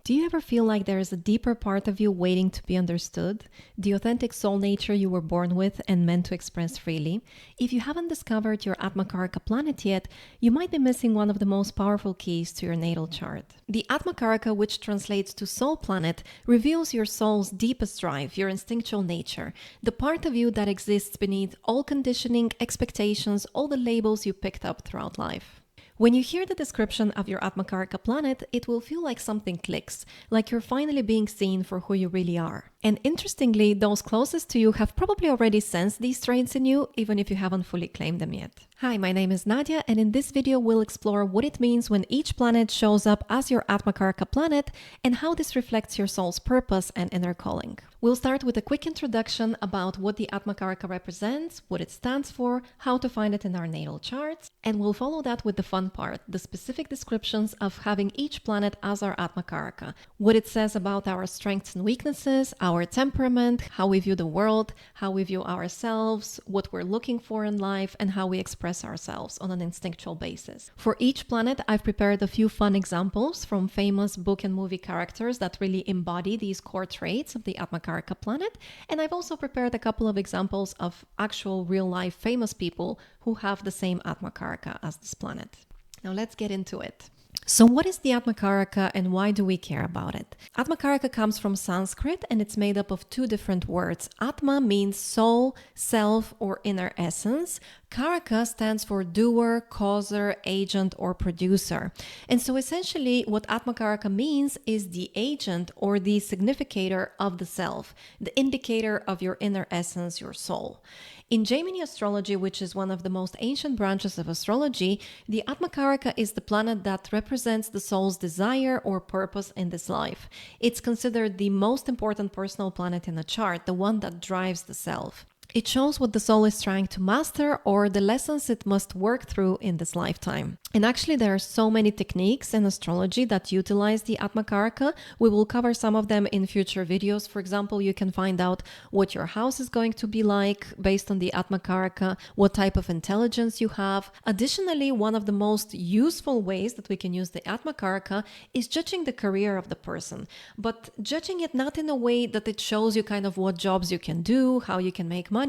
Do you ever feel like there is a deeper part of you waiting to be understood? The authentic soul nature you were born with and meant to express freely? If you haven't discovered your AtmaKaraka planet yet, you might be missing one of the most powerful keys to your natal chart. The AtmaKaraka, which translates to soul planet, reveals your soul's deepest drive, your instinctual nature, the part of you that exists beneath all conditioning, expectations, all the labels you picked up throughout life. When you hear the description of your AtmaKaraka planet, it will feel like something clicks, like you're finally being seen for who you really are. And interestingly, those closest to you have probably already sensed these traits in you, even if you haven't fully claimed them yet. Hi, my name is Nadia, and in this video we'll explore what it means when each planet shows up as your AtmaKaraka planet and how this reflects your soul's purpose and inner calling. We'll start with a quick introduction about what the AtmaKaraka represents, what it stands for, how to find it in our natal charts, and we'll follow that with the fun part, the specific descriptions of having each planet as our AtmaKaraka, what it says about our strengths and weaknesses, our temperament, how we view the world, how we view ourselves, what we're looking for in life, and how we express ourselves on an instinctual basis. For each planet, I've prepared a few fun examples from famous book and movie characters that really embody these core traits of the AtmaKaraka planet, and I've also prepared a couple of examples of actual real-life famous people who have the same AtmaKaraka as this planet. Now let's get into it. So what is the AtmaKaraka and why do we care about it? AtmaKaraka comes from Sanskrit and it's made up of two different words. Atma means soul, self, or inner essence. Karaka stands for doer, causer, agent, or producer. And so essentially what AtmaKaraka means is the agent or the significator of the self, the indicator of your inner essence, your soul. In Gemini astrology, which is one of the most ancient branches of astrology, the AtmaKaraka is the planet that represents the soul's desire or purpose in this life. It's considered the most important personal planet in a chart, the one that drives the self. It shows what the soul is trying to master or the lessons it must work through in this lifetime. And actually there are so many techniques in astrology that utilize the AtmaKaraka. We will cover some of them in future videos. For example, you can find out what your house is going to be like based on the AtmaKaraka, what type of intelligence you have. Additionally, one of the most useful ways that we can use the AtmaKaraka is judging the career of the person, but judging it not in a way that it shows you kind of what jobs you can do, how you can make money.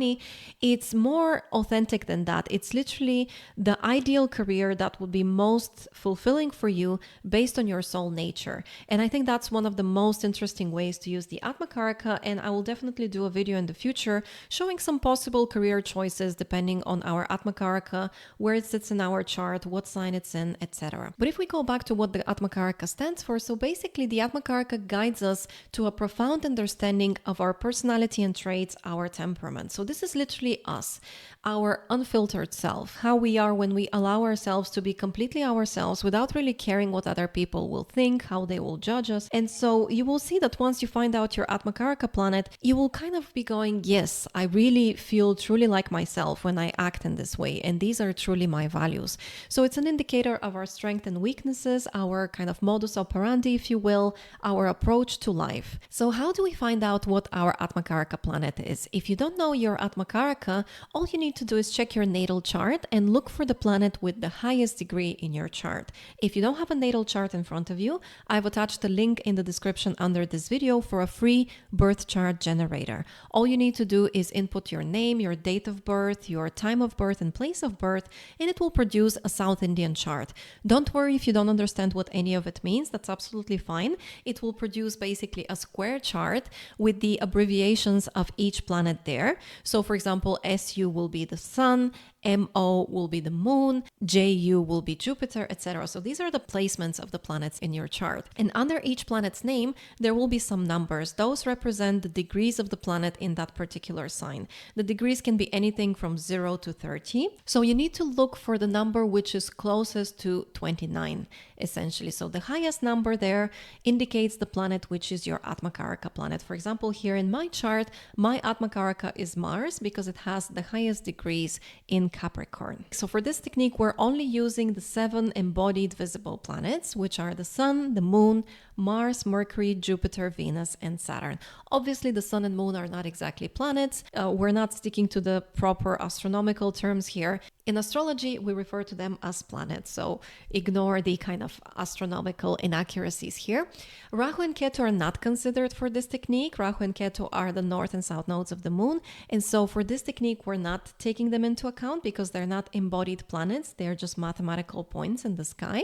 It's more authentic than that. It's literally the ideal career that would be most fulfilling for you based on your soul nature. And I think that's one of the most interesting ways to use the AtmaKaraka, and I will definitely do a video in the future showing some possible career choices depending on our AtmaKaraka, where it sits in our chart, what sign it's in, etc. But if we go back to what the AtmaKaraka stands for, so basically the AtmaKaraka guides us to a profound understanding of our personality and traits, our temperament. So this is literally us, our unfiltered self, how we are when we allow ourselves to be completely ourselves without really caring what other people will think, how they will judge us. And so you will see that once you find out your AtmaKaraka planet, you will kind of be going, yes, I really feel truly like myself when I act in this way. And these are truly my values. So it's an indicator of our strengths and weaknesses, our kind of modus operandi, if you will, our approach to life. So how do we find out what our AtmaKaraka planet is? If you don't know your AtmaKaraka, all you need to do is check your natal chart and look for the planet with the highest degree in your chart. If you don't have a natal chart in front of you, I've attached a link in the description under this video for a free birth chart generator. All you need to do is input your name, your date of birth, your time of birth and place of birth, and it will produce a South Indian chart. Don't worry if you don't understand what any of it means, that's absolutely fine. It will produce basically a square chart with the abbreviations of each planet there. So for example, SU will be the sun, MO will be the moon, JU will be Jupiter, etc. So these are the placements of the planets in your chart. And under each planet's name, there will be some numbers. Those represent the degrees of the planet in that particular sign. The degrees can be anything from 0 to 30. So you need to look for the number which is closest to 29, essentially. So the highest number there indicates the planet which is your AtmaKaraka planet. For example, here in my chart, my AtmaKaraka is Mars because it has the highest degrees in Capricorn. So for this technique, we're only using the 7 embodied visible planets, which are the sun, the moon, Mars, Mercury, Jupiter, Venus, and Saturn. Obviously, the sun and moon are not exactly planets. We're not sticking to the proper astronomical terms here. In astrology, we refer to them as planets, so ignore the kind of astronomical inaccuracies here. Rahu and Ketu are not considered for this technique. Rahu and Ketu are the north and south nodes of the moon, and so for this technique, we're not taking them into account because they're not embodied planets. They're just mathematical points in the sky.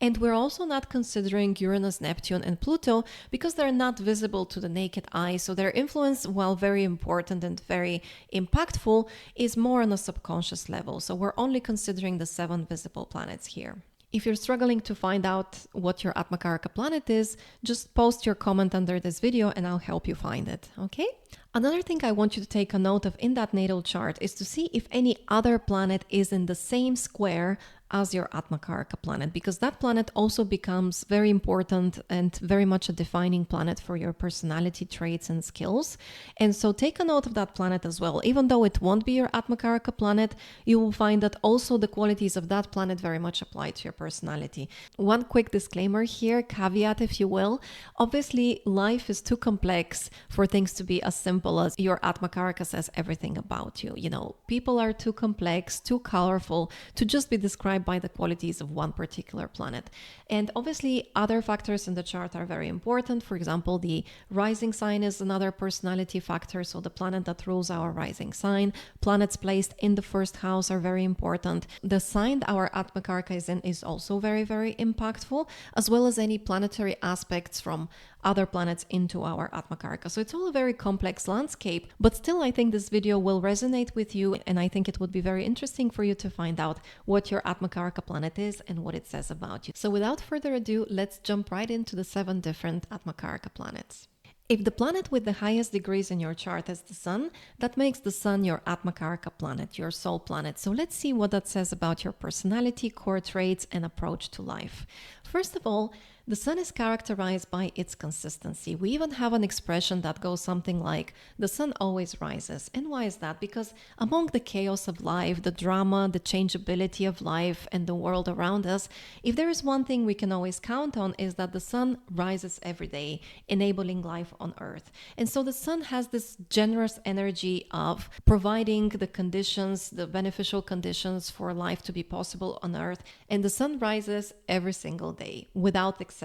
And we're also not considering Uranus, Neptune, and Pluto because they're not visible to the naked eye, so their influence, while very important and very impactful, is more on a subconscious level. So we're only considering the 7 visible planets here. If you're struggling to find out what your AtmaKaraka planet is, just post your comment under this video and I'll help you find it, okay? Another thing I want you to take a note of in that natal chart is to see if any other planet is in the same square as your AtmaKaraka planet, because that planet also becomes very important and very much a defining planet for your personality traits and skills. And so take a note of that planet as well. Even though it won't be your AtmaKaraka planet, you will find that also the qualities of that planet very much apply to your personality. One quick disclaimer here, caveat if you will. Obviously, life is too complex for things to be as simple as your AtmaKaraka says everything about you. You know, people are too complex, too colorful to just be described by the qualities of one particular planet. And obviously other factors in the chart are very important. For example, the rising sign is another personality factor, so the planet that rules our rising sign. Planets placed in the first house are very important. The sign our AtmaKaraka is in is also very, very impactful, as well as any planetary aspects from other planets into our AtmaKaraka. So it's all a very complex landscape, but still I think this video will resonate with you, and I think it would be very interesting for you to find out what your AtmaKaraka planet is and what it says about you. So without further ado, let's jump right into the 7 different AtmaKaraka planets. If the planet with the highest degrees in your chart is the sun, that makes the sun your AtmaKaraka planet, your soul planet. So let's see what that says about your personality, core traits, and approach to life. First of all, the sun is characterized by its consistency. We even have an expression that goes something like, the sun always rises. And why is that? Because among the chaos of life, the drama, the changeability of life and the world around us, if there is one thing we can always count on is that the sun rises every day, enabling life on earth. And so the sun has this generous energy of providing the conditions, the beneficial conditions for life to be possible on earth. And the sun rises every single day without exception.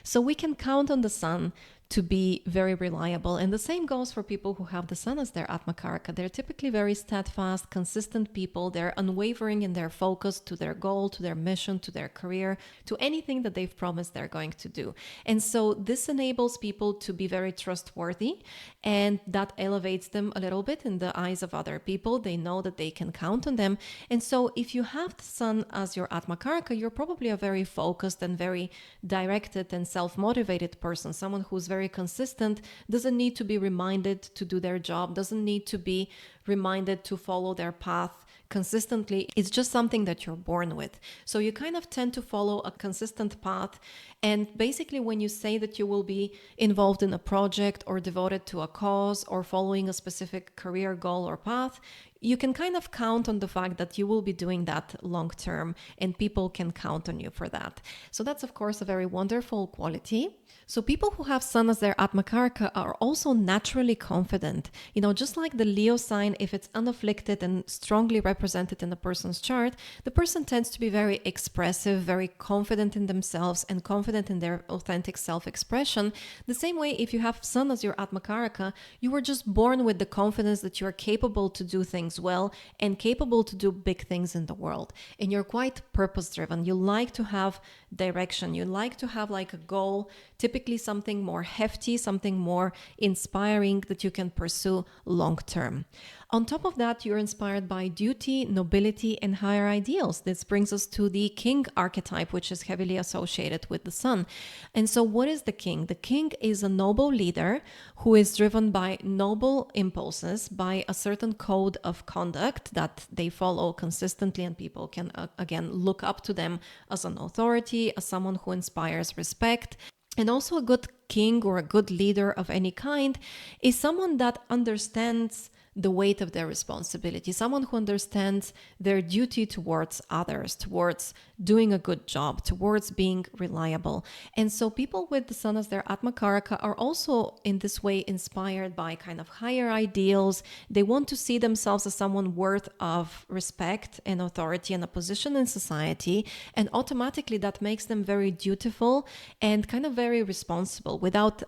So we can count on the sun to be very reliable. And the same goes for people who have the sun as their AtmaKaraka. They're typically very steadfast, consistent people. They're unwavering in their focus to their goal, to their mission, to their career, to anything that they've promised they're going to do. And so this enables people to be very trustworthy, and that elevates them a little bit in the eyes of other people. They know that they can count on them. And so if you have the sun as your AtmaKaraka, you're probably a very focused and very directed and self-motivated person, someone who's very consistent, doesn't need to be reminded to do their job, doesn't need to be reminded to follow their path consistently. It's just something that you're born with. So you kind of tend to follow a consistent path. And basically, when you say that you will be involved in a project or devoted to a cause or following a specific career goal or path, you can kind of count on the fact that you will be doing that long term and people can count on you for that. So that's, of course, a very wonderful quality. So people who have sun as their AtmaKaraka are also naturally confident. You know, just like the Leo sign, if it's unafflicted and strongly represented in a person's chart, the person tends to be very expressive, very confident in themselves and confident in their authentic self-expression. The same way, if you have sun as your AtmaKaraka, you were just born with the confidence that you are capable to do things well and capable to do big things in the world. And you're quite purpose-driven. You like to have direction. You like to have like a goal, typically something more hefty, something more inspiring that you can pursue long term. On top of that, you're inspired by duty, nobility, and higher ideals. This brings us to the king archetype, which is heavily associated with the sun. And so what is the king? The king is a noble leader who is driven by noble impulses, by a certain code of conduct that they follow consistently, and people can, again, look up to them as an authority, as someone who inspires respect. And also a good king or a good leader of any kind is someone that understands the weight of their responsibility, someone who understands their duty towards others, towards doing a good job, towards being reliable. And so people with the sun as their AtmaKaraka are also in this way inspired by kind of higher ideals. They want to see themselves as someone worth of respect and authority and a position in society. And automatically that makes them very dutiful and kind of very responsible without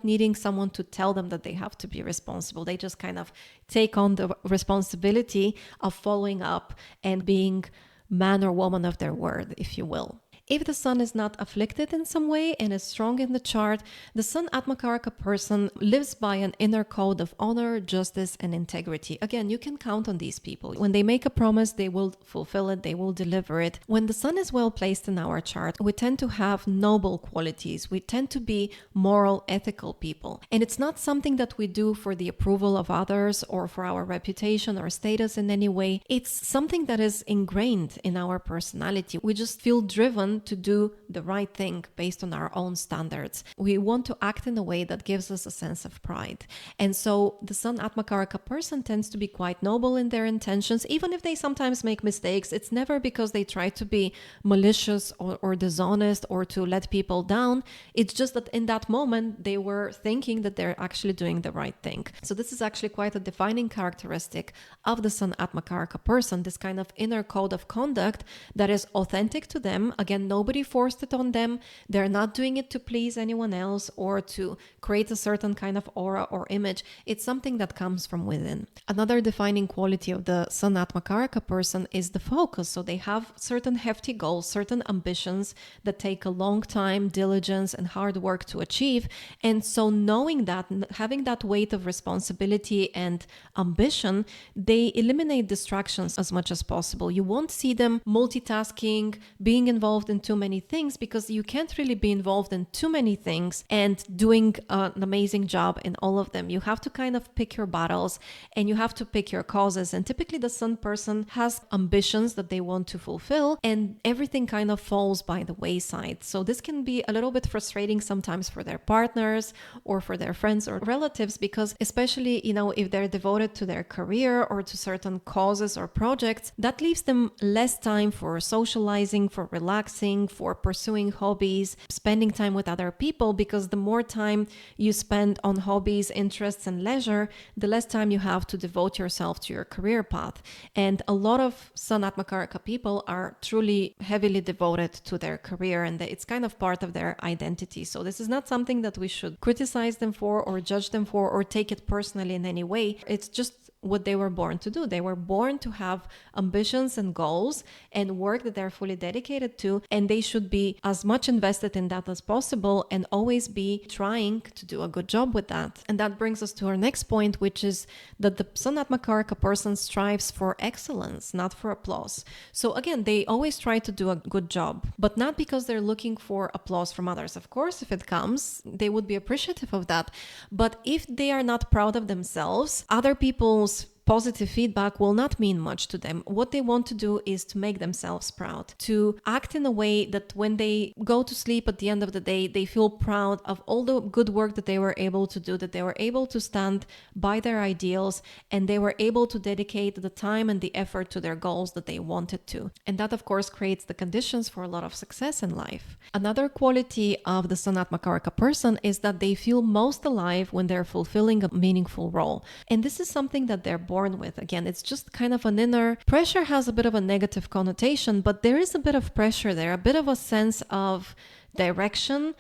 needing someone to tell them that they have to be responsible. They just kind of take on the responsibility of following up and being man or woman of their word, if you will. If the sun is not afflicted in some way and is strong in the chart, the sun AtmaKaraka person lives by an inner code of honor, justice, and integrity. Again, you can count on these people. When they make a promise, they will fulfill it, they will deliver it. When the sun is well placed in our chart, we tend to have noble qualities. We tend to be moral, ethical people. And it's not something that we do for the approval of others or for our reputation or status in any way. It's something that is ingrained in our personality. We just feel driven to do the right thing based on our own standards. We want to act in a way that gives us a sense of pride. And so the sun AtmaKaraka person tends to be quite noble in their intentions. Even if they sometimes make mistakes, it's never because they try to be malicious or dishonest or to let people down. It's just that in that moment, they were thinking that they're actually doing the right thing. So this is actually quite a defining characteristic of the sun AtmaKaraka person, this kind of inner code of conduct that is authentic to them. Again, nobody forced it on them. They're not doing it to please anyone else or to create a certain kind of aura or image. It's something that comes from within. Another defining quality of the sun AtmaKaraka person is the focus. So they have certain hefty goals, certain ambitions that take a long time, diligence, and hard work to achieve. And so knowing that, having that weight of responsibility and ambition, they eliminate distractions as much as possible. You won't see them multitasking, being involved in too many things, because you can't really be involved in too many things and doing an amazing job in all of them. You have to kind of pick your battles and you have to pick your causes. And typically the sun person has ambitions that they want to fulfill and everything kind of falls by the wayside. So this can be a little bit frustrating sometimes for their partners or for their friends or relatives, because especially, if they're devoted to their career or to certain causes or projects, that leaves them less time for socializing, for relaxing, for pursuing hobbies, spending time with other people, because the more time you spend on hobbies, interests, and leisure, the less time you have to devote yourself to your career path. And a lot of sun AtmaKaraka people are truly heavily devoted to their career, and it's kind of part of their identity. So this is not something that we should criticize them for or judge them for or take it personally in any way. It's just what they were born to do. They were born to have ambitions and goals and work that they're fully dedicated to, and they should be as much invested in that as possible and always be trying to do a good job with that. And that brings us to our next point, which is that the sun AtmaKaraka person strives for excellence, not for applause. So again, they always try to do a good job, but not because they're looking for applause from others. Of course, if it comes, they would be appreciative of that. But if they are not proud of themselves, other people's positive feedback will not mean much to them. What they want to do is to make themselves proud, to act in a way that when they go to sleep at the end of the day, they feel proud of all the good work that they were able to do, that they were able to stand by their ideals, and they were able to dedicate the time and the effort to their goals that they wanted to. And that, of course, creates the conditions for a lot of success in life. Another quality of the sun AtmaKaraka person is that they feel most alive when they're fulfilling a meaningful role. And this is something that they're born with. Again, it's just kind of an inner pressure, has a bit of a negative connotation, but there is a bit of pressure there, a bit of a sense of direction,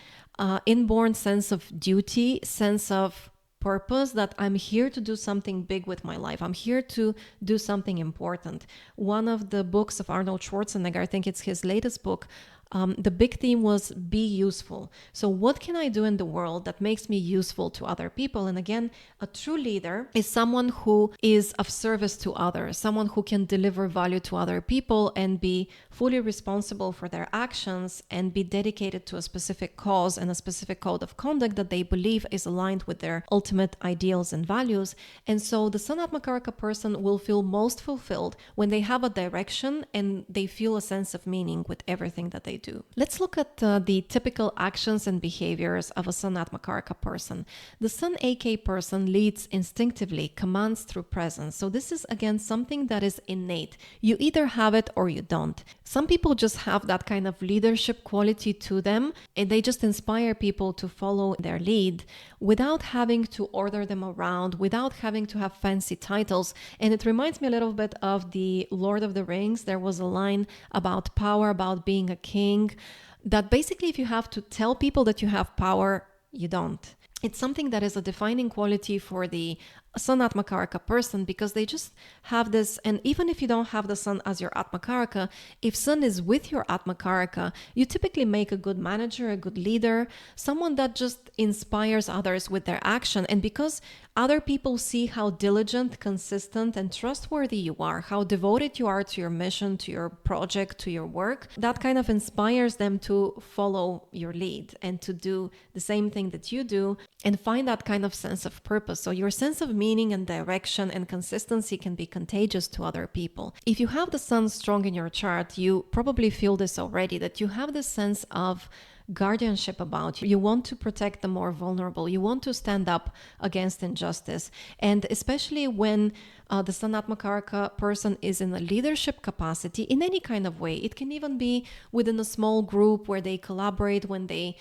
inborn sense of duty, sense of purpose, that I'm here to do something big with my life. I'm here to do something important. One of the books of Arnold Schwarzenegger, I think it's his latest book, the big theme was be useful. So what can I do in the world that makes me useful to other people? And again, a true leader is someone who is of service to others, someone who can deliver value to other people and be fully responsible for their actions and be dedicated to a specific cause and a specific code of conduct that they believe is aligned with their ultimate ideals and values. And so the sun AtmaKaraka person will feel most fulfilled when they have a direction and they feel a sense of meaning with everything that they they do. Let's look at the typical actions and behaviors of a Sun AtmaKaraka person. The Sun AK person leads instinctively, commands through presence. So this is again something that is innate. You either have it or you don't. Some people just have that kind of leadership quality to them, and they just inspire people to follow their lead without having to order them around, without having to have fancy titles. And it reminds me a little bit of the Lord of the Rings. There was a line about power, about being a king, that basically if you have to tell people that you have power, you don't. It's something that is a defining quality for the Sun AtmaKaraka person, because they just have this. And even if you don't have the Sun as your AtmaKaraka, if Sun is with your AtmaKaraka, you typically make a good manager, a good leader, someone that just inspires others with their action. And because other people see how diligent, consistent, and trustworthy you are, how devoted you are to your mission, to your project, to your work, that kind of inspires them to follow your lead and to do the same thing that you do and find that kind of sense of purpose. So your sense of meaning and direction and consistency can be contagious to other people. If you have the Sun strong in your chart, you probably feel this already, that you have this sense of guardianship about you. You want to protect the more vulnerable. You want to stand up against injustice. And especially when the Sun AtmaKaraka person is in a leadership capacity in any kind of way. It can even be within a small group where they collaborate, when they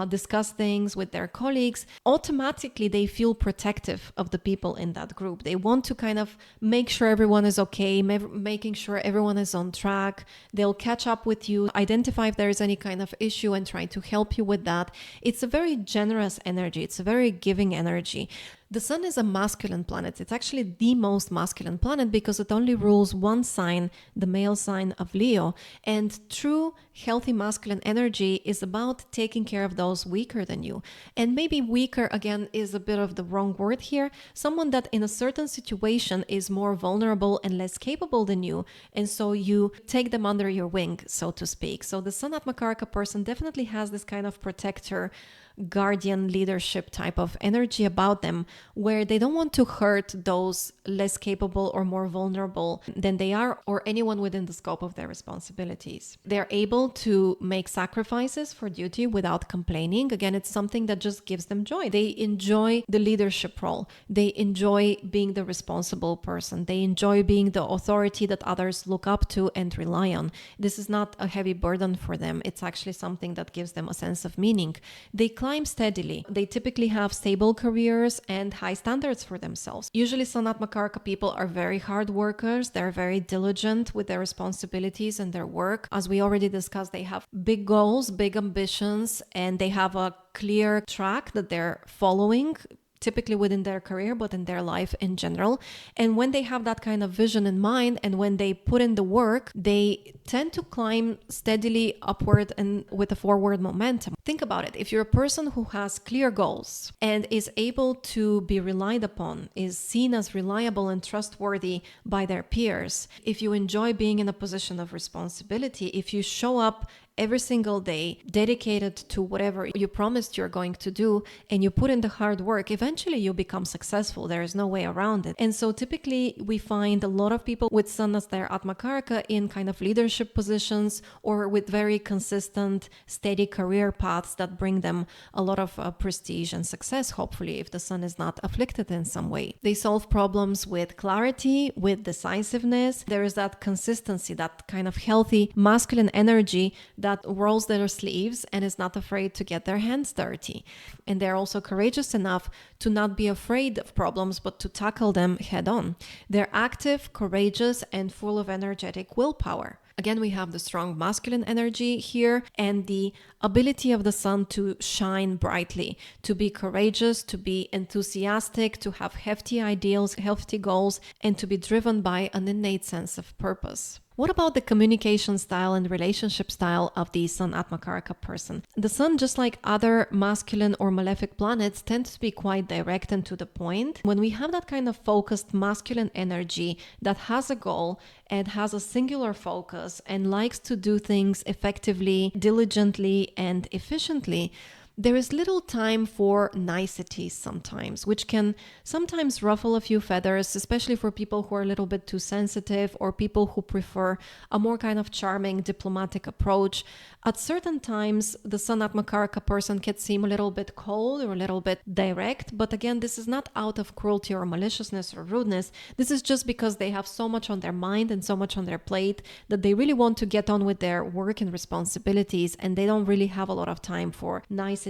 discuss things with their colleagues. Automatically, they feel protective of the people in that group. They want to kind of make sure everyone is okay, making sure everyone is on track. They'll catch up with you, identify if there is any kind of issue and try to help you with that. It's a very generous energy. It's a very giving energy. The Sun is a masculine planet. It's actually the most masculine planet because it only rules one sign, the male sign of Leo. And true healthy masculine energy is about taking care of those weaker than you. And maybe weaker, again, is a bit of the wrong word here. Someone that in a certain situation is more vulnerable and less capable than you. And so you take them under your wing, so to speak. So the Sun AtmaKaraka person definitely has this kind of protector, guardian leadership type of energy about them, where they don't want to hurt those less capable or more vulnerable than they are, or anyone within the scope of their responsibilities. They're able to make sacrifices for duty without complaining. Again, it's something that just gives them joy. They enjoy the leadership role. They enjoy being the responsible person. They enjoy being the authority that others look up to and rely on. This is not a heavy burden for them. It's actually something that gives them a sense of meaning. They climb steadily. They typically have stable careers and high standards for themselves. Usually Sun AtmaKaraka people are very hard workers. They're very diligent with their responsibilities and their work. As we already discussed, they have big goals, big ambitions, and they have a clear track that they're following, typically within their career, but in their life in general. And when they have that kind of vision in mind, and when they put in the work, they tend to climb steadily upward and with a forward momentum. Think about it. If you're a person who has clear goals and is able to be relied upon, is seen as reliable and trustworthy by their peers, if you enjoy being in a position of responsibility, if you show up every single day dedicated to whatever you promised you're going to do, and you put in the hard work, eventually you become successful. There is no way around it. And so typically we find a lot of people with Sun as their AtmaKaraka in kind of leadership positions, or with very consistent, steady career paths that bring them a lot of prestige and success, hopefully, if the Sun is not afflicted in some way. They solve problems with clarity, with decisiveness. There is that consistency, that kind of healthy masculine energy that rolls their sleeves and is not afraid to get their hands dirty. And they're also courageous enough to not be afraid of problems, but to tackle them head on. They're active, courageous, and full of energetic willpower. Again, we have the strong masculine energy here and the ability of the Sun to shine brightly, to be courageous, to be enthusiastic, to have hefty ideals, hefty goals, and to be driven by an innate sense of purpose. What about the communication style and relationship style of the Sun AtmaKaraka person? The Sun, just like other masculine or malefic planets, tends to be quite direct and to the point. When we have that kind of focused masculine energy that has a goal and has a singular focus and likes to do things effectively, diligently, and efficiently, There is little time for niceties sometimes, which can sometimes ruffle a few feathers, especially for people who are a little bit too sensitive or people who prefer a more kind of charming diplomatic approach. At certain times, the Sun AtmaKaraka person can seem a little bit cold or a little bit direct, but again, this is not out of cruelty or maliciousness or rudeness. This is just because they have so much on their mind and so much on their plate that they really want to get on with their work and responsibilities, and they don't really have a lot of time for niceties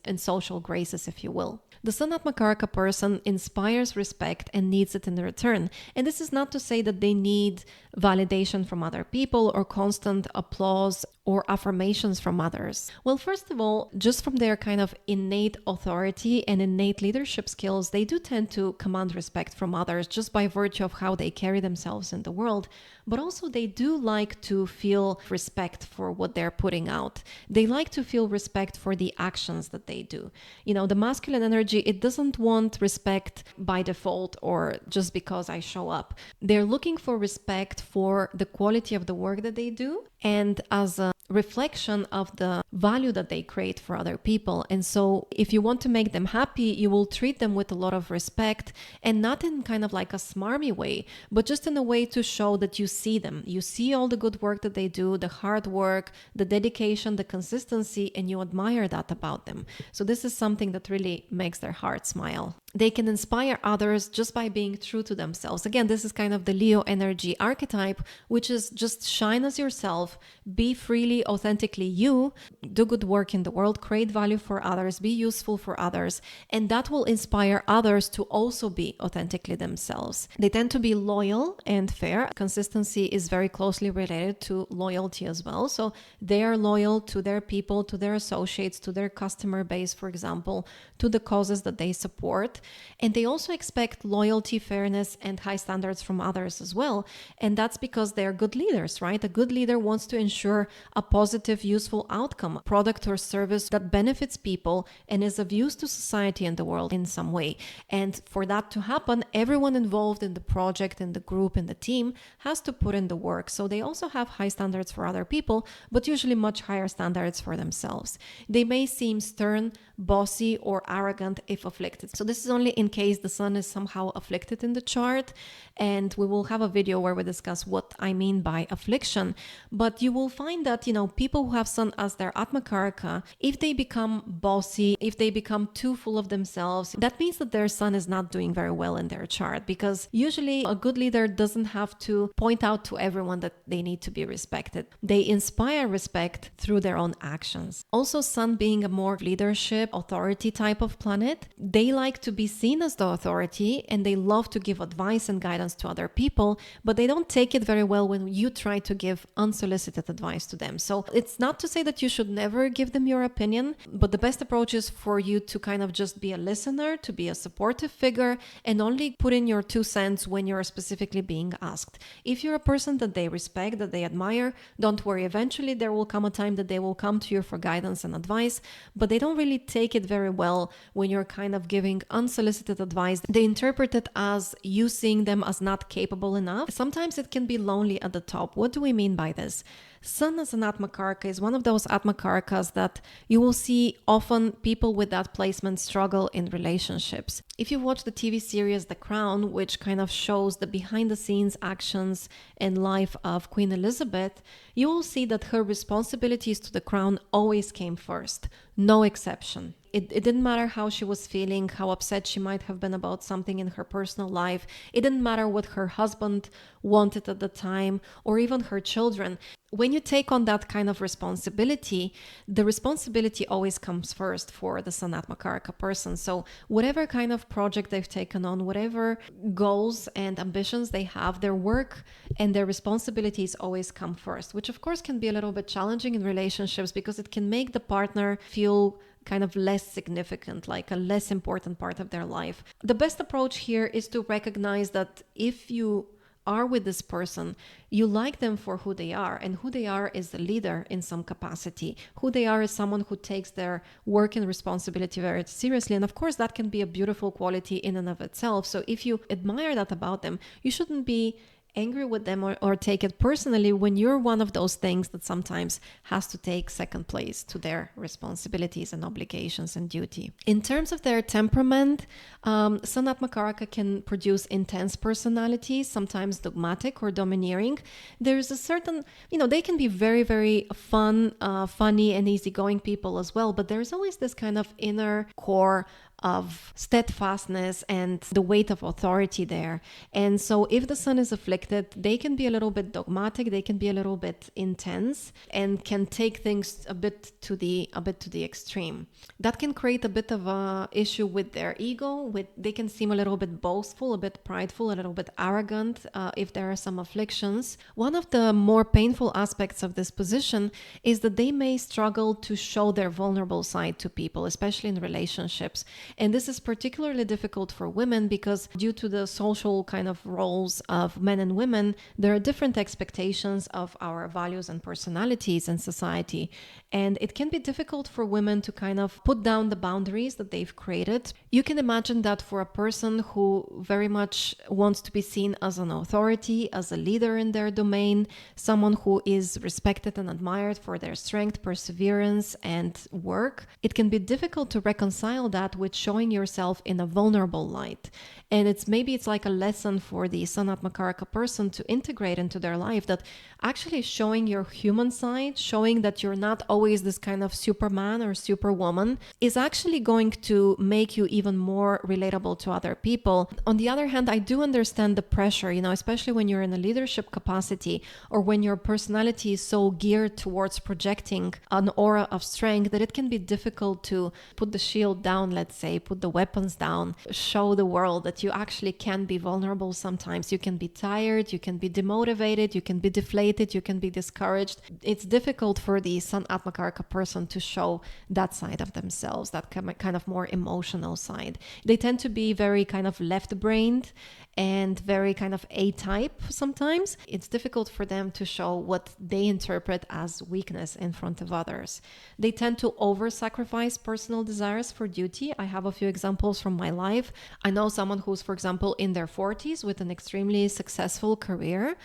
and social graces, if you will. The Sun AtmaKaraka person inspires respect and needs it in return. And this is not to say that they need validation from other people or constant applause or affirmations from others. Well, first of all, just from their kind of innate authority and innate leadership skills, they do tend to command respect from others just by virtue of how they carry themselves in the world. But also they do like to feel respect for what they're putting out. They like to feel respect for the actions that they do. You know, the masculine energy, it doesn't want respect by default or just because I show up. They're looking for respect for the quality of the work that they do and as a reflection of the value that they create for other people. And so if you want to make them happy, you will treat them with a lot of respect, and not in kind of like a smarmy way, but just in a way to show that you see them. You see all the good work that they do, the hard work, the dedication, the consistency, and you admire that about them. So this is something that really makes their heart smile. They can inspire others just by being true to themselves. Again, this is kind of the Leo energy archetype, which is just shine as yourself, be freely, authentically you, do good work in the world, create value for others, be useful for others, and that will inspire others to also be authentically themselves. They tend to be loyal and fair. Consistency is very closely related to loyalty as well. So they are loyal to their people, to their associates, to their customer base, for example, to the causes that they support. And they also expect loyalty, fairness, and high standards from others as well. And that's because they're good leaders, right? A good leader wants to ensure a positive, useful outcome, product or service that benefits people and is of use to society and the world in some way. And for that to happen, everyone involved in the project, in the group, in the team has to put in the work. So they also have high standards for other people, but usually much higher standards for themselves. They may seem stern, bossy, or arrogant if afflicted. So this is only in case the sun is somehow afflicted in the chart, and we will have a video where we discuss what I mean by affliction. But you will find that, people who have sun as their AtmaKaraka, if they become bossy, if they become too full of themselves, that means that their sun is not doing very well in their chart, because usually a good leader doesn't have to point out to everyone that they need to be respected. They inspire respect through their own actions. Also, sun being a more leadership, authority type of planet, they like to be seen as the authority and they love to give advice and guidance to other people, but they don't take it very well when you try to give unsolicited advice to them. So it's not to say that you should never give them your opinion, but the best approach is for you to kind of just be a listener, to be a supportive figure, and only put in your 2 cents when you're specifically being asked. If you're a person that they respect, that they admire, don't worry. Eventually there will come a time that they will come to you for guidance and advice, but they don't really take it very well when you're kind of giving unsolicited advice. They interpret it as you seeing them as not capable enough. Sometimes it can be lonely at the top. What do we mean by this? Sun as an AtmaKaraka is one of those AtmaKarakas that you will see often people with that placement struggle in relationships. If you watch the TV series The Crown, which kind of shows the behind the scenes actions and life of Queen Elizabeth, you will see that her responsibilities to the crown always came first, no exception. It didn't matter how she was feeling, how upset she might have been about something in her personal life. It didn't matter what her husband wanted at the time, or even her children. When you take on that kind of responsibility, the responsibility always comes first for the Sun AtmaKaraka person. So whatever kind of project they've taken on, whatever goals and ambitions they have, their work and their responsibilities always come first, which of course can be a little bit challenging in relationships because it can make the partner feel kind of less significant, like a less important part of their life. The best approach here is to recognize that if you are with this person, you like them for who they are, and who they are is a leader in some capacity. Who they are is someone who takes their work and responsibility very seriously, and of course that can be a beautiful quality in and of itself. So if you admire that about them, you shouldn't be angry with them or take it personally when you're one of those things that sometimes has to take second place to their responsibilities and obligations and duty. In terms of their temperament, Sun AtmaKaraka can produce intense personalities, sometimes dogmatic or domineering. There's a certain, they can be very, very fun, funny and easygoing people as well, but there's always this kind of inner core of steadfastness and the weight of authority there. And so if the sun is afflicted, they can be a little bit dogmatic, they can be a little bit intense, and can take things a bit to the extreme. That can create a bit of a issue with their ego. They can seem a little bit boastful, a bit prideful, a little bit arrogant if there are some afflictions. One of the more painful aspects of this position is that they may struggle to show their vulnerable side to people, especially in relationships. And this is particularly difficult for women because due to the social kind of roles of men and women, there are different expectations of our values and personalities in society. And it can be difficult for women to kind of put down the boundaries that they've created. You can imagine that for a person who very much wants to be seen as an authority, as a leader in their domain, someone who is respected and admired for their strength, perseverance, and work, it can be difficult to reconcile that with showing yourself in a vulnerable light. And maybe it's like a lesson for the Sun AtmaKaraka person to integrate into their life, that actually showing your human side, showing that you're not always this kind of superman or superwoman, is actually going to make you even more relatable to other people. On the other hand, I do understand the pressure, especially when you're in a leadership capacity or when your personality is so geared towards projecting an aura of strength that it can be difficult to put the shield down, let's say, put the weapons down, show the world that you actually can be vulnerable sometimes. You can be tired, you can be demotivated, you can be deflated, you can be discouraged. It's difficult for the Sun AtmaKaraka person to show that side of themselves, that kind of more emotional side. They tend to be very kind of left-brained and very kind of A-type sometimes. It's difficult for them to show what they interpret as weakness in front of others. They tend to over-sacrifice personal desires for duty. I have a few examples from my life. I know someone who's, for example, in their 40s with an extremely successful career,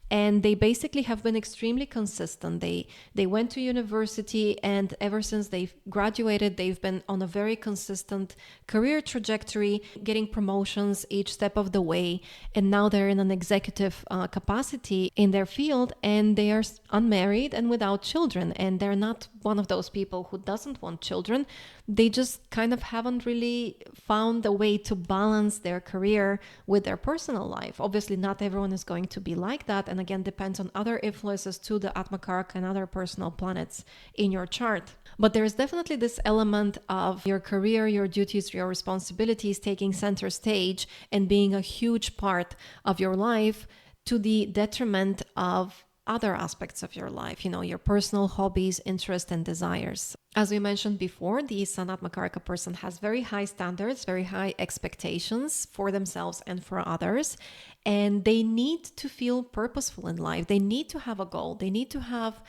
and they basically have been extremely consistent. They went to university, and ever since they've graduated, they've been on a very consistent career trajectory, getting promotions each step of the way. And now they're in an executive capacity in their field, and they are unmarried and without children. And they're not one of those people who doesn't want children. They just kind of haven't really found a way to balance their career with their personal life. Obviously, not everyone is going to be like that. And again, depends on other influences to the AtmaKaraka and other personal planets in your chart. But there is definitely this element of your career, your duties, your responsibilities taking center stage and being a huge part of your life to the detriment of other aspects of your life, your personal hobbies, interests, and desires. As we mentioned before, the Sun AtmaKaraka person has very high standards, very high expectations for themselves and for others, and they need to feel purposeful in life. They need to have a goal. They need to have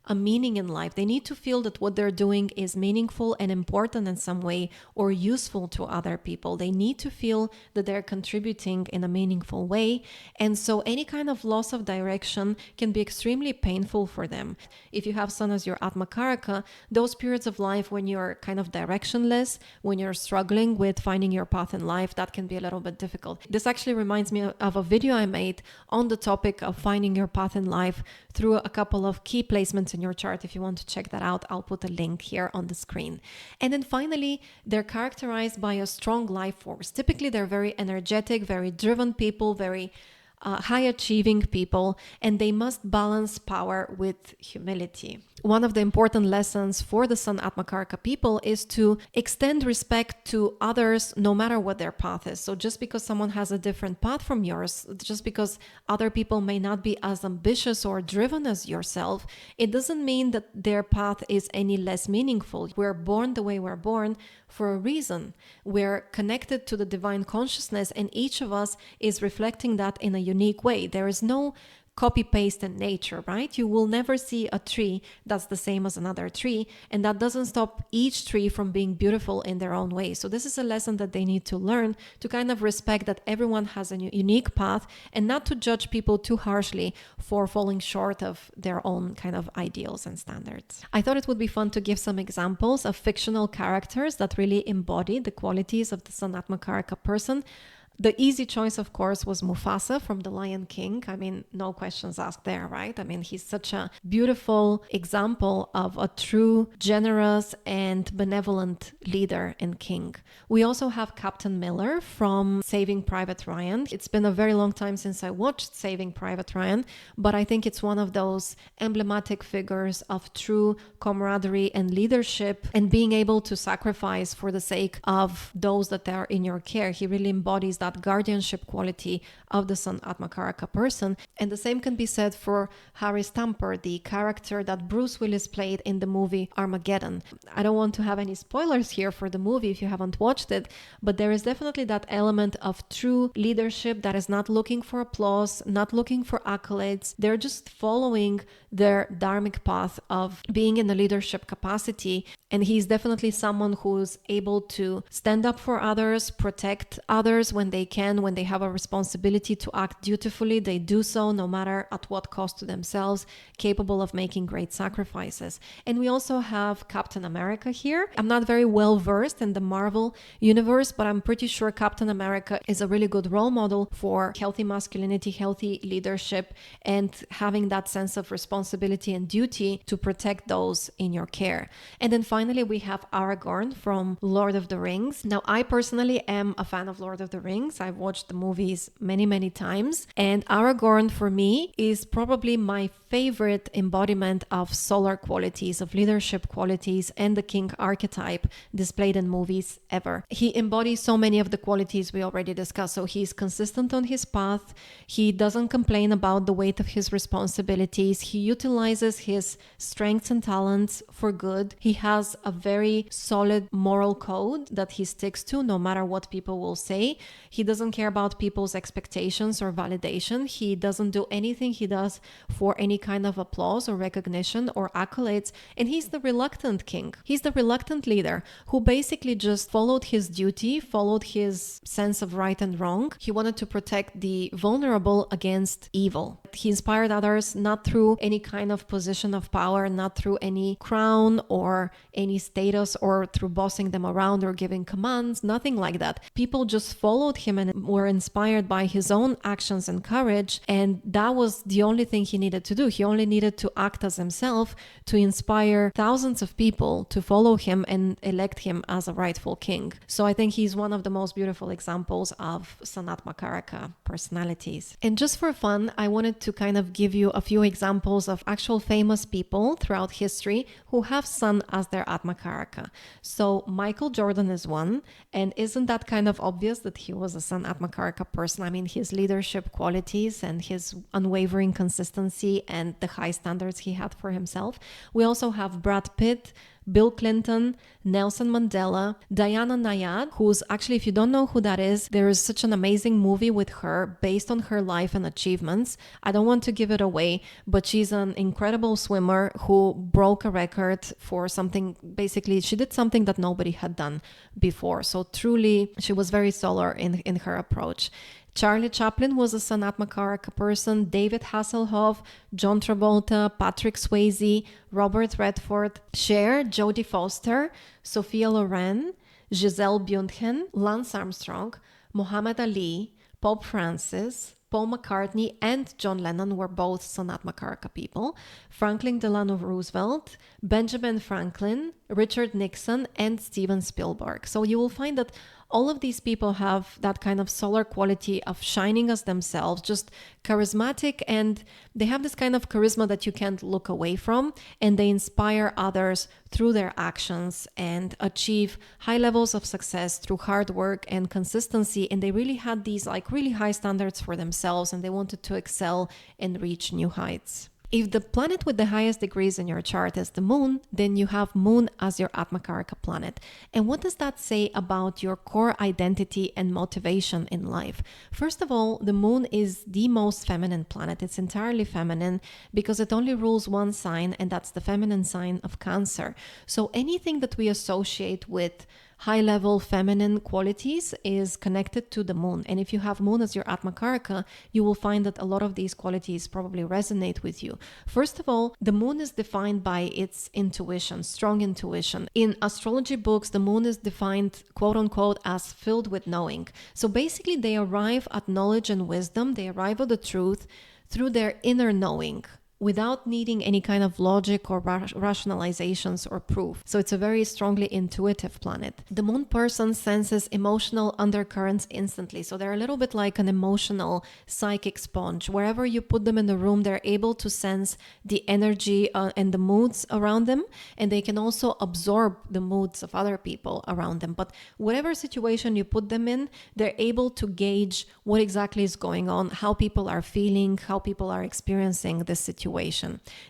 a meaning in life. They need to feel that what they're doing is meaningful and important in some way or useful to other people. They need to feel that they're contributing in a meaningful way. And so any kind of loss of direction can be extremely painful for them. If you have Sun as your AtmaKaraka, those periods of life when you're kind of directionless, when you're struggling with finding your path in life, that can be a little bit difficult. This actually reminds me of a video I made on the topic of finding your path in life through a couple of key placements in your chart. If you want to check that out, I'll put a link here on the screen. And then finally, they're characterized by a strong life force. Typically, they're very energetic, very driven people, very high achieving people, and they must balance power with humility. One of the important lessons for the Sun AtmaKaraka people is to extend respect to others no matter what their path is. So just because someone has a different path from yours, just because other people may not be as ambitious or driven as yourself, it doesn't mean that their path is any less meaningful. We're born the way we're born for a reason. We're connected to the divine consciousness, and each of us is reflecting that in a unique way. There is no copy paste in nature, right? You will never see a tree that's the same as another tree, and that doesn't stop each tree from being beautiful in their own way. So this is a lesson that they need to learn, to kind of respect that everyone has a unique path, and not to judge people too harshly for falling short of their own kind of ideals and standards. I thought it would be fun to give some examples of fictional characters that really embody the qualities of the Sun AtmaKaraka person. The easy choice, of course, was Mufasa from The Lion King. I mean, no questions asked there, right? I mean, he's such a beautiful example of a true, generous, and benevolent leader and king. We also have Captain Miller from Saving Private Ryan. It's been a very long time since I watched Saving Private Ryan, but I think it's one of those emblematic figures of true camaraderie and leadership and being able to sacrifice for the sake of those that are in your care. He really embodies that guardianship quality of the Sun AtmaKaraka person. And the same can be said for Harry Stamper, the character that Bruce Willis played in the movie Armageddon. I don't want to have any spoilers here for the movie if you haven't watched it, but there is definitely that element of true leadership that is not looking for applause, not looking for accolades. They're just following their dharmic path of being in a leadership capacity. And he's definitely someone who's able to stand up for others, protect others when they can, when they have a responsibility to act dutifully, they do so no matter at what cost to themselves, capable of making great sacrifices. And we also have Captain America here. I'm not very well versed in the Marvel universe, but I'm pretty sure Captain America is a really good role model for healthy masculinity, healthy leadership, and having that sense of responsibility and duty to protect those in your care. And then finally, we have Aragorn from Lord of the Rings. Now, I personally am a fan of Lord of the Rings. I've watched the movies many, many times. And Aragorn, for me, is probably my favorite embodiment of solar qualities, of leadership qualities, and the king archetype displayed in movies ever. He embodies so many of the qualities we already discussed. So he's consistent on his path. He doesn't complain about the weight of his responsibilities. He utilizes his strengths and talents for good. He has a very solid moral code that he sticks to no matter what people will say. He doesn't care about people's expectations or validation. He doesn't do anything he does for any kind of applause or recognition or accolades. And he's the reluctant king. He's the reluctant leader who basically just followed his duty, followed his sense of right and wrong. He wanted to protect the vulnerable against evil. He inspired others not through any kind of position of power, not through any crown or any status or through bossing them around or giving commands, nothing like that. People just followed him and were inspired by his own actions and courage, and that was the only thing he needed to do. He only needed to act as himself to inspire thousands of people to follow him and elect him as a rightful king. So I think he's one of the most beautiful examples of Sun AtmaKaraka personalities. And just for fun, I wanted to kind of give you a few examples of actual famous people throughout history who have Sun as their AtmaKaraka. So Michael Jordan is one, and isn't that kind of obvious that he was a Sun AtmaKaraka person? I mean, his leadership qualities and his unwavering consistency and the high standards he had for himself. We also have Brad Pitt, Bill Clinton, Nelson Mandela, Diana Nayad, who's actually, if you don't know who that is, there is such an amazing movie with her based on her life and achievements. I don't want to give it away, but she's an incredible swimmer who broke a record for something. Basically, she did something that nobody had done before. So truly, she was very solar in her approach. Charlie Chaplin was a Sun AtmaKaraka person, David Hasselhoff, John Travolta, Patrick Swayze, Robert Redford, Cher, Jodie Foster, Sophia Loren, Giselle Bündchen, Lance Armstrong, Muhammad Ali, Pope Francis, Paul McCartney and John Lennon were both Sun AtmaKaraka people, Franklin Delano Roosevelt, Benjamin Franklin, Richard Nixon, and Steven Spielberg. So you will find that all of these people have that kind of solar quality of shining as themselves, just charismatic, and they have this kind of charisma that you can't look away from, and they inspire others through their actions and achieve high levels of success through hard work and consistency. And they really had these like really high standards for themselves, and they wanted to excel and reach new heights. If the planet with the highest degrees in your chart is the moon, then you have moon as your AtmaKaraka planet. And what does that say about your core identity and motivation in life? First of all, the moon is the most feminine planet. It's entirely feminine because it only rules one sign, and that's the feminine sign of Cancer. So anything that we associate with high-level feminine qualities is connected to the moon. And if you have moon as your AtmaKaraka, you will find that a lot of these qualities probably resonate with you. First of all, the moon is defined by its intuition, strong intuition. In astrology books, the moon is defined, quote unquote, as filled with knowing. So basically, they arrive at knowledge and wisdom. They arrive at the truth through their inner knowing, without needing any kind of logic or rationalizations or proof. So it's a very strongly intuitive planet. The moon person senses emotional undercurrents instantly. So they're a little bit like an emotional psychic sponge. Wherever you put them in the room, they're able to sense the energy and the moods around them. And they can also absorb the moods of other people around them. But whatever situation you put them in, they're able to gauge what exactly is going on, how people are feeling, how people are experiencing this situation.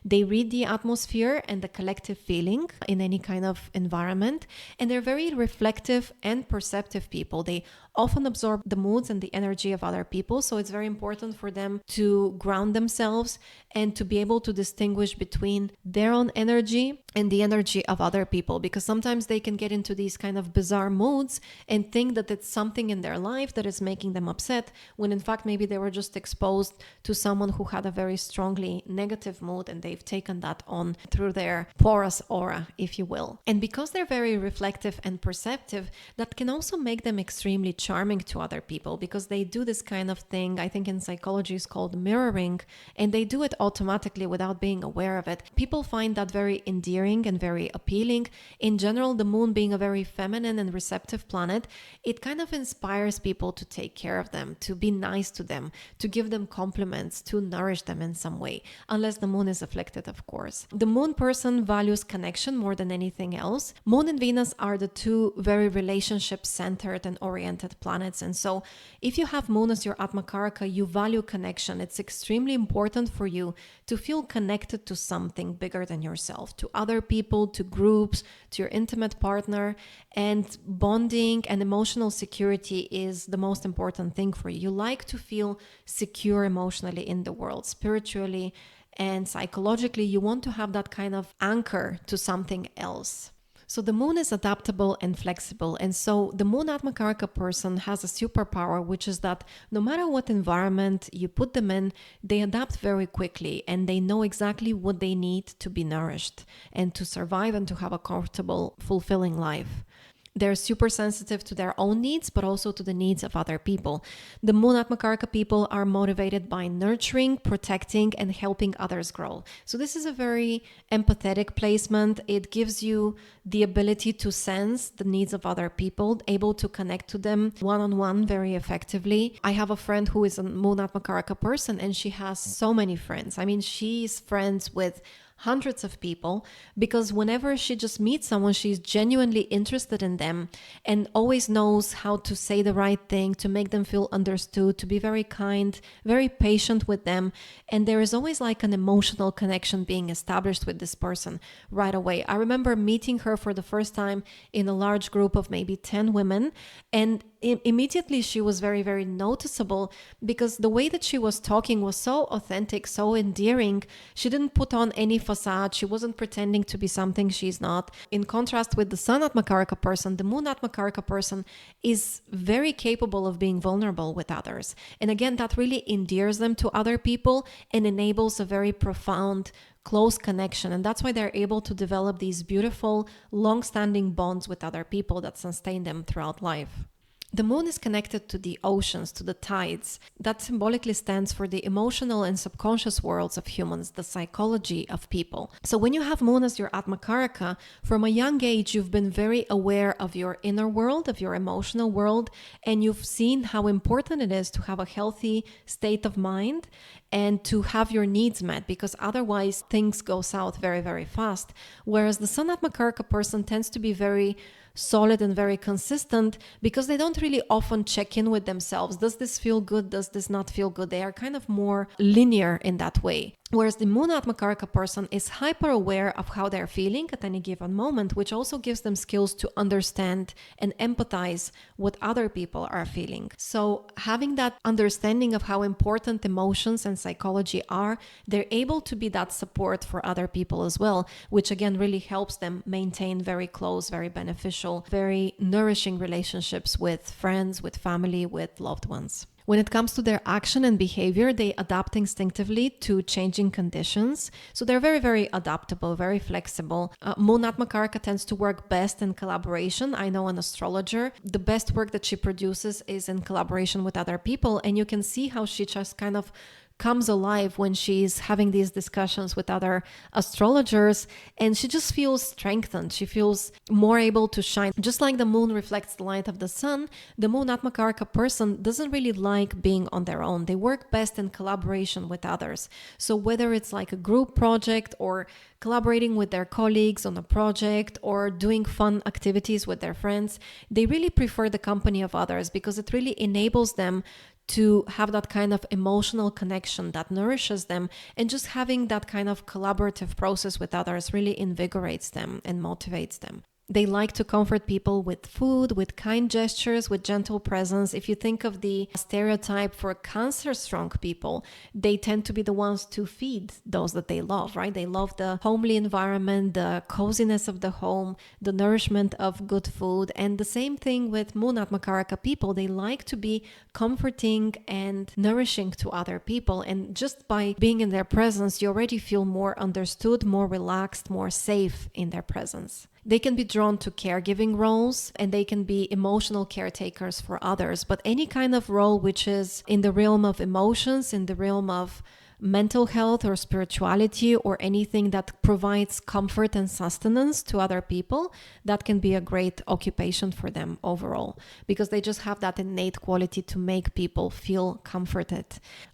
They read the atmosphere and the collective feeling in any kind of environment, and they're very reflective and perceptive people. They often absorb the moods and the energy of other people, so it's very important for them to ground themselves and to be able to distinguish between their own energy and the energy of other people, because sometimes they can get into these kind of bizarre moods and think that it's something in their life that is making them upset, when in fact maybe they were just exposed to someone who had a very strongly negative mood and they've taken that on through their porous aura, if you will. And because they're very reflective and perceptive, that can also make them extremely charming to other people, because they do this kind of thing, I think in psychology is called mirroring, and they do it automatically without being aware of it. People find that very endearing and very appealing. In general, the moon being a very feminine and receptive planet, it kind of inspires people to take care of them, to be nice to them, to give them compliments, to nourish them in some way, unless the moon is afflicted, of course. The moon person values connection more than anything else. Moon and Venus are the two very relationship-centered and oriented planets, and so if you have moon as your AtmaKaraka, you value connection. It's extremely important for you to feel connected to something bigger than yourself, to other people, to groups, to your intimate partner, and bonding and emotional security is the most important thing for you. You like to feel secure emotionally in the world, spiritually and psychologically. You want to have that kind of anchor to something else. So the moon is adaptable and flexible. And so the moon AtmaKaraka person has a superpower, which is that no matter what environment you put them in, they adapt very quickly and they know exactly what they need to be nourished and to survive and to have a comfortable, fulfilling life. They're super sensitive to their own needs, but also to the needs of other people. The moon AtmaKaraka people are motivated by nurturing, protecting, and helping others grow. So this is a very empathetic placement. It gives you the ability to sense the needs of other people, able to connect to them one-on-one very effectively. I have a friend who is a moon AtmaKaraka person, and she has so many friends. I mean, she's friends with hundreds of people, because whenever she just meets someone, she's genuinely interested in them and always knows how to say the right thing, to make them feel understood, to be very kind, very patient with them. And there is always like an emotional connection being established with this person right away. I remember meeting her for the first time in a large group of maybe 10 women, and immediately she was very, very noticeable, because the way that she was talking was so authentic, so endearing. She didn't put on any facade. She wasn't pretending to be something she's not. In contrast with the sun AtmaKaraka person, the moon AtmaKaraka person is very capable of being vulnerable with others. And again, that really endears them to other people and enables a very profound, close connection. And that's why they're able to develop these beautiful, long-standing bonds with other people that sustain them throughout life. The moon is connected to the oceans, to the tides. That symbolically stands for the emotional and subconscious worlds of humans, the psychology of people. So when you have moon as your AtmaKaraka, from a young age, you've been very aware of your inner world, of your emotional world, and you've seen how important it is to have a healthy state of mind and to have your needs met, because otherwise things go south very, very fast. Whereas the sun AtmaKaraka person tends to be very solid and very consistent, because they don't really often check in with themselves. Does this feel good? Does this not feel good? They are kind of more linear in that way. Whereas the moon AtmaKaraka person is hyper aware of how they're feeling at any given moment, which also gives them skills to understand and empathize what other people are feeling. So having that understanding of how important emotions and psychology are, they're able to be that support for other people as well, which again really helps them maintain very close, very beneficial, very nourishing relationships with friends, with family, with loved ones. When it comes to their action and behavior, they adapt instinctively to changing conditions. So they're very, very adaptable, very flexible. Moon AtmaKaraka tends to work best in collaboration. I know an astrologer, the best work that she produces is in collaboration with other people. And you can see how she just kind of comes alive when she's having these discussions with other astrologers, and she just feels strengthened. She feels more able to shine. Just like the moon reflects the light of the sun, the moon AtmaKaraka person doesn't really like being on their own. They work best in collaboration with others. So whether it's like a group project or collaborating with their colleagues on a project or doing fun activities with their friends, they really prefer the company of others because it really enables them to have that kind of emotional connection that nourishes them, and just having that kind of collaborative process with others really invigorates them and motivates them. They like to comfort people with food, with kind gestures, with gentle presence. If you think of the stereotype for Cancer-strong people, they tend to be the ones to feed those that they love, right? They love the homely environment, the coziness of the home, the nourishment of good food. And the same thing with Moon AtmaKaraka people. They like to be comforting and nourishing to other people. And just by being in their presence, you already feel more understood, more relaxed, more safe in their presence. They can be drawn to caregiving roles, and they can be emotional caretakers for others. But any kind of role which is in the realm of emotions, in the realm of mental health or spirituality, or anything that provides comfort and sustenance to other people, that can be a great occupation for them overall, because they just have that innate quality to make people feel comforted.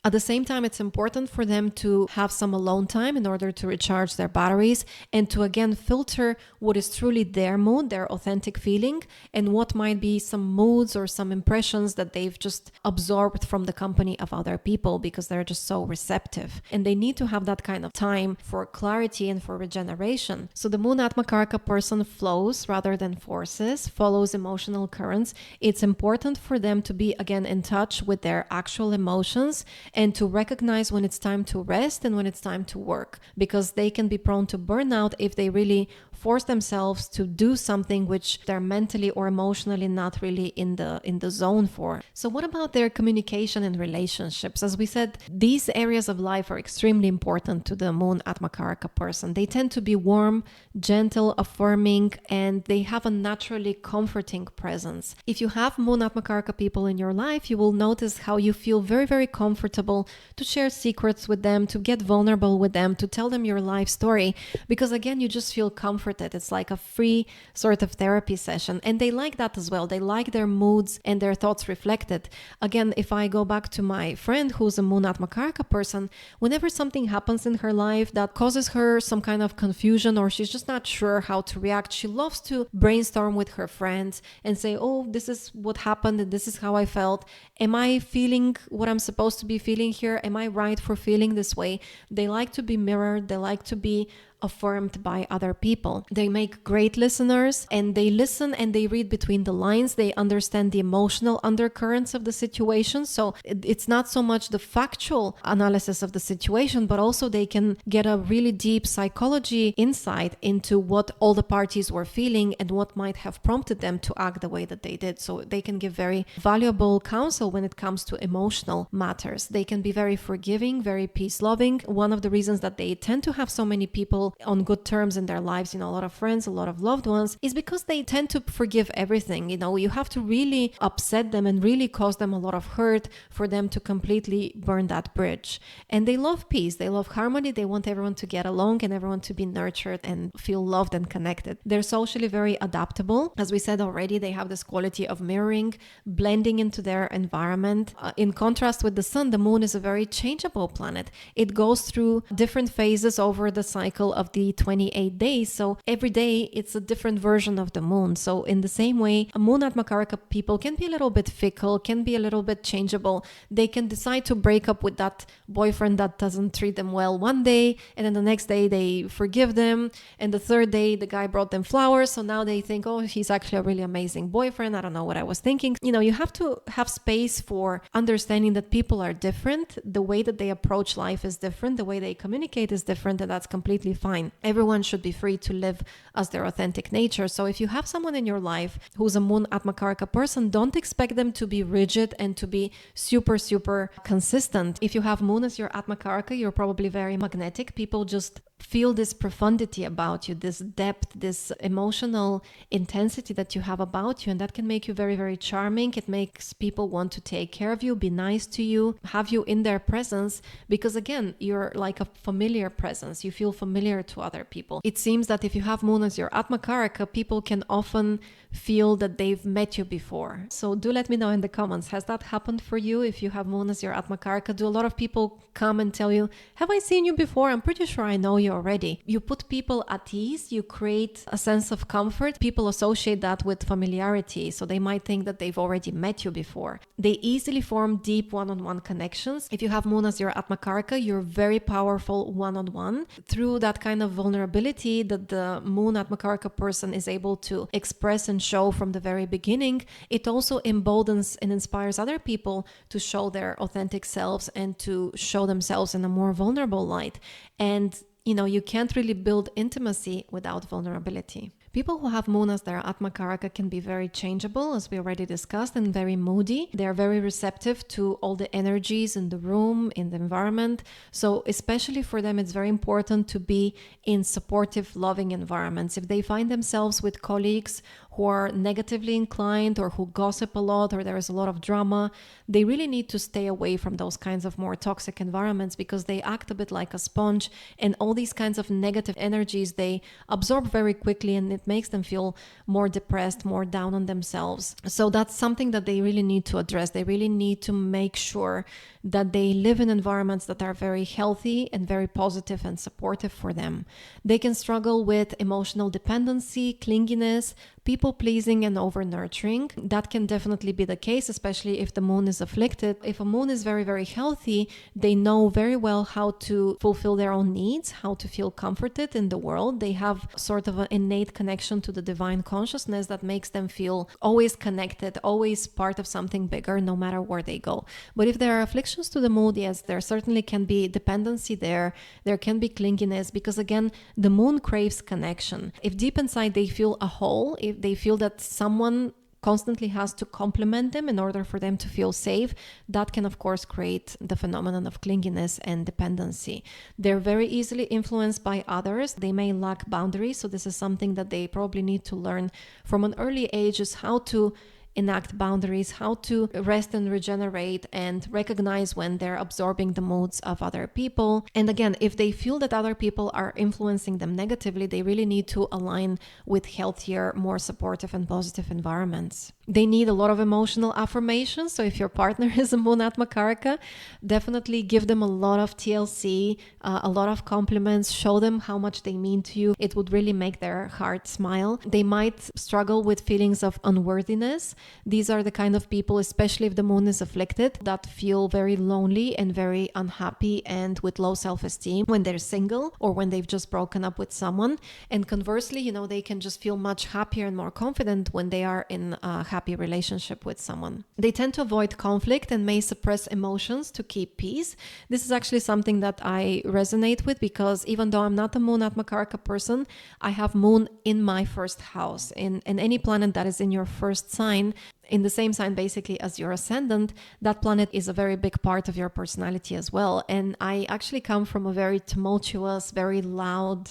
At the same time, it's important for them to have some alone time in order to recharge their batteries and to again filter what is truly their mood, their authentic feeling, and what might be some moods or some impressions that they've just absorbed from the company of other people because they're just so receptive. And they need to have that kind of time for clarity and for regeneration. So the Moon AtmaKaraka person flows rather than forces, follows emotional currents. It's important for them to be again in touch with their actual emotions and to recognize when it's time to rest and when it's time to work, because they can be prone to burnout if they really force themselves to do something which they're mentally or emotionally not really in the zone for. So what about their communication and relationships? As we said, these areas of life are extremely important to the Moon AtmaKaraka person. They tend to be warm, gentle, affirming, and they have a naturally comforting presence. If you have Moon AtmaKaraka people in your life, you will notice how you feel very, very comfortable to share secrets with them, to get vulnerable with them, to tell them your life story, because again, you just feel comforted. It's like a free sort of therapy session, and they like that as well. They like their moods and their thoughts reflected. Again, if I go back to my friend who's a Moon AtmaKaraka person, whenever something happens in her life that causes her some kind of confusion or she's just not sure how to react, she loves to brainstorm with her friends and say, oh, this is what happened and this is how I felt. Am I feeling what I'm supposed to be feeling here? Am I right for feeling this way? They like to be mirrored. They like to be affirmed by other people. They make great listeners, and they listen and they read between the lines. They understand the emotional undercurrents of the situation. So it's not so much the factual analysis of the situation, but also they can get a really deep psychology insight into what all the parties were feeling and what might have prompted them to act the way that they did. So they can give very valuable counsel when it comes to emotional matters. They can be very forgiving, very peace-loving. One of the reasons that they tend to have so many people on good terms in their lives, a lot of friends, a lot of loved ones, is because they tend to forgive everything. You have to really upset them and really cause them a lot of hurt for them to completely burn that bridge. And they love peace. They love harmony. They want everyone to get along and everyone to be nurtured and feel loved and connected. They're socially very adaptable. As we said already, they have this quality of mirroring, blending into their environment. In contrast with the sun, the moon is a very changeable planet. It goes through different phases over the cycle of the 28 days. So every day it's a different version of the moon. So in the same way, a moon AtmaKaraka people can be a little bit fickle, can be a little bit changeable. They can decide to break up with that boyfriend that doesn't treat them well one day, and then the next day they forgive them, and the third day the guy brought them flowers, so now they think, oh, he's actually a really amazing boyfriend. I don't know what I was thinking. You have to have space for understanding that people are different. The way that they approach life is different. The way they communicate is different, and that's completely fine. Everyone should be free to live as their authentic nature. So if you have someone in your life who's a moon AtmaKaraka person, don't expect them to be rigid and to be super, super consistent. If you have moon as your AtmaKaraka, you're probably very magnetic. People just feel this profundity about you, this depth, this emotional intensity that you have about you, and that can make you very, very charming. It makes people want to take care of you, be nice to you, have you in their presence, because again, you're like a familiar presence. You feel familiar to other people. It seems that if you have moon as your AtmaKaraka, people can often feel that they've met you before. So do let me know in the comments, has that happened for you? If you have moon as your AtmaKaraka, do a lot of people come and tell you, have I seen you before? I'm pretty sure I know you already. You put people at ease, you create a sense of comfort. People associate that with familiarity, so they might think that they've already met you before. They easily form deep one-on-one connections. If you have moon as your AtmaKaraka, you're very powerful one-on-one. Through that kind of vulnerability that the moon AtmaKaraka person is able to express and show from the very beginning, it also emboldens and inspires other people to show their authentic selves and to show themselves in a more vulnerable light. And you can't really build intimacy without vulnerability. People who have moon as their AtmaKaraka can be very changeable, as we already discussed, and very moody. They are very receptive to all the energies in the room, in the environment. So especially for them, it's very important to be in supportive, loving environments. If they find themselves with colleagues who are negatively inclined or who gossip a lot or there is a lot of drama, they really need to stay away from those kinds of more toxic environments, because they act a bit like a sponge, and all these kinds of negative energies they absorb very quickly, and it makes them feel more depressed, more down on themselves. So that's something that they really need to address. They really need to make sure that they live in environments that are very healthy and very positive and supportive for them. They can struggle with emotional dependency, clinginess, people pleasing, and over nurturing. That can definitely be the case, especially if the moon is afflicted. If a moon is very, very healthy, they know very well how to fulfill their own needs, how to feel comforted in the world. They have sort of an innate connection to the divine consciousness that makes them feel always connected, always part of something bigger, no matter where they go. But if there are afflictions to the moon, yes, there certainly can be dependency there. There can be clinginess, because again, the moon craves connection. If deep inside they feel a hole, if they feel that someone constantly has to compliment them in order for them to feel safe, that can of course create the phenomenon of clinginess and dependency. They're very easily influenced by others. They may lack boundaries, so this is something that they probably need to learn from an early age, is how to enact boundaries, how to rest and regenerate, and recognize when they're absorbing the moods of other people. And again, if they feel that other people are influencing them negatively, they really need to align with healthier, more supportive and positive environments. They need a lot of emotional affirmation. So if your partner is a moon AtmaKaraka, definitely give them a lot of TLC, a lot of compliments, show them how much they mean to you. It would really make their heart smile. They might struggle with feelings of unworthiness. These are the kind of people, especially if the moon is afflicted, that feel very lonely and very unhappy and with low self-esteem when they're single or when they've just broken up with someone. And conversely, they can just feel much happier and more confident when they are in a happy relationship with someone. They tend to avoid conflict and may suppress emotions to keep peace. This is actually something that I resonate with, because even though I'm not a moon AtmaKaraka person, I have moon in my first house. In any planet that is in your first sign, in the same sign basically as your ascendant, that planet is a very big part of your personality as well. And I actually come from a very tumultuous, very loud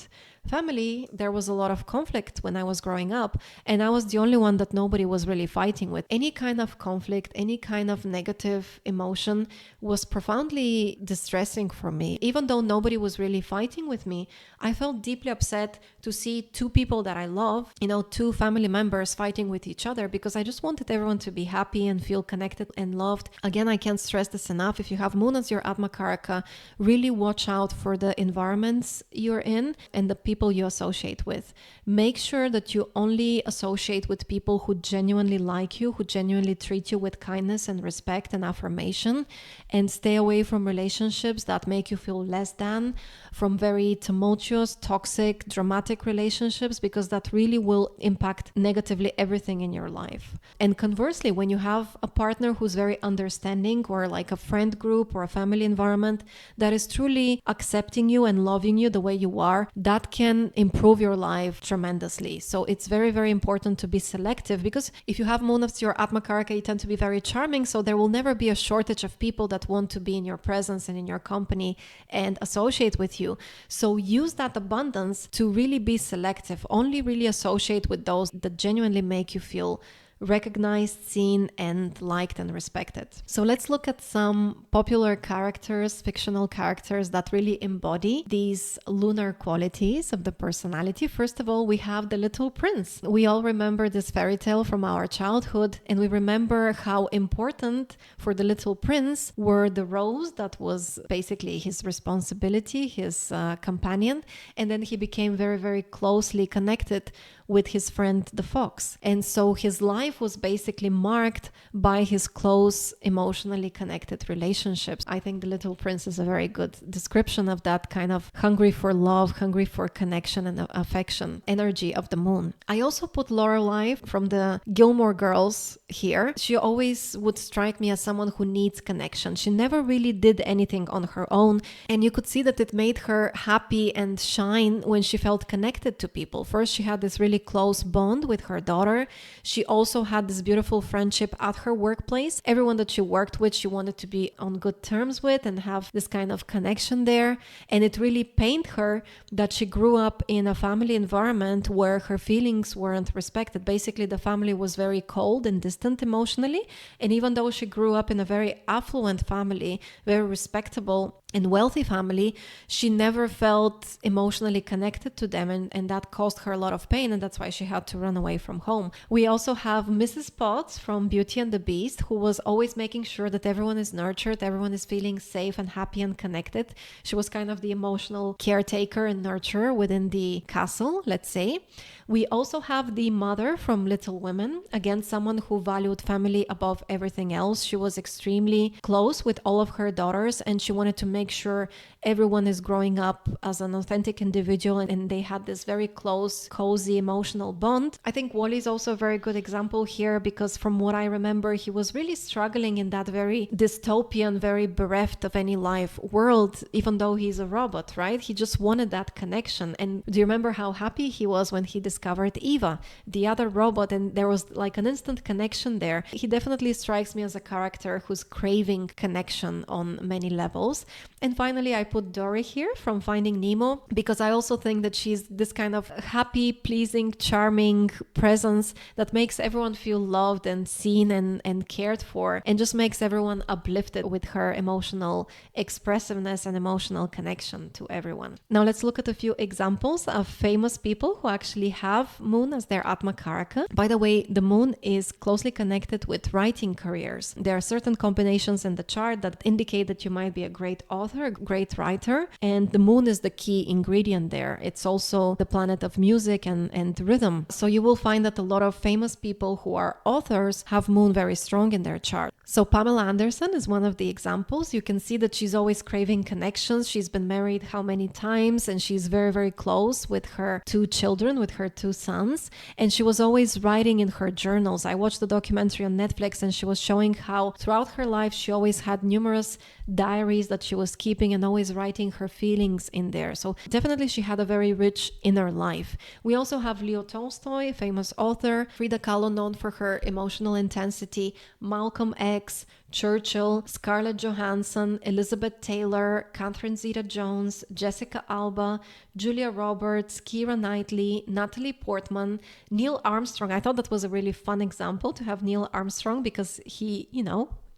family, there was a lot of conflict when I was growing up, and I was the only one that nobody was really fighting with. Any kind of conflict, any kind of negative emotion was profoundly distressing for me. Even though nobody was really fighting with me, I felt deeply upset to see two people that I love, two family members fighting with each other, because I just wanted everyone to be happy and feel connected and loved. Again, I can't stress this enough. If you have Moon as your AtmaKaraka, really watch out for the environments you're in and the people you associate with. Make sure that you only associate with people who genuinely like you, who genuinely treat you with kindness and respect and affirmation, and stay away from relationships that make you feel less than, from very tumultuous, toxic, dramatic relationships, because that really will impact negatively everything in your life. And conversely, when you have a partner who's very understanding, or like a friend group or a family environment that is truly accepting you and loving you the way you are, that can improve your life tremendously. So it's very, very important to be selective, because if you have Moon as your AtmaKaraka, you tend to be very charming, so there will never be a shortage of people that want to be in your presence and in your company and associate with you. So use that abundance to really be selective. Only really associate with those that genuinely make you feel recognized, seen, and liked and respected. So let's look at some popular characters, fictional characters that really embody these lunar qualities of the personality. First of all, we have the Little Prince. We all remember this fairy tale from our childhood, and we remember how important for the Little Prince were the rose that was basically his responsibility, his companion, and then he became very, very closely connected with his friend the fox. And so his life was basically marked by his close, emotionally connected relationships. I think the Little Prince is a very good description of that kind of hungry for love, hungry for connection and affection energy of the moon. I also put Lorelai from the Gilmore Girls here. She always would strike me as someone who needs connection. She never really did anything on her own, and you could see that it made her happy and shine when she felt connected to people. First, she had this really close bond with her daughter. She also had this beautiful friendship at her workplace. Everyone that she worked with, she wanted to be on good terms with and have this kind of connection there. And it really pained her that she grew up in a family environment where her feelings weren't respected. Basically, the family was very cold and distant emotionally. And even though she grew up in a very affluent family, very respectable and wealthy family, she never felt emotionally connected to them, and that caused her a lot of pain, and that's why she had to run away from home. We also have Mrs. Potts from Beauty and the Beast, who was always making sure that everyone is nurtured, everyone is feeling safe and happy and connected. She was kind of the emotional caretaker and nurturer within the castle, let's say. We also have the mother from Little Women, again, someone who valued family above everything else. She was extremely close with all of her daughters, and she wanted to make sure everyone is growing up as an authentic individual, and they had this very close, cozy, emotional bond. I think Wally is also a very good example here, because from what I remember, he was really struggling in that very dystopian, very bereft of any life world, even though he's a robot, right? He just wanted that connection. And do you remember how happy he was when he discovered Eva, the other robot, and there was like an instant connection there? He definitely strikes me as a character who's craving connection on many levels. And finally, I put Dory here from Finding Nemo, because I also think that she's this kind of happy, pleasing, charming presence that makes everyone feel loved and seen and cared for, and just makes everyone uplifted with her emotional expressiveness and emotional connection to everyone. Now let's look at a few examples of famous people who actually have Moon as their AtmaKaraka. By the way, the Moon is closely connected with writing careers. There are certain combinations in the chart that indicate that you might be a great author, a great writer, and the Moon is the key ingredient there. It's also the planet of music and rhythm. So you will find that a lot of famous people who are authors have Moon very strong in their chart. So Pamela Anderson is one of the examples. You can see that she's always craving connections. She's been married how many times, and she's very, very close with her two children, with her two sons, and she was always writing in her journals. I watched the documentary on Netflix, and she was showing how throughout her life she always had numerous diaries that she was keeping and always writing her feelings in there. So definitely she had a very rich inner life. We also have Leo Tolstoy, famous author, Frida Kahlo, known for her emotional intensity, Malcolm X, Churchill, Scarlett Johansson, Elizabeth Taylor, Catherine Zeta-Jones, Jessica Alba, Julia Roberts, Keira Knightley, Natalie Portman, Neil Armstrong. I thought that was a really fun example to have Neil Armstrong because he,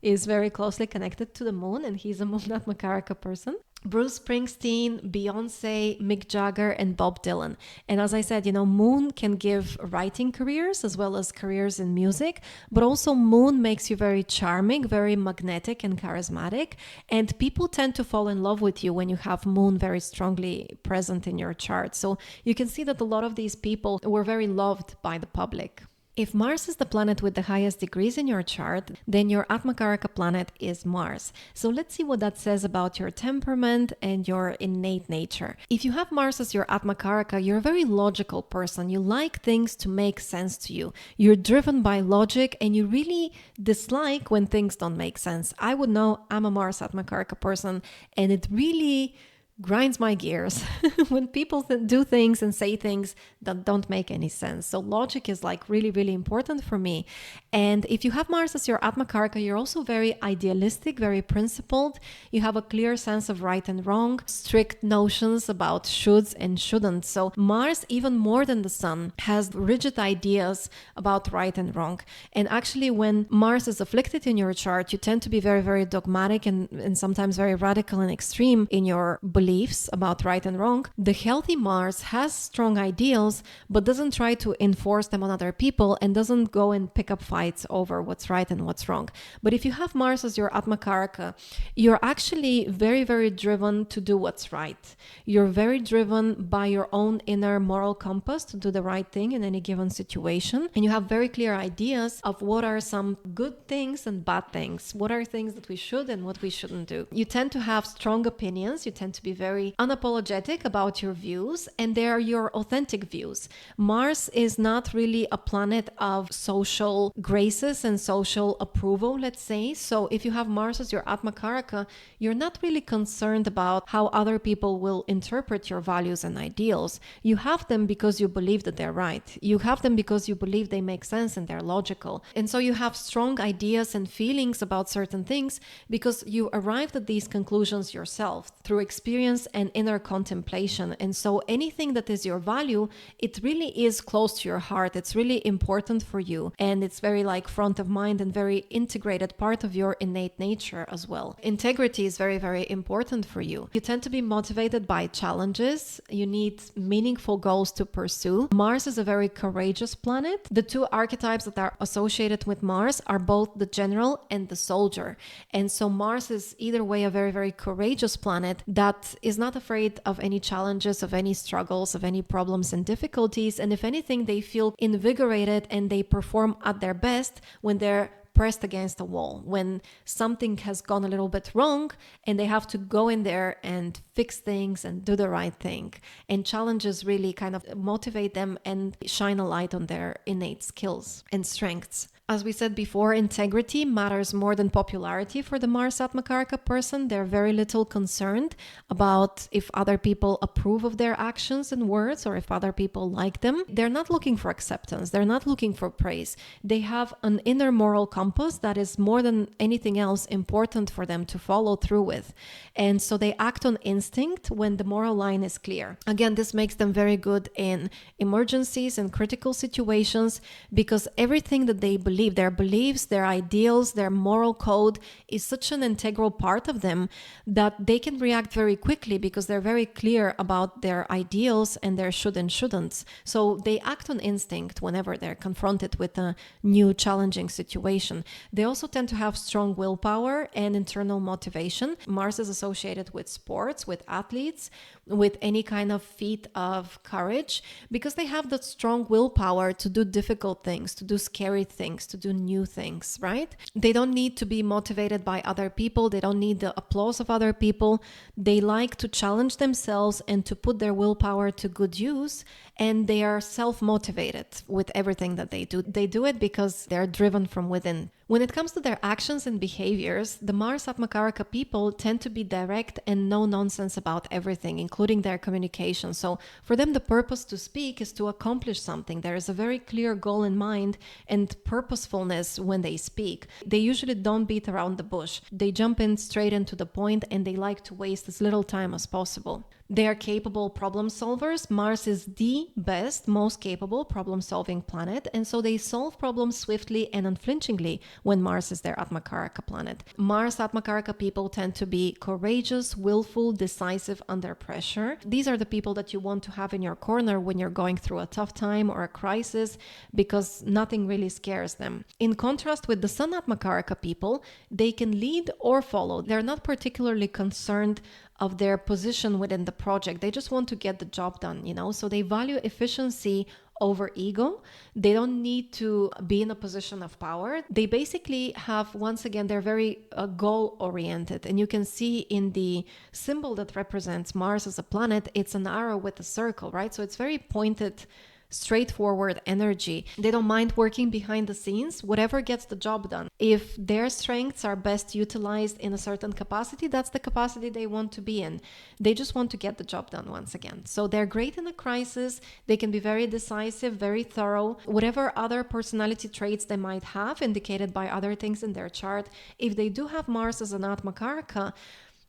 is very closely connected to the moon, and he's a moon AtmaKaraka person. Bruce Springsteen, Beyonce, Mick Jagger, and Bob Dylan. And as I said, moon can give writing careers as well as careers in music, but also moon makes you very charming, very magnetic and charismatic. And people tend to fall in love with you when you have moon very strongly present in your chart. So you can see that a lot of these people were very loved by the public. If Mars is the planet with the highest degrees in your chart, then your AtmaKaraka planet is Mars. So let's see what that says about your temperament and your innate nature. If you have Mars as your AtmaKaraka, you're a very logical person. You like things to make sense to you. You're driven by logic, and you really dislike when things don't make sense. I would know I'm a Mars AtmaKaraka person, and it really grinds my gears when people do things and say things that don't make any sense. So logic is like really, really important for me. And if you have Mars as your AtmaKaraka, you're also very idealistic, very principled. You have a clear sense of right and wrong, strict notions about shoulds and shouldn't. So Mars, even more than the Sun, has rigid ideas about right and wrong. And actually, when Mars is afflicted in your chart, you tend to be very, very dogmatic and sometimes very radical and extreme in your beliefs about right and wrong. The healthy Mars has strong ideals, but doesn't try to enforce them on other people and doesn't go and pick up fights over what's right and what's wrong. But if you have Mars as your AtmaKaraka, you're actually very, very driven to do what's right. You're very driven by your own inner moral compass to do the right thing in any given situation. And you have very clear ideas of what are some good things and bad things. What are things that we should and what we shouldn't do. You tend to have strong opinions. You tend to be very unapologetic about your views, and they are your authentic views. Mars is not really a planet of social graces and social approval, let's say. So if you have Mars as your AtmaKaraka, you're not really concerned about how other people will interpret your values and ideals. You have them because you believe that they're right. You have them because you believe they make sense and they're logical. And so you have strong ideas and feelings about certain things because you arrived at these conclusions yourself through experience and inner contemplation. And so anything that is your value, it really is close to your heart. It's really important for you. And it's very like front of mind and very integrated part of your innate nature as well. Integrity is very, very important for you. You tend to be motivated by challenges. You need meaningful goals to pursue. Mars is a very courageous planet. The two archetypes that are associated with Mars are both the general and the soldier. And so Mars is either way a very, very courageous planet that is not afraid of any challenges, of any struggles, of any problems and difficulties. And if anything, they feel invigorated and they perform at their best when they're pressed against a wall, when something has gone a little bit wrong and they have to go in there and fix things and do the right thing. And challenges really kind of motivate them and shine a light on their innate skills and strengths. As we said before, integrity matters more than popularity for the Mars AtmaKaraka person. They're very little concerned about if other people approve of their actions and words or if other people like them. They're not looking for acceptance. They're not looking for praise. They have an inner moral compass that is more than anything else important for them to follow through with. And so they act on instinct when the moral line is clear. Again, this makes them very good in emergencies and critical situations because everything that they believe, their beliefs, their ideals, their moral code is such an integral part of them that they can react very quickly because they're very clear about their ideals and their should and shouldn'ts. So they act on instinct whenever they're confronted with a new challenging situation. They also tend to have strong willpower and internal motivation. Mars is associated with sports, with athletes, with any kind of feat of courage because they have that strong willpower to do difficult things, to do scary things, to do new things, right? They don't need to be motivated by other people. They don't need the applause of other people. They like to challenge themselves and to put their willpower to good use. And they are self-motivated with everything that they do. They do it because they're driven from within. When it comes to their actions and behaviors, the Mars AtmaKaraka people tend to be direct and no nonsense about everything, including their communication. So for them, the purpose to speak is to accomplish something. There is a very clear goal in mind and purposefulness when they speak. They usually don't beat around the bush. They jump in straight into the point, and they like to waste as little time as possible. They are capable problem solvers. Mars is the best, most capable problem-solving planet, and so they solve problems swiftly and unflinchingly when Mars is their AtmaKaraka planet. Mars AtmaKaraka people tend to be courageous, willful, decisive under pressure. These are the people that you want to have in your corner when you're going through a tough time or a crisis, because nothing really scares them. In contrast with the Sun AtmaKaraka people, they can lead or follow. They're not particularly concerned of their position within the project. They just want to get the job done, so they value efficiency over ego. They don't need to be in a position of power. They basically have, once again, they're very goal oriented, and you can see in the symbol that represents Mars as a planet, it's an arrow with a circle, right? So it's very pointed, straightforward energy. They don't mind working behind the scenes, whatever gets the job done. If their strengths are best utilized in a certain capacity, that's the capacity they want to be in. They just want to get the job done once again. So they're great in a crisis. They can be very decisive, very thorough. Whatever other personality traits they might have, indicated by other things in their chart, if they do have Mars as an AtmaKaraka,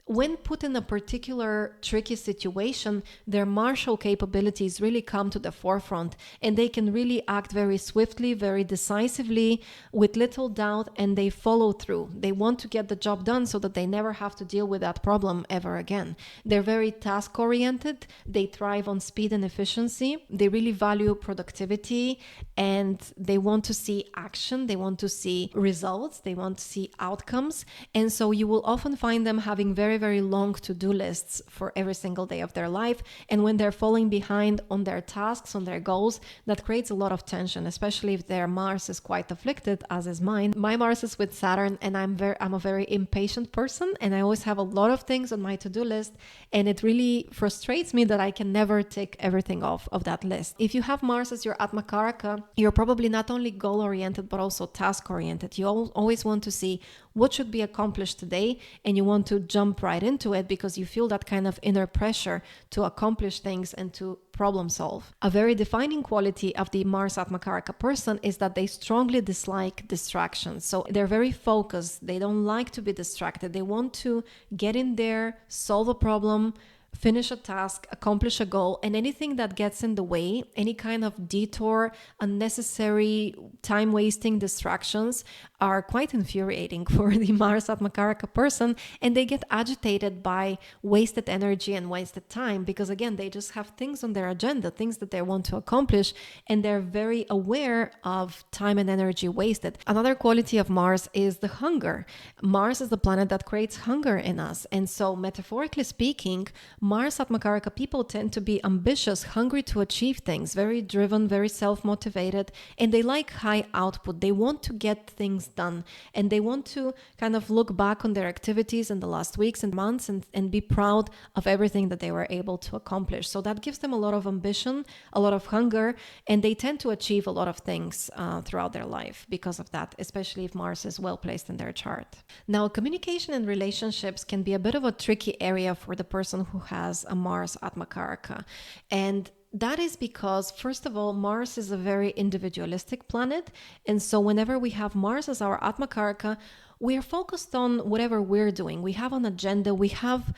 when put in a particular tricky situation, their martial capabilities really come to the forefront, and they can really act very swiftly, very decisively, with little doubt, and they follow through. They want to get the job done so that they never have to deal with that problem ever again. They're very task-oriented. They thrive on speed and efficiency. They really value productivity, and they want to see action. They want to see results. They want to see outcomes. And so you will often find them having very long to-do lists for every single day of their life. And when they're falling behind on their tasks, on their goals, that creates a lot of tension, especially if their Mars is quite afflicted, as is mine. My Mars is with Saturn, and I'm a very impatient person, and I always have a lot of things on my to-do list, and it really frustrates me that I can never tick everything off of that list. If you have Mars as your AtmaKaraka, you're probably not only goal-oriented, but also task-oriented. You always want to see what should be accomplished today, and you want to jump right into it because you feel that kind of inner pressure to accomplish things and to problem solve. A very defining quality of the Mars AtmaKaraka person is that they strongly dislike distractions. So they're very focused. They don't like to be distracted. They want to get in there, solve a problem, finish a task, accomplish a goal, and anything that gets in the way, any kind of detour, unnecessary time-wasting distractions are quite infuriating for the Mars AtmaKaraka person, and they get agitated by wasted energy and wasted time because, again, they just have things on their agenda, things that they want to accomplish, and they're very aware of time and energy wasted. Another quality of Mars is the hunger. Mars is the planet that creates hunger in us, and so metaphorically speaking, Mars AtmaKaraka people tend to be ambitious, hungry to achieve things, very driven, very self-motivated, and they like high output. They want to get things done, and they want to kind of look back on their activities in the last weeks and months and be proud of everything that they were able to accomplish. So that gives them a lot of ambition, a lot of hunger, and they tend to achieve a lot of things throughout their life because of that, especially if Mars is well placed in their chart. Now, communication and relationships can be a bit of a tricky area for the person who has a Mars AtmaKaraka. And that is because, first of all, Mars is a very individualistic planet. And so whenever we have Mars as our AtmaKaraka, we are focused on whatever we're doing. We have an agenda, we have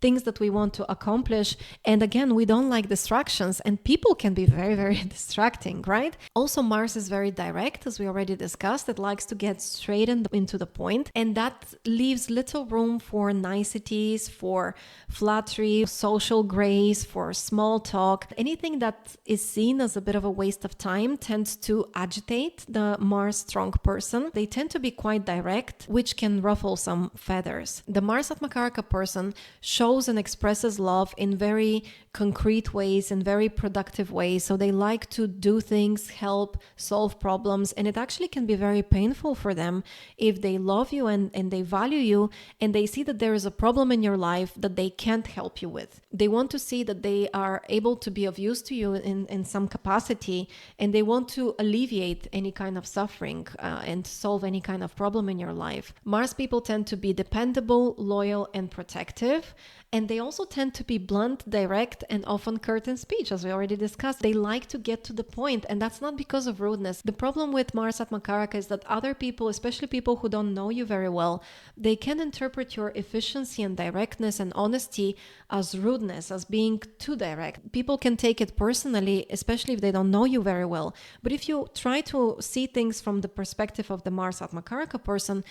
things that we want to accomplish. And again, we don't like distractions, and people can be very distracting, right? Also, Mars is very direct, as we already discussed. It likes to get straight into the point, and that leaves little room for niceties, for flattery, social grace, for small talk. Anything that is seen as a bit of a waste of time tends to agitate the Mars strong person. They tend to be quite direct, which can ruffle some feathers. The Mars AtmaKaraka person shows shows and expresses love in very concrete ways and very productive ways. So they like to do things, help, solve problems, and it actually can be very painful for them if they love you and they value you and they see that there is a problem in your life that they can't help you with. They want to see that they are able to be of use to you in some capacity, and they want to alleviate any kind of suffering and solve any kind of problem in your life. Mars people tend to be dependable, loyal, and protective. And they also tend to be blunt, direct, and often curt in speech, as we already discussed. They like to get to the point, and that's not because of rudeness. The problem with Mars AtmaKaraka is that other people, especially people who don't know you very well, they can interpret your efficiency and directness and honesty as rudeness, as being too direct. People can take it personally, especially if they don't know you very well. But if you try to see things from the perspective of the Mars AtmaKaraka person,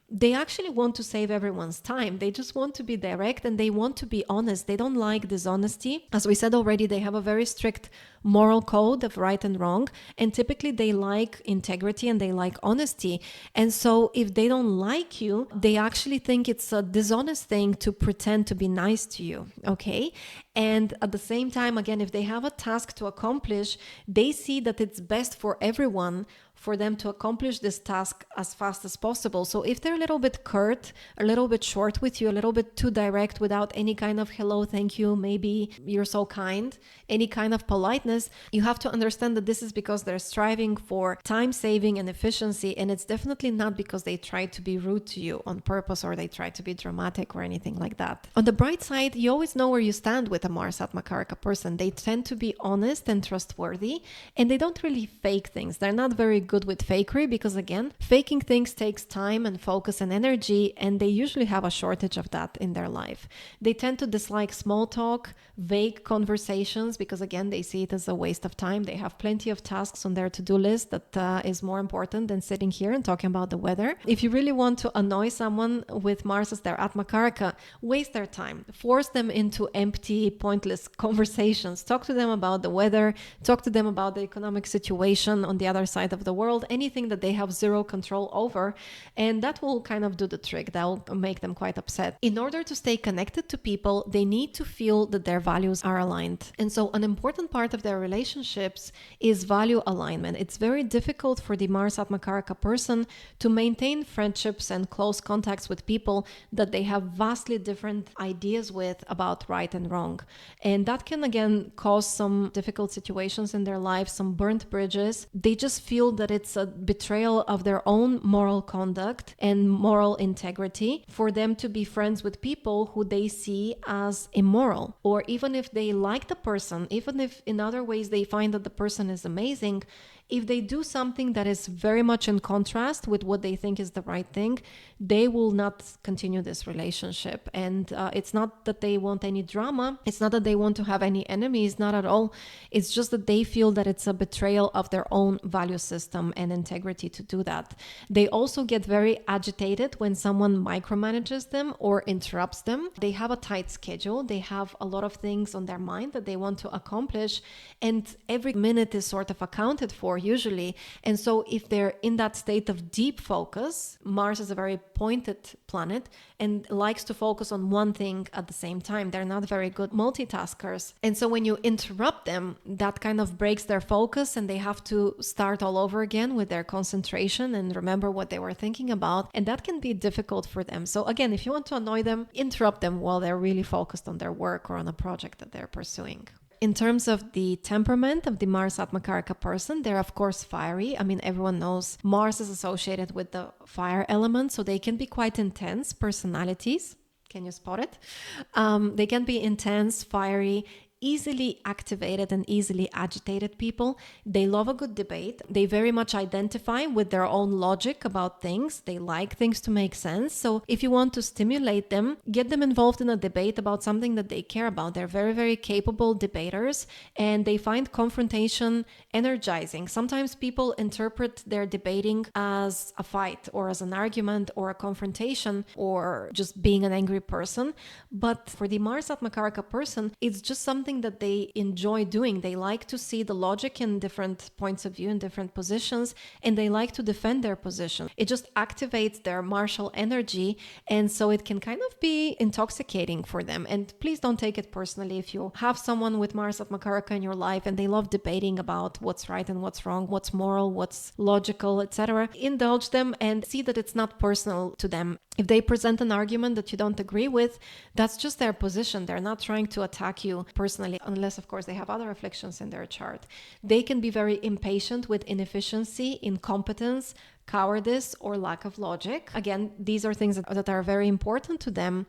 they actually want to save everyone's time. They just want to be direct and they want to be honest. They don't like dishonesty. As we said already, they have a very strict moral code of right and wrong. And typically they like integrity and they like honesty. And so if they don't like you, they actually think it's a dishonest thing to pretend to be nice to you. Okay. And at the same time, again, if they have a task to accomplish, they see that it's best for everyone for them to accomplish this task as fast as possible. So if they're a little bit curt, a little bit short with you, a little bit too direct without any kind of hello, thank you, maybe you're so kind, any kind of politeness, you have to understand that this is because they're striving for time saving and efficiency. And it's definitely not because they try to be rude to you on purpose or they try to be dramatic or anything like that. On the bright side, you always know where you stand with a Mars AtmaKaraka person. They tend to be honest and trustworthy, and they don't really fake things. They're not very good with fakery because, again, faking things takes time and focus and energy, and they usually have a shortage of that in their life. They tend to dislike small talk, vague conversations because, again, they see it as a waste of time. They have plenty of tasks on their to-do list that is more important than sitting here and talking about the weather. If you really want to annoy someone with Mars as their AtmaKaraka, waste their time. Force them into empty, pointless conversations. Talk to them about the weather. Talk to them about the economic situation on the other side of the world, anything that they have zero control over, and that will kind of do the trick. That will make them quite upset. In order to stay connected to people, they need to feel that their values are aligned. And so an important part of their relationships is value alignment. It's very difficult for the Mars AtmaKaraka person to maintain friendships and close contacts with people that they have vastly different ideas with about right and wrong. And that can, again, cause some difficult situations in their life, some burnt bridges. They just feel that it's a betrayal of their own moral conduct and moral integrity for them to be friends with people who they see as immoral. Or even if they like the person, even if in other ways they find that the person is amazing, if they do something that is very much in contrast with what they think is the right thing, they will not continue this relationship. And it's not that they want any drama. It's not that they want to have any enemies, not at all. It's just that they feel that it's a betrayal of their own value system and integrity to do that. They also get very agitated when someone micromanages them or interrupts them. They have a tight schedule. They have a lot of things on their mind that they want to accomplish, and every minute is sort of accounted for usually. And so if they're in that state of deep focus, Mars is a very pointed planet and likes to focus on one thing at the same time. They're not very good multitaskers. And so when you interrupt them, that kind of breaks their focus and they have to start all over again with their concentration and remember what they were thinking about. And that can be difficult for them. So again, if you want to annoy them, interrupt them while they're really focused on their work or on a project that they're pursuing. In terms of the temperament of the Mars AtmaKaraka person, they're of course fiery. I mean, everyone knows Mars is associated with the fire element, so they can be quite intense personalities. Can you spot it? They can be intense, fiery, easily activated and easily agitated people. They love a good debate. They very much identify with their own logic about things. They like things to make sense. So if you want to stimulate them, get them involved in a debate about something that they care about. They're very, very capable debaters and they find confrontation energizing. Sometimes people interpret their debating as a fight or as an argument or a confrontation or just being an angry person. But for the Mars AtmaKaraka person, it's just something something that they enjoy doing. They like to see the logic in different points of view, in different positions, and they like to defend their position. It just activates their martial energy, and so it can kind of be intoxicating for them. And please don't take it personally if you have someone with Mars AtmaKaraka in your life and they love debating about what's right and what's wrong, what's moral, what's logical, etc. Indulge them and see that it's not personal to them. If they present an argument that you don't agree with, that's just their position. They're not trying to attack you personally, unless, of course, they have other afflictions in their chart. They can be very impatient with inefficiency, incompetence, cowardice, or lack of logic. Again, these are things that are very important to them.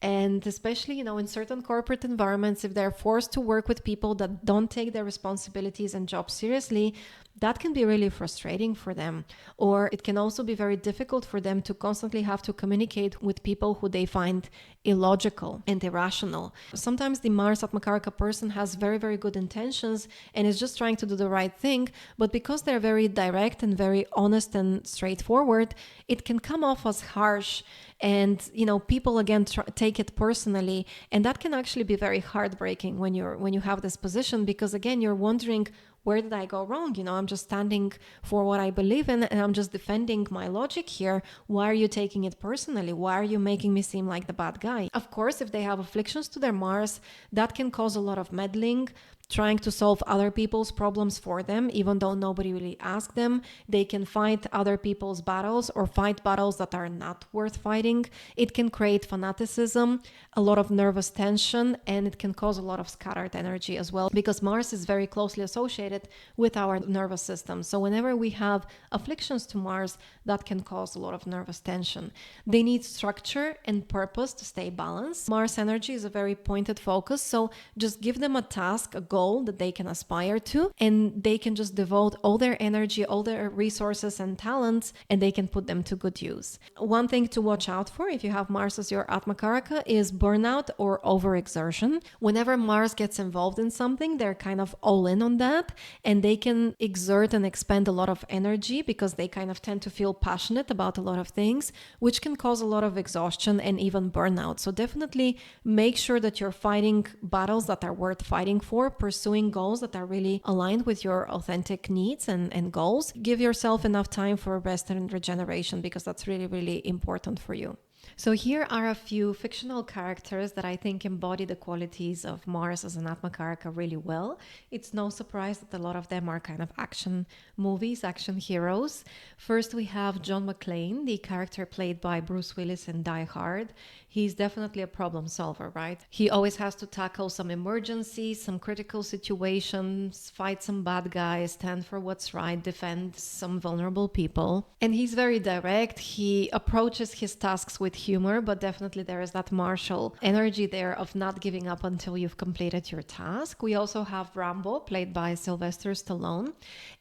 And especially, in certain corporate environments, if they're forced to work with people that don't take their responsibilities and jobs seriously, that can be really frustrating for them. Or it can also be very difficult for them to constantly have to communicate with people who they find illogical and irrational. Sometimes the Mars AtmaKaraka person has very, very good intentions and is just trying to do the right thing, but because they're very direct and very honest and straightforward, it can come off as harsh, and people again take it personally, and that can actually be very heartbreaking when you have this position, because again you're wondering, where did I go wrong? I'm just standing for what I believe in and I'm just defending my logic here. Why are you taking it personally? Why are you making me seem like the bad guy? Of course, if they have afflictions to their Mars, that can cause a lot of meddling, trying to solve other people's problems for them, even though nobody really asked them. They can fight other people's battles or fight battles that are not worth fighting. It can create fanaticism, a lot of nervous tension, and it can cause a lot of scattered energy as well, because Mars is very closely associated with our nervous system. So whenever we have afflictions to Mars, that can cause a lot of nervous tension. They need structure and purpose to stay balanced. Mars energy is a very pointed focus, so just give them a task, a goal that they can aspire to, and they can just devote all their energy, all their resources and talents, and they can put them to good use. One thing to watch out for if you have Mars as your AtmaKaraka is burnout or overexertion. Whenever Mars gets involved in something, they're kind of all in on that, and they can exert and expend a lot of energy because they kind of tend to feel passionate about a lot of things, which can cause a lot of exhaustion and even burnout. So definitely make sure that you're fighting battles that are worth fighting for, pursuing goals that are really aligned with your authentic needs and goals. Give yourself enough time for rest and regeneration, because that's really, really important for you. So here are a few fictional characters that I think embody the qualities of Mars as an AtmaKaraka really well. It's no surprise that a lot of them are kind of action movies, action heroes. First, we have John McClane, the character played by Bruce Willis in Die Hard. He's definitely a problem solver, right? He always has to tackle some emergencies, some critical situations, fight some bad guys, stand for what's right, defend some vulnerable people. And he's very direct. He approaches his tasks with humor, but definitely there is that martial energy there of not giving up until you've completed your task. We also have Rambo, played by Sylvester Stallone.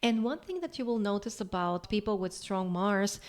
And one thing that you will notice about people with strong Mars,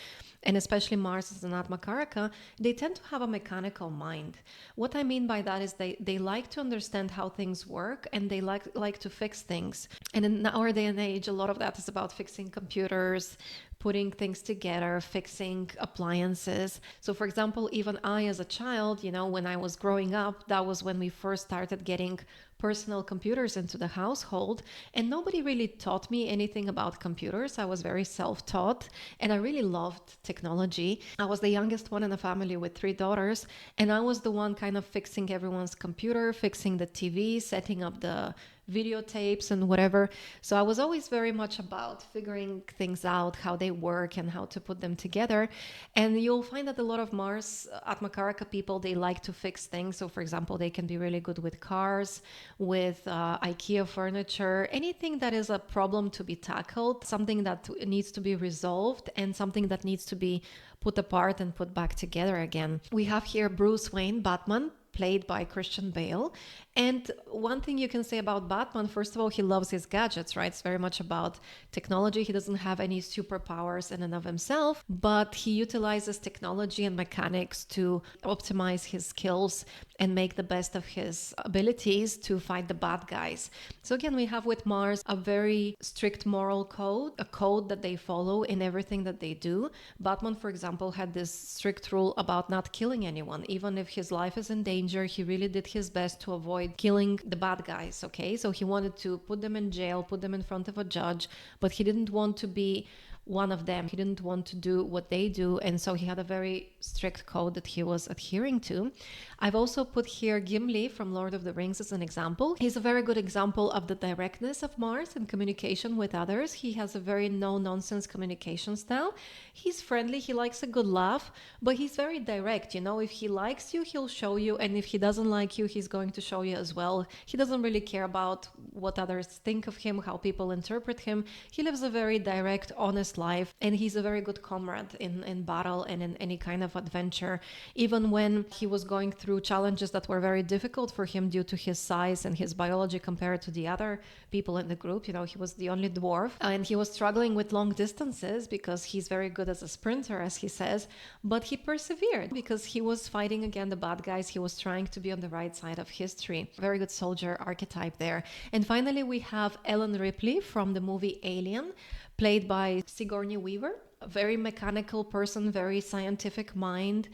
and especially Mars as an AtmaKaraka, they tend to have a mechanical mind. What I mean by that is they like to understand how things work, and they like to fix things. And in our day and age, a lot of that is about fixing computers, putting things together, fixing appliances. So for example, even I as a child, when I was growing up, that was when we first started getting personal computers into the household, and nobody really taught me anything about computers. I was very self-taught, and I really loved technology. I was the youngest one in a family with 3 daughters, and I was the one kind of fixing everyone's computer, fixing the TV, setting up the videotapes and whatever. So I was always very much about figuring things out, how they work and how to put them together. And you'll find that a lot of Mars AtmaKaraka people, they like to fix things. So for example, they can be really good with cars, with IKEA furniture, anything that is a problem to be tackled, something that needs to be resolved, and something that needs to be put apart and put back together again. We have here Bruce Wayne, Batman, played by Christian Bale. And one thing you can say about Batman, first of all, he loves his gadgets, right? It's very much about technology. He doesn't have any superpowers in and of himself, but he utilizes technology and mechanics to optimize his skills and make the best of his abilities to fight the bad guys. So again, we have with Mars a very strict moral code, a code that they follow in everything that they do. Batman, for example, had this strict rule about not killing anyone, even if his life is in danger. danger. He really did his best to avoid killing the bad guys, okay? So he wanted to put them in jail, put them in front of a judge, but he didn't want to be one of them. He didn't want to do what they do, and so he had a very strict code that he was adhering to. I've also put here Gimli from Lord of the Rings as an example. He's a very good example of the directness of Mars in communication with others. He has a very no-nonsense communication style. He's friendly, he likes a good laugh, but he's very direct. You know, if he likes you, he'll show you, and if he doesn't like you, he's going to show you as well. He doesn't really care about what others think of him, how people interpret him. He lives a very direct, honest life, and he's a very good comrade in battle and in any kind of adventure. Even when he was going through challenges that were very difficult for him due to his size and his biology compared to the other people in the group, you know, he was the only dwarf, and he was struggling with long distances because he's very good as a sprinter, as he says, but he persevered because he was fighting against the bad guys. He was trying to be on the right side of history. Very good soldier archetype there. And finally, we have Ellen Ripley from the movie Alien, played by Sigourney Weaver. A very mechanical person, very scientific mind,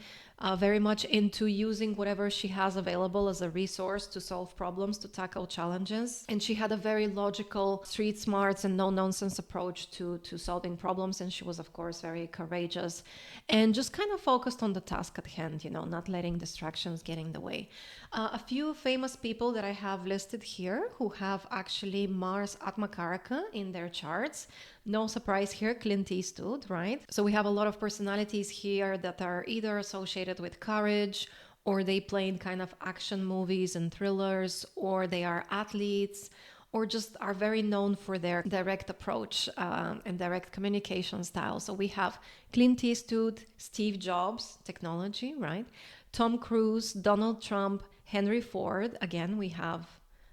very much into using whatever she has available as a resource to solve problems, to tackle challenges. And she had a very logical, street smarts and no-nonsense approach to solving problems. And she was, of course, very courageous and just kind of focused on the task at hand, you know, not letting distractions get in the way. A few famous people that I have listed here who have actually Mars AtmaKaraka in their charts. No surprise here, Clint Eastwood, right? So we have a lot of personalities here that are either associated with courage, or they play in kind of action movies and thrillers, or they are athletes, or just are very known for their direct approach and direct communication style. So we have Clint Eastwood, Steve Jobs, technology, right? Tom Cruise, Donald Trump, Henry Ford. Again, we have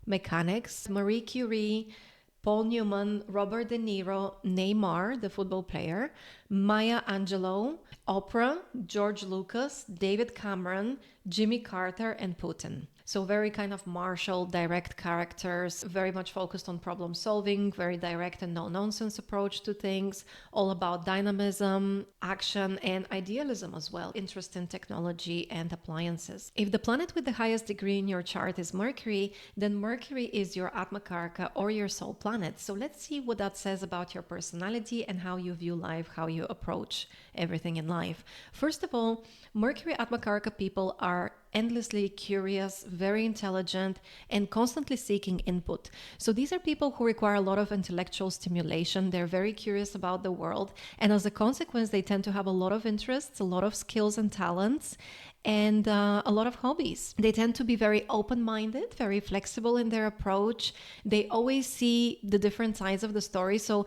mechanics, Marie Curie, Paul Newman, Robert De Niro, Neymar, the football player, Maya Angelou, Oprah, George Lucas, David Cameron, Jimmy Carter, and Putin. So very kind of martial, direct characters, very much focused on problem solving, very direct and no-nonsense approach to things, all about dynamism, action, and idealism as well, interest in technology and appliances. If the planet with the highest degree in your chart is Mercury, then Mercury is your AtmaKaraka or your soul planet. So let's see what that says about your personality and how you view life, how you approach everything in life. First of all, Mercury AtmaKaraka people are endlessly curious, very intelligent, and constantly seeking input. So these are people who require a lot of intellectual stimulation. They're very curious about the world. And as a consequence, they tend to have a lot of interests, a lot of skills and talents, and a lot of hobbies. They tend to be very open-minded, very flexible in their approach. They always see the different sides of the story. So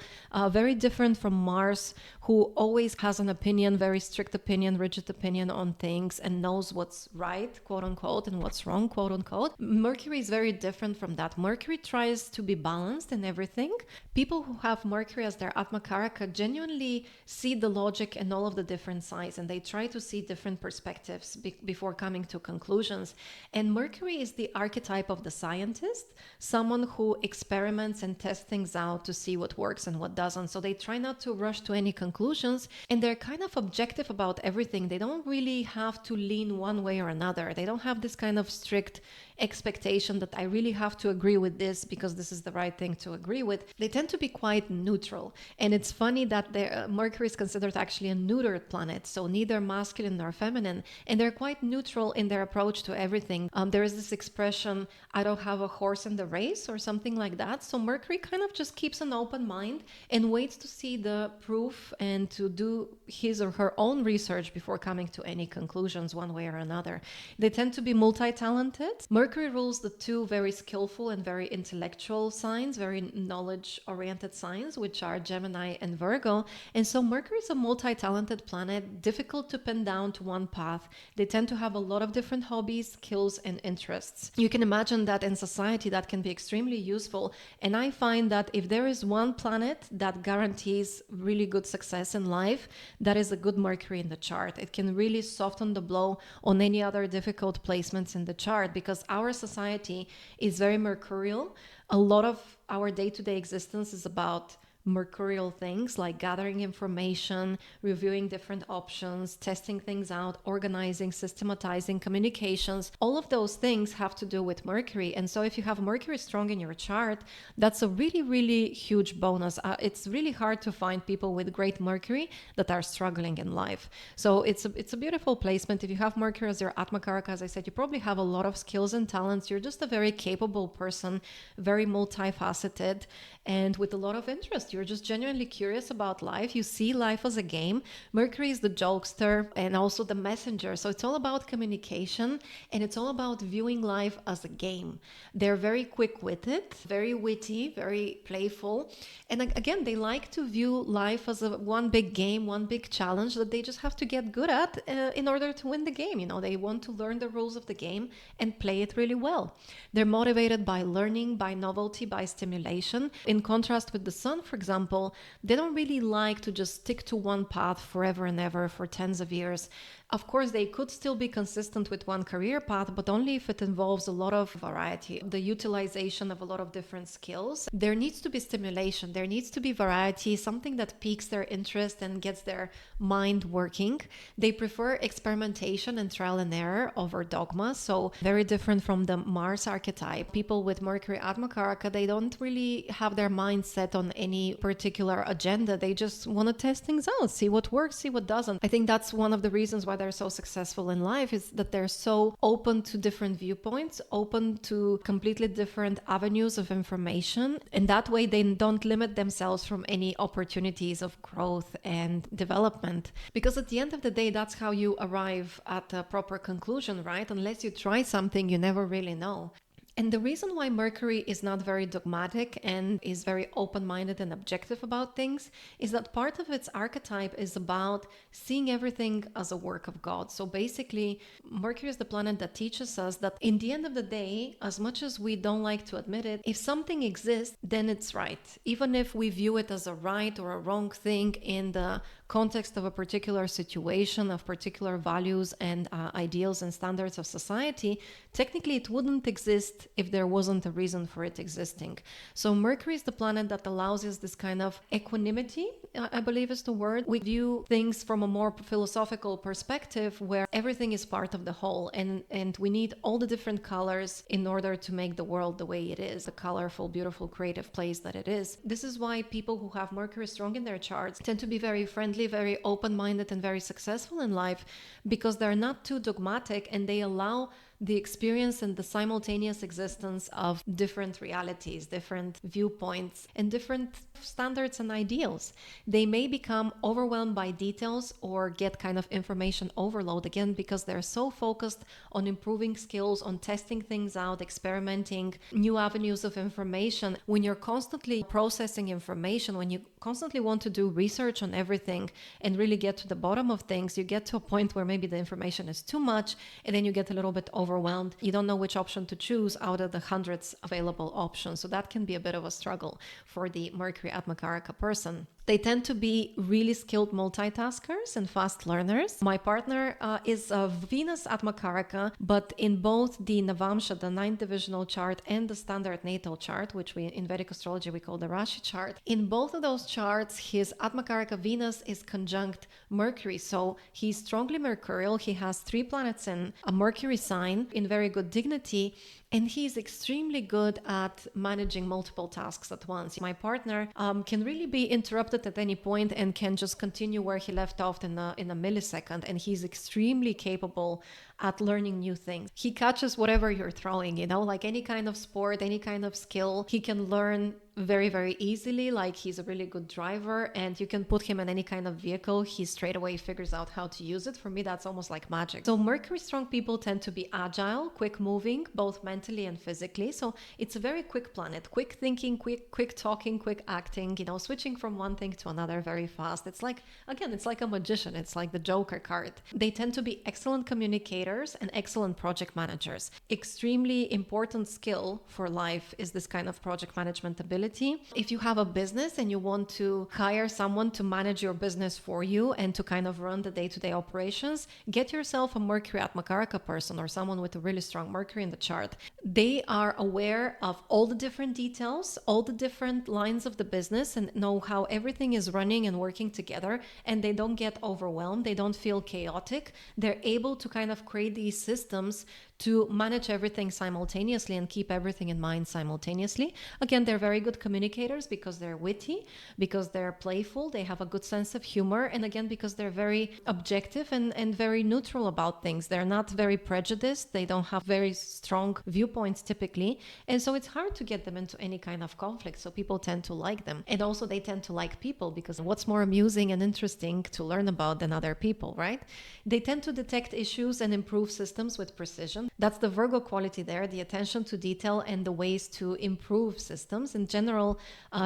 very different from Mars, who always has an opinion, very strict opinion, rigid opinion on things, and knows what's right, quote unquote, and what's wrong, quote unquote. Mercury is very different from that. Mercury tries to be balanced in everything. People who have Mercury as their AtmaKaraka genuinely see the logic and all of the different sides, and they try to see different perspectives before coming to conclusions. And Mercury is the archetype of the scientist, someone who experiments and tests things out to see what works and what doesn't. So they try not to rush to any conclusions, and they're kind of objective about everything. They don't really have to lean one way or another. They don't have this kind of strict expectation that I really have to agree with this because this is the right thing to agree with. They tend to be quite neutral. And it's funny that Mercury is considered actually a neutered planet, so neither masculine nor feminine, and they're quite neutral in their approach to everything. There is this expression, I don't have a horse in the race, or something like that. So Mercury kind of just keeps an open mind and waits to see the proof and to do his or her own research before coming to any conclusions one way or another. They tend to be multi-talented. Mercury rules the two very skillful and very intellectual signs, very knowledge-oriented signs, which are Gemini and Virgo. And so Mercury is a multi-talented planet, difficult to pin down to one path. They tend to have a lot of different hobbies, skills, and interests. You can imagine that in society that can be extremely useful. And I find that if there is one planet that guarantees really good success in life, that is a good Mercury in the chart. It can really soften the blow on any other difficult placements in the chart, because our society is very mercurial. A lot of our day-to-day existence is about mercurial things like gathering information, reviewing different options, testing things out, organizing, systematizing communications. All of those things have to do with Mercury. And so if you have Mercury strong in your chart, that's a really, really huge bonus. It's really hard to find people with great Mercury that are struggling in life. So it's a beautiful placement. If you have Mercury as your AtmaKaraka, as I said, you probably have a lot of skills and talents. You're just a very capable person, very multifaceted, and with a lot of interest. You're just genuinely curious about life. You see life as a game. Mercury is the jokester and also the messenger. So it's all about communication, and it's all about viewing life as a game. They're very quick-witted, very witty, very playful. And again, they like to view life as one big game, one big challenge that they just have to get good at in order to win the game. They want to learn the rules of the game and play it really well. They're motivated by learning, by novelty, by stimulation. In contrast with the sun, for example, they don't really like to just stick to one path forever and ever for tens of years. Of course, they could still be consistent with one career path, but only if it involves a lot of variety, the utilization of a lot of different skills. There needs to be stimulation. There needs to be variety, something that piques their interest and gets their mind working. They prefer experimentation and trial and error over dogma. So very different from the Mars archetype. People with Mercury AtmaKaraka, they don't really have their mind set on any particular agenda. They just want to test things out, see what works, see what doesn't. I think that's one of the reasons why they're so successful in life, is that they're so open to different viewpoints, open to completely different avenues of information. And that way they don't limit themselves from any opportunities of growth and development. Because at the end of the day, that's how you arrive at a proper conclusion, right? Unless you try something, you never really know. And the reason why Mercury is not very dogmatic and is very open-minded and objective about things is that part of its archetype is about seeing everything as a work of God. So basically, Mercury is the planet that teaches us that in the end of the day, as much as we don't like to admit it, if something exists, then it's right. Even if we view it as a right or a wrong thing in the context of a particular situation, of particular values and ideals and standards of society, technically it wouldn't exist if there wasn't a reason for it existing. So Mercury is the planet that allows us this kind of equanimity, I believe is the word. We view things from a more philosophical perspective where everything is part of the whole, and we need all the different colors in order to make the world the way it is, the colorful, beautiful, creative place that it is. This is why people who have Mercury strong in their charts tend to be very friendly, very open-minded, and very successful in life, because they're not too dogmatic and they allow the experience and the simultaneous existence of different realities, different viewpoints, and different standards and ideals. They may become overwhelmed by details or get kind of information overload again because they're so focused on improving skills, on testing things out, experimenting, new avenues of information. When you're constantly processing information, when you constantly want to do research on everything and really get to the bottom of things, you get to a point where maybe the information is too much and then you get a little bit overwhelmed. You don't know which option to choose out of the hundreds available options. So that can be a bit of a struggle for the Mercury AtmaKaraka person. They tend to be really skilled multitaskers and fast learners. My partner is a Venus AtmaKaraka, but in both the Navamsha, the 9th divisional chart, and the standard natal chart, which we in Vedic astrology we call the Rashi chart, in both of those charts, his AtmaKaraka Venus is conjunct Mercury. So he's strongly mercurial. He has 3 planets in a Mercury sign in very good dignity. And he's extremely good at managing multiple tasks at once. My partner can really be interrupted at any point and can just continue where he left off in a millisecond. And he's extremely capable at learning new things. He catches whatever you're throwing, like any kind of sport, any kind of skill. He can learn very, very easily. Like, he's a really good driver, and you can put him in any kind of vehicle. He straight away figures out how to use it. For me, that's almost like magic. So Mercury strong people tend to be agile, quick moving, both mentally and physically. So it's a very quick planet, quick thinking, quick talking, quick acting, switching from one thing to another very fast. It's like, again, it's like a magician. It's like the Joker card. They tend to be excellent communicators and excellent project managers. Extremely important skill for life is this kind of project management ability. responsibility. If you have a business and you want to hire someone to manage your business for you and to kind of run the day-to-day operations, get yourself a Mercury AtmaKaraka person or someone with a really strong Mercury in the chart. They are aware of all the different details, all the different lines of the business, and know how everything is running and working together, and they don't get overwhelmed. They don't feel chaotic. They're able to kind of create these systems to manage everything simultaneously and keep everything in mind simultaneously. Again, they're very good communicators because they're witty, because they're playful, they have a good sense of humor, and again, because they're very objective and very neutral about things. They're not very prejudiced, they don't have very strong viewpoints typically, and so it's hard to get them into any kind of conflict, so people tend to like them. And also they tend to like people because what's more amusing and interesting to learn about than other people, right? They tend to detect issues and improve systems with precision. That's the Virgo quality there, the attention to detail and the ways to improve systems. In general,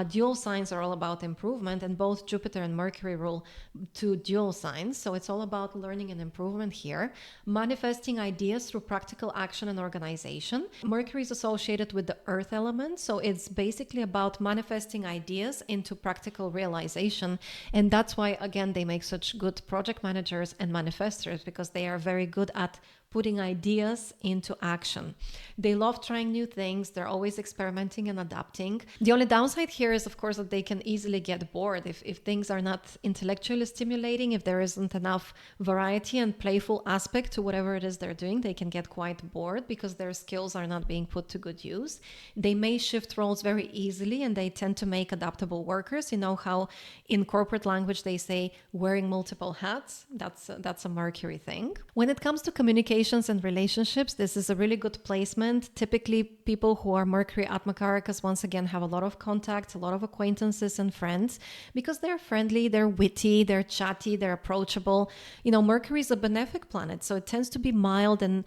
dual signs are all about improvement, and both Jupiter and Mercury rule two dual signs. So it's all about learning and improvement here. Manifesting ideas through practical action and organization. Mercury is associated with the earth element. So it's basically about manifesting ideas into practical realization. And that's why, again, they make such good project managers and manifestors, because they are very good at putting ideas into action. They love trying new things. They're always experimenting and adapting. The only downside here is, of course, that they can easily get bored if things are not intellectually stimulating, if there isn't enough variety and playful aspect to whatever it is they're doing. They can get quite bored because their skills are not being put to good use. They may shift roles very easily, and they tend to make adaptable workers. You know how in corporate language they say wearing multiple hats? That's a Mercury thing. When it comes to communication and relationships, this is a really good placement. Typically, people who are Mercury AtmaKarakas, once again, have a lot of contacts, a lot of acquaintances and friends, because they're friendly, they're witty, they're chatty, they're approachable. You know, Mercury is a benefic planet, so it tends to be mild and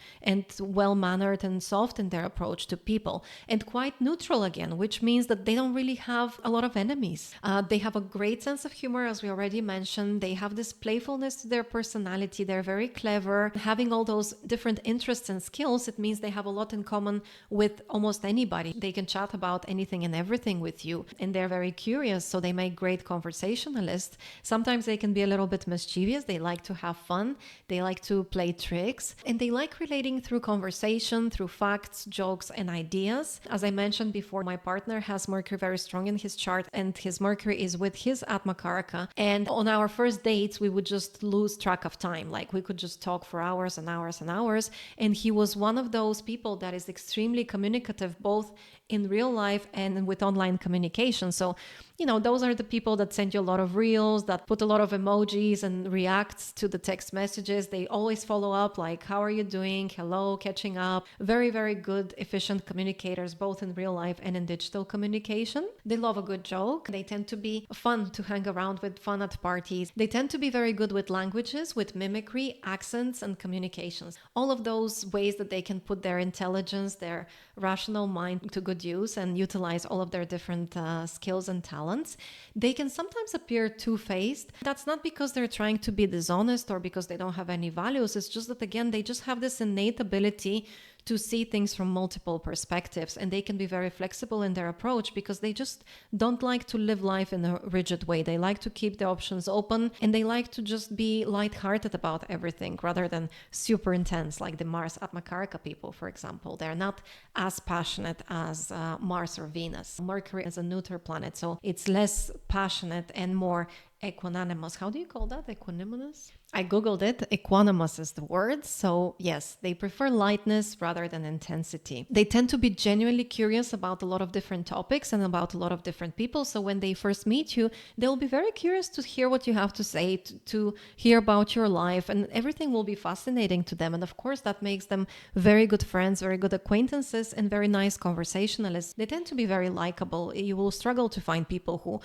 well-mannered and soft in their approach to people, and quite neutral again, which means that they don't really have a lot of enemies. They have a great sense of humor, as we already mentioned. They have this playfulness to their personality. They're very clever. Having all those different interests and skills, it means they have a lot in common with almost anybody. They can chat about anything and everything with you, and they're very curious, so they make great conversationalists. Sometimes they can be a little bit mischievous. They like to have fun, they like to play tricks, and they like relating through conversation, through facts, jokes, and ideas. As I mentioned before, my partner has Mercury very strong in his chart, and his Mercury is with his AtmaKaraka, and on our first dates we would just lose track of time. Like, we could just talk for hours and hours and hours, and he was one of those people that is extremely communicative, both in real life and with online communication. So, you know, those are the people that send you a lot of reels, that put a lot of emojis and reacts to the text messages. They always follow up, like, how are you doing? Hello, catching up. Very, very good, efficient communicators, both in real life and in digital communication. They love a good joke. They tend to be fun to hang around with, fun at parties. They tend to be very good with languages, with mimicry, accents, and communications. All of those ways that they can put their intelligence, their rational mind to good use and utilize all of their different skills and talents. They can sometimes appear two-faced. That's not because they're trying to be dishonest or because they don't have any values. It's just that, again, they just have this innate ability to see things from multiple perspectives, and they can be very flexible in their approach because they just don't like to live life in a rigid way. They like to keep the options open, and they like to just be lighthearted about everything rather than super intense, like the Mars AtmaKaraka people, for example. They're not as passionate as Mars or Venus. Mercury is a neutral planet, so it's less passionate and more equanimous. How do you call that? Equanimous? I googled it. Equanimous is the word. So yes, they prefer lightness rather than intensity. They tend to be genuinely curious about a lot of different topics and about a lot of different people. So when they first meet you, they'll be very curious to hear what you have to say, to hear about your life, and everything will be fascinating to them. And of course, that makes them very good friends, very good acquaintances, and very nice conversationalists. They tend to be very likable. You will struggle to find people who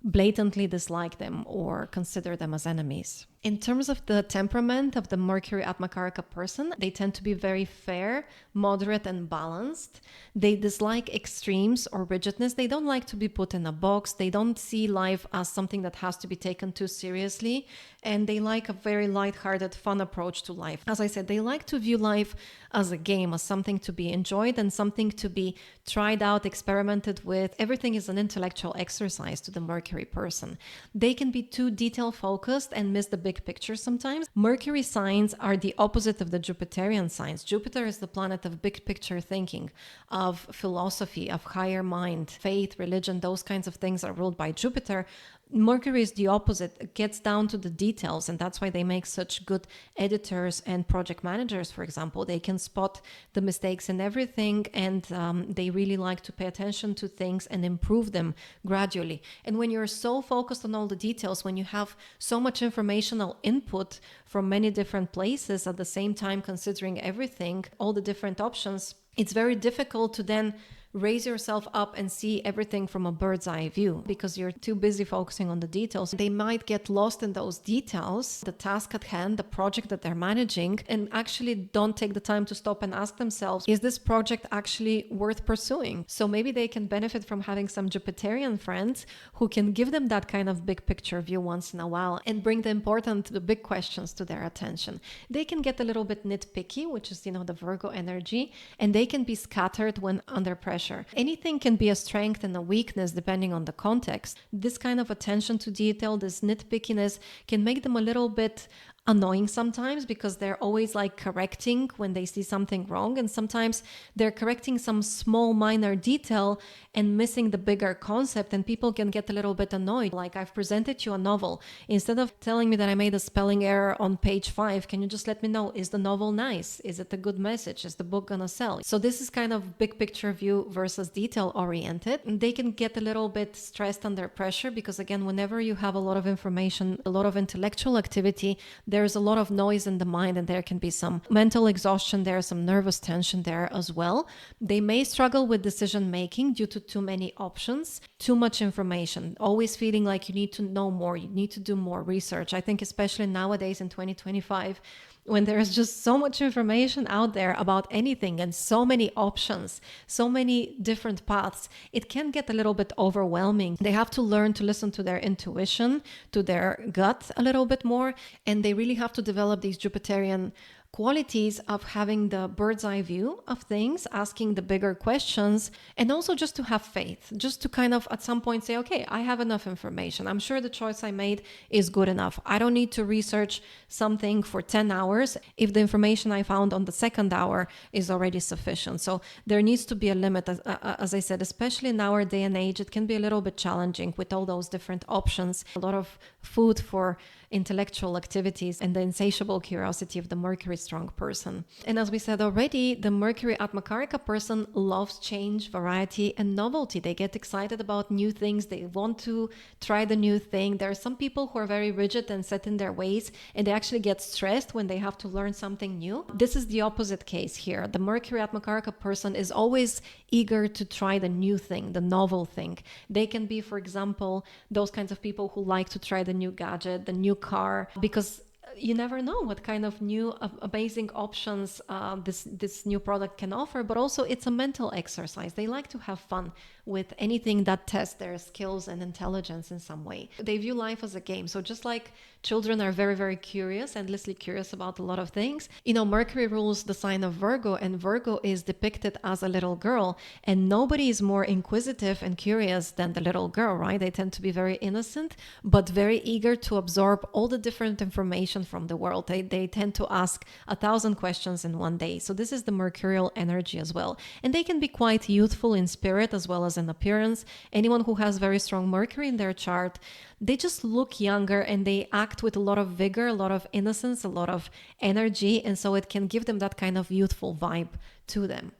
blatantly dislike them or consider them as enemies. In terms of the temperament of the Mercury AtmaKaraka person, they tend to be very fair, moderate, and balanced. They dislike extremes or rigidness. They don't like to be put in a box. They don't see life as something that has to be taken too seriously. And they like a very lighthearted, fun approach to life. As I said, they like to view life as a game, as something to be enjoyed and something to be tried out, experimented with. Everything is an intellectual exercise to the Mercury person. They can be too detail focused and miss the big picture sometimes. Mercury signs are the opposite of the Jupiterian signs. Jupiter is the planet of big picture thinking, of philosophy, of higher mind, faith, religion, those kinds of things are ruled by Jupiter. Mercury is the opposite. It gets down to the details, and that's why they make such good editors and project managers, for example. They can spot the mistakes in everything, and they really like to pay attention to things and improve them gradually. And when you're so focused on all the details, when you have so much informational input from many different places at the same time, considering everything, all the different options, it's very difficult to then raise yourself up and see everything from a bird's eye view because you're too busy focusing on the details. They might get lost in those details, the task at hand, the project that they're managing, and actually don't take the time to stop and ask themselves, is this project actually worth pursuing? So maybe they can benefit from having some Jupiterian friends who can give them that kind of big picture view once in a while and bring the big questions to their attention. They can get a little bit nitpicky, which is, the Virgo energy, and they can be scattered when under pressure. Anything can be a strength and a weakness depending on the context. This kind of attention to detail, this nitpickiness, can make them a little bit annoying sometimes because they're always like correcting when they see something wrong, and sometimes they're correcting some small minor detail and missing the bigger concept, and people can get a little bit annoyed. Like, I've presented you a novel. Instead of telling me that I made a spelling error on page 5, can you just let me know, is the novel nice? Is it a good message? Is the book gonna sell? So this is kind of big picture view versus detail oriented. And they can get a little bit stressed under pressure because, again, whenever you have a lot of information, a lot of intellectual activity, there's a lot of noise in the mind, and there can be some mental exhaustion there, some nervous tension there as well. They may struggle with decision making due to too many options, too much information, always feeling like you need to know more, you need to do more research. I think especially nowadays in 2025, when there's just so much information out there about anything and so many options, so many different paths, it can get a little bit overwhelming. They have to learn to listen to their intuition, to their gut a little bit more, and they really have to develop these Jupiterian qualities of having the bird's eye view of things, asking the bigger questions, and also just to have faith, just to kind of at some point say, okay, I have enough information. I'm sure the choice I made is good enough. I don't need to research something for 10 hours if the information I found on the second hour is already sufficient. So there needs to be a limit. As I said, especially in our day and age, it can be a little bit challenging with all those different options, a lot of food for intellectual activities, and the insatiable curiosity of the Mercury strong person. And as we said already, the Mercury AtmaKaraka person loves change, variety, and novelty. They get excited about new things. They want to try the new thing. There are some people who are very rigid and set in their ways, and they actually get stressed when they have to learn something new. This is the opposite case here. The Mercury AtmaKaraka person is always eager to try the new thing, the novel thing. They can be, for example, those kinds of people who like to try the new gadget, the new car, because you never know what kind of new amazing options this new product can offer, but also it's a mental exercise. They like to have fun with anything that tests their skills and intelligence in some way. They view life as a game. So just like children are very, very curious, endlessly curious about a lot of things, Mercury rules the sign of Virgo, and Virgo is depicted as a little girl, and nobody is more inquisitive and curious than the little girl, right? They tend to be very innocent, but very eager to absorb all the different information from the world. They tend to ask 1,000 questions in one day. So this is the mercurial energy as well. And they can be quite youthful in spirit as well as in appearance. Anyone who has very strong Mercury in their chart, they just look younger and they act with a lot of vigor, a lot of innocence, a lot of energy. And so it can give them that kind of youthful vibe to them.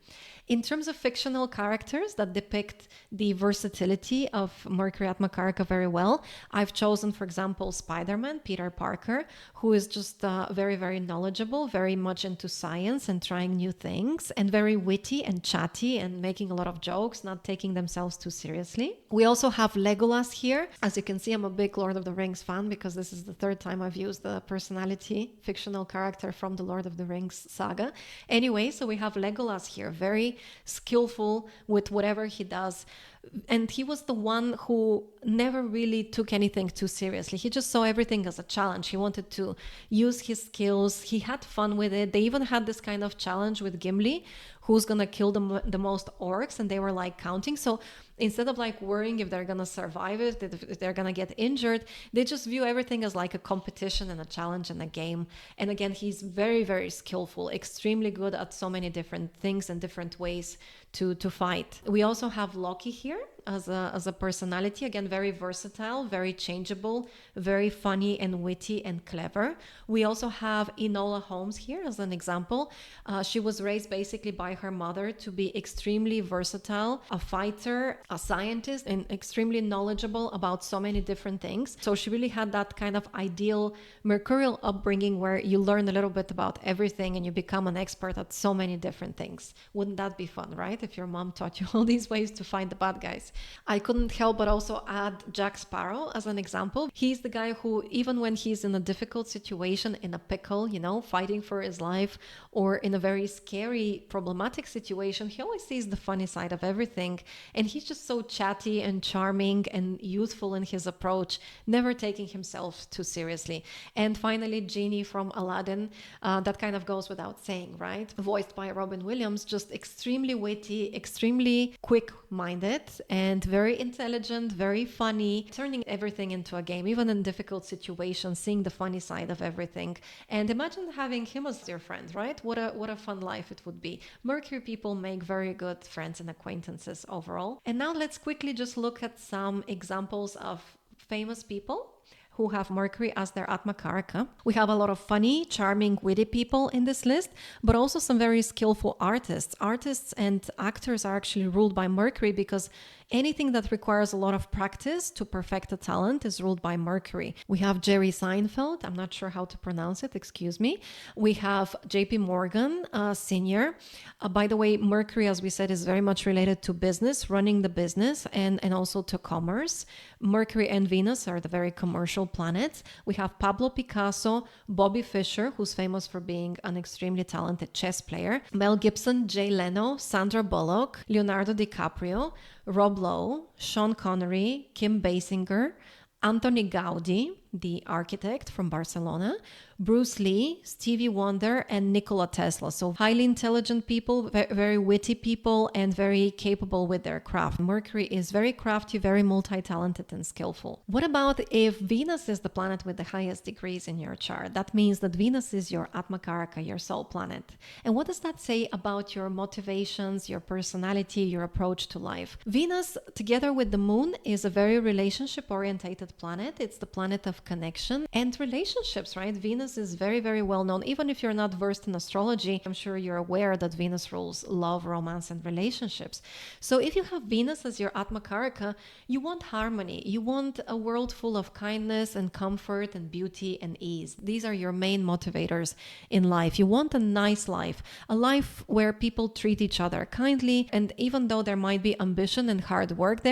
In terms of fictional characters that depict the versatility of Mercury AtmaKaraka very well, I've chosen, for example, Spider-Man, Peter Parker, who is just very, very knowledgeable, very much into science and trying new things, and very witty and chatty and making a lot of jokes, not taking themselves too seriously. We also have Legolas here. As you can see, I'm a big Lord of the Rings fan because this is the third time I've used the personality, fictional character from the Lord of the Rings saga. Anyway, so we have Legolas here, very skillful with whatever he does. And he was the one who never really took anything too seriously. He just saw everything as a challenge. He wanted to use his skills. He had fun with it. They even had this kind of challenge with Gimli, who's going to kill the most orcs. And they were like counting. So instead of like worrying if they're going to survive it, if they're going to get injured, they just view everything as like a competition and a challenge and a game. And again, he's very, very skillful, extremely good at so many different things and different ways to fight. We also have Loki here as a personality, again, very versatile, very changeable, very funny and witty and clever. We also have Enola Holmes here as an example. She was raised basically by her mother to be extremely versatile, a fighter, a scientist, and extremely knowledgeable about so many different things. So she really had that kind of ideal mercurial upbringing where you learn a little bit about everything and you become an expert at so many different things. Wouldn't that be fun, right? If your mom taught you all these ways to find the bad guys. I couldn't help but also add Jack Sparrow as an example. He's the guy who, even when he's in a difficult situation, in a pickle, you know, fighting for his life, or in a very scary, problematic situation, he always sees the funny side of everything. And he's just so chatty and charming and youthful in his approach, never taking himself too seriously. And finally, Genie from Aladdin, that kind of goes without saying, right? Voiced by Robin Williams, just extremely witty, extremely quick-minded, and very intelligent, very funny, turning everything into a game, even in difficult situations, seeing the funny side of everything. And imagine having him as your friend, right? What a fun life it would be. Mercury people make very good friends and acquaintances overall. And now let's quickly just look at some examples of famous people who have Mercury as their AtmaKaraka. We have a lot of funny, charming, witty people in this list, but also some very skillful artists. Artists and actors are actually ruled by Mercury because anything that requires a lot of practice to perfect a talent is ruled by Mercury. We have Jerry Seinfeld. I'm not sure how to pronounce it, excuse me. We have JP Morgan, Senior. By the way, Mercury, as we said, is very much related to business, running the business, and also to commerce. Mercury and Venus are the very commercial planets. We have Pablo Picasso, Bobby Fischer, who's famous for being an extremely talented chess player, Mel Gibson, Jay Leno, Sandra Bullock, Leonardo DiCaprio, Rob Lowe, Sean Connery, Kim Basinger, Anthony Gaudi, the architect from Barcelona, Bruce Lee, Stevie Wonder, and Nikola Tesla. So highly intelligent people, very witty people, and very capable with their craft. Mercury is very crafty, very multi-talented and skillful. What about if Venus is the planet with the highest degrees in your chart? That means that Venus is your AtmaKaraka, your soul planet. And what does that say about your motivations, your personality, your approach to life? Venus, together with the moon, is a very relationship-orientated planet. It's the planet of connection and relationships, right? Venus is very, very well known. Even if you're not versed in astrology, I'm sure you're aware that Venus rules love, romance, and relationships. So if you have Venus as your AtmaKaraka, you want harmony. You want a world full of kindness and comfort and beauty and ease. These are your main motivators in life. You want a nice life, a life where people treat each other kindly. And even though there might be ambition and hard work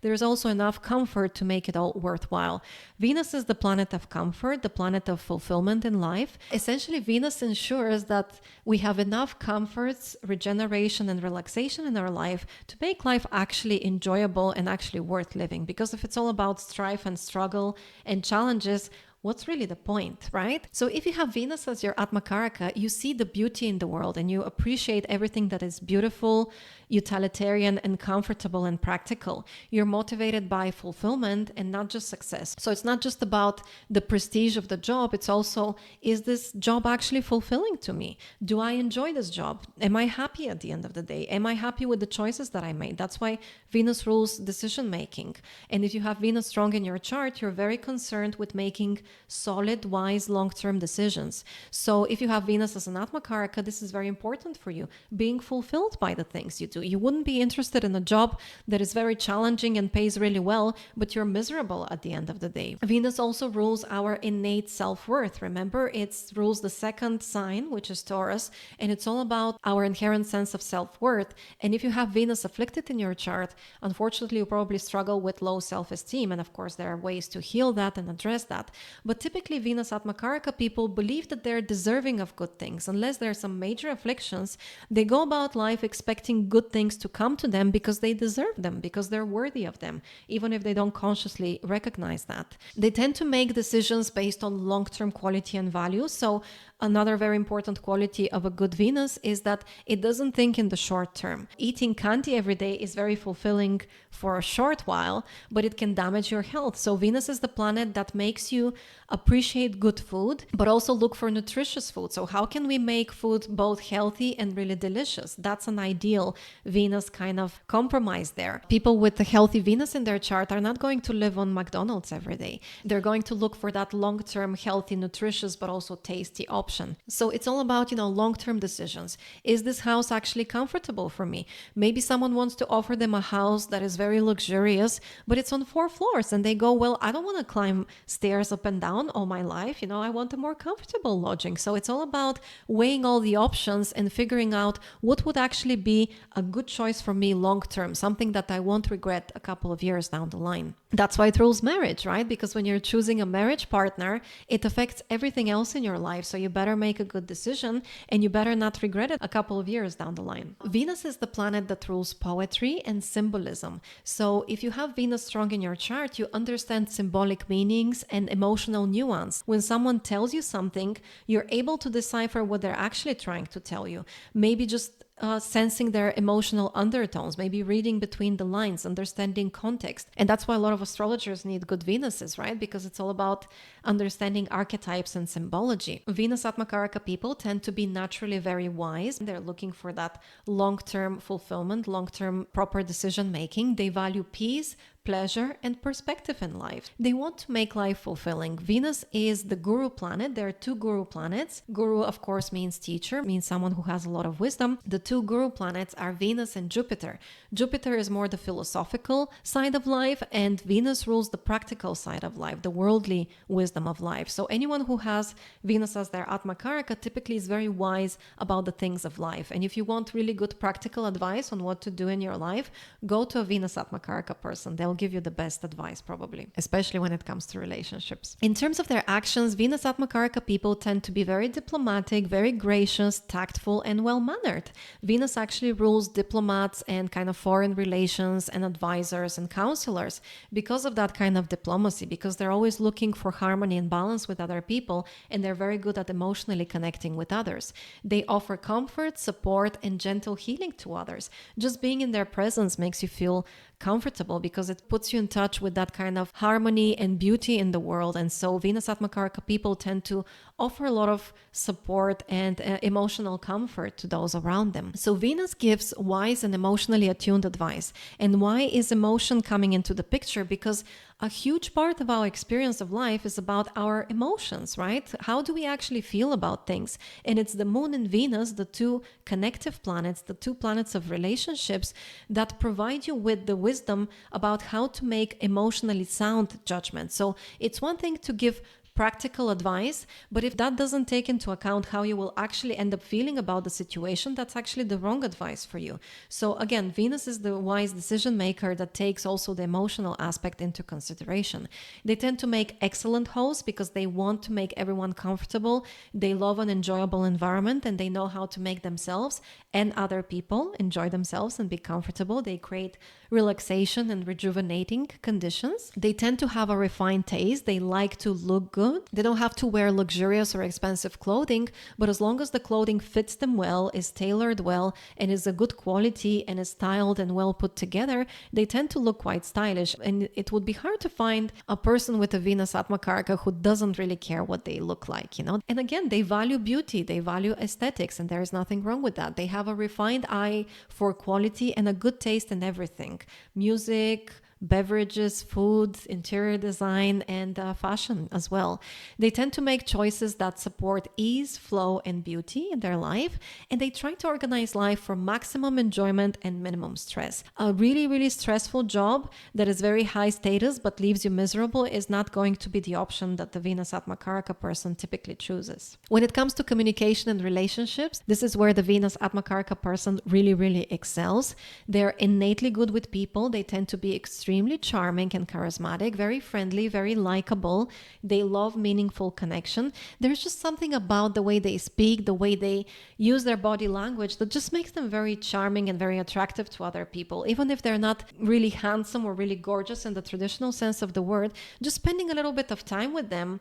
there's also enough comfort to make it all worthwhile. Venus is the planet of comfort, the planet of fulfillment in life. Essentially, Venus ensures that we have enough comforts, regeneration, and relaxation in our life to make life actually enjoyable and actually worth living. Because if it's all about strife and struggle and challenges, what's really the point, right? So if you have Venus as your AtmaKaraka, you see the beauty in the world and you appreciate everything that is beautiful, utilitarian, and comfortable and practical. You're motivated by fulfillment and not just success. So it's not just about the prestige of the job. It's also, is this job actually fulfilling to me? Do I enjoy this job? Am I happy at the end of the day? Am I happy with the choices that I made? That's why Venus rules decision making. And if you have Venus strong in your chart, you're very concerned with making solid, wise, long-term decisions. So if you have Venus as an AtmaKaraka, this is very important for you, being fulfilled by the things you do. You wouldn't be interested in a job that is very challenging and pays really well, but you're miserable at the end of the day. Venus also rules our innate self-worth. Remember, it rules the second sign, which is Taurus, and it's all about our inherent sense of self-worth. And if you have Venus afflicted in your chart, unfortunately, you probably struggle with low self-esteem. And of course, there are ways to heal that and address that. But typically, Venus AtmaKaraka people believe that they're deserving of good things. Unless there are some major afflictions, they go about life expecting good things to come to them because they deserve them, because they're worthy of them, even if they don't consciously recognize that. They tend to make decisions based on long-term quality and value. So another very important quality of a good Venus is that it doesn't think in the short term. Eating candy every day is very fulfilling for a short while, but it can damage your health. So Venus is the planet that makes you appreciate good food, but also look for nutritious food. So how can we make food both healthy and really delicious? That's an ideal Venus kind of compromise there. People with a healthy Venus in their chart are not going to live on McDonald's every day. They're going to look for that long-term healthy, nutritious, but also tasty option. So it's all about, long-term decisions. Is this house actually comfortable for me? Maybe someone wants to offer them a house that is very luxurious, but it's on 4 floors, and they go, well, I don't want to climb stairs up and down all my life. I want a more comfortable lodging. So it's all about weighing all the options and figuring out what would actually be a good choice for me long-term, something that I won't regret a couple of years down the line. That's why it rules marriage, right? Because when you're choosing a marriage partner, it affects everything else in your life. So you better make a good decision, and you better not regret it a couple of years down the line. Venus is the planet that rules poetry and symbolism. So if you have Venus strong in your chart, you understand symbolic meanings and emotional nuance. When someone tells you something, you're able to decipher what they're actually trying to tell you. Maybe just sensing their emotional undertones, maybe reading between the lines, understanding context. And that's why a lot of astrologers need good Venuses, right? Because it's all about understanding archetypes and symbology. Venus AtmaKaraka people tend to be naturally very wise. They're looking for that long-term fulfillment, long-term proper decision making. They value peace, pleasure, and perspective in life. They want to make life fulfilling. Venus is the guru planet. There are 2 guru planets. Guru, of course, means teacher, means someone who has a lot of wisdom. The 2 guru planets are Venus and Jupiter. Jupiter is more the philosophical side of life, and Venus rules the practical side of life, the worldly wisdom of life. So anyone who has Venus as their AtmaKaraka typically is very wise about the things of life. And if you want really good practical advice on what to do in your life, go to a Venus AtmaKaraka person. They'll give you the best advice probably, especially when it comes to relationships. In terms of their actions, Venus AtmaKaraka people tend to be very diplomatic, very gracious, tactful, and well-mannered. Venus actually rules diplomats and kind of foreign relations and advisors and counselors because of that kind of diplomacy, because they're always looking for harmony and balance with other people, and they're very good at emotionally connecting with others. They offer comfort, support, and gentle healing to others. Just being in their presence makes you feel comfortable because it puts you in touch with that kind of harmony and beauty in the world. And so Venus AtmaKaraka people tend to offer a lot of support and emotional comfort to those around them. So Venus gives wise and emotionally attuned advice. And why is emotion coming into the picture? Because a huge part of our experience of life is about our emotions, right? How do we actually feel about things? And it's the Moon and Venus, the 2 connective planets, the 2 planets of relationships, that provide you with the wisdom about how to make emotionally sound judgments. So it's one thing to give practical advice, but if that doesn't take into account how you will actually end up feeling about the situation, that's actually the wrong advice for you. So again, Venus is the wise decision maker that takes also the emotional aspect into consideration. They tend to make excellent hosts because they want to make everyone comfortable. They love an enjoyable environment, and they know how to make themselves and other people enjoy themselves and be comfortable. They create relaxation and rejuvenating conditions. They tend to have a refined taste. They like to look good. They don't have to wear luxurious or expensive clothing, but as long as the clothing fits them well, is tailored well, and is a good quality and is styled and well put together, they tend to look quite stylish. And it would be hard to find a person with a Venus AtmaKaraka who doesn't really care what they look like, And again, they value beauty, they value aesthetics, and there is nothing wrong with that. They have a refined eye for quality and a good taste in everything. Music, beverages, food, interior design, and fashion as well. They tend to make choices that support ease, flow, and beauty in their life, and they try to organize life for maximum enjoyment and minimum stress. A really, really stressful job that is very high status but leaves you miserable is not going to be the option that the Venus AtmaKaraka person typically chooses. When it comes to communication and relationships, this is where the Venus AtmaKaraka person really, really excels. They're innately good with people. They tend to be extremely charming and charismatic, very friendly, very likable. They love meaningful connection. There's just something about the way they speak, the way they use their body language that just makes them very charming and very attractive to other people. Even if they're not really handsome or really gorgeous in the traditional sense of the word, just spending a little bit of time with them,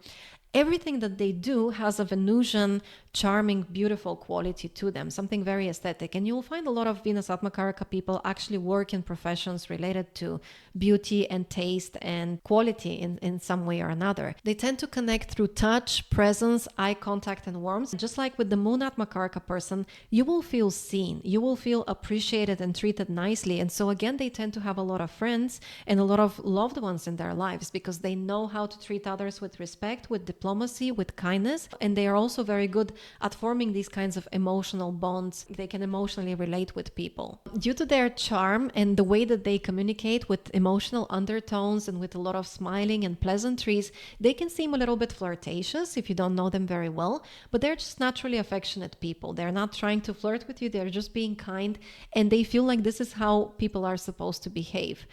everything that they do has a Venusian, charming, beautiful quality to them, something very aesthetic. And you'll find a lot of Venus AtmaKaraka people actually work in professions related to beauty and taste and quality in some way or another. They tend to connect through touch, presence, eye contact, and warmth. Just like with the Moon AtmaKaraka person, you will feel seen, you will feel appreciated and treated nicely. And so again, they tend to have a lot of friends and a lot of loved ones in their lives because they know how to treat others with respect, with diplomacy, with kindness, and they are also very good at forming these kinds of emotional bonds. They can emotionally relate with people. Due to their charm and the way that they communicate with emotional undertones and with a lot of smiling and pleasantries, they can seem a little bit flirtatious if you don't know them very well, but they're just naturally affectionate people. They're not trying to flirt with you, they're just being kind, and they feel like this is how people are supposed to behave.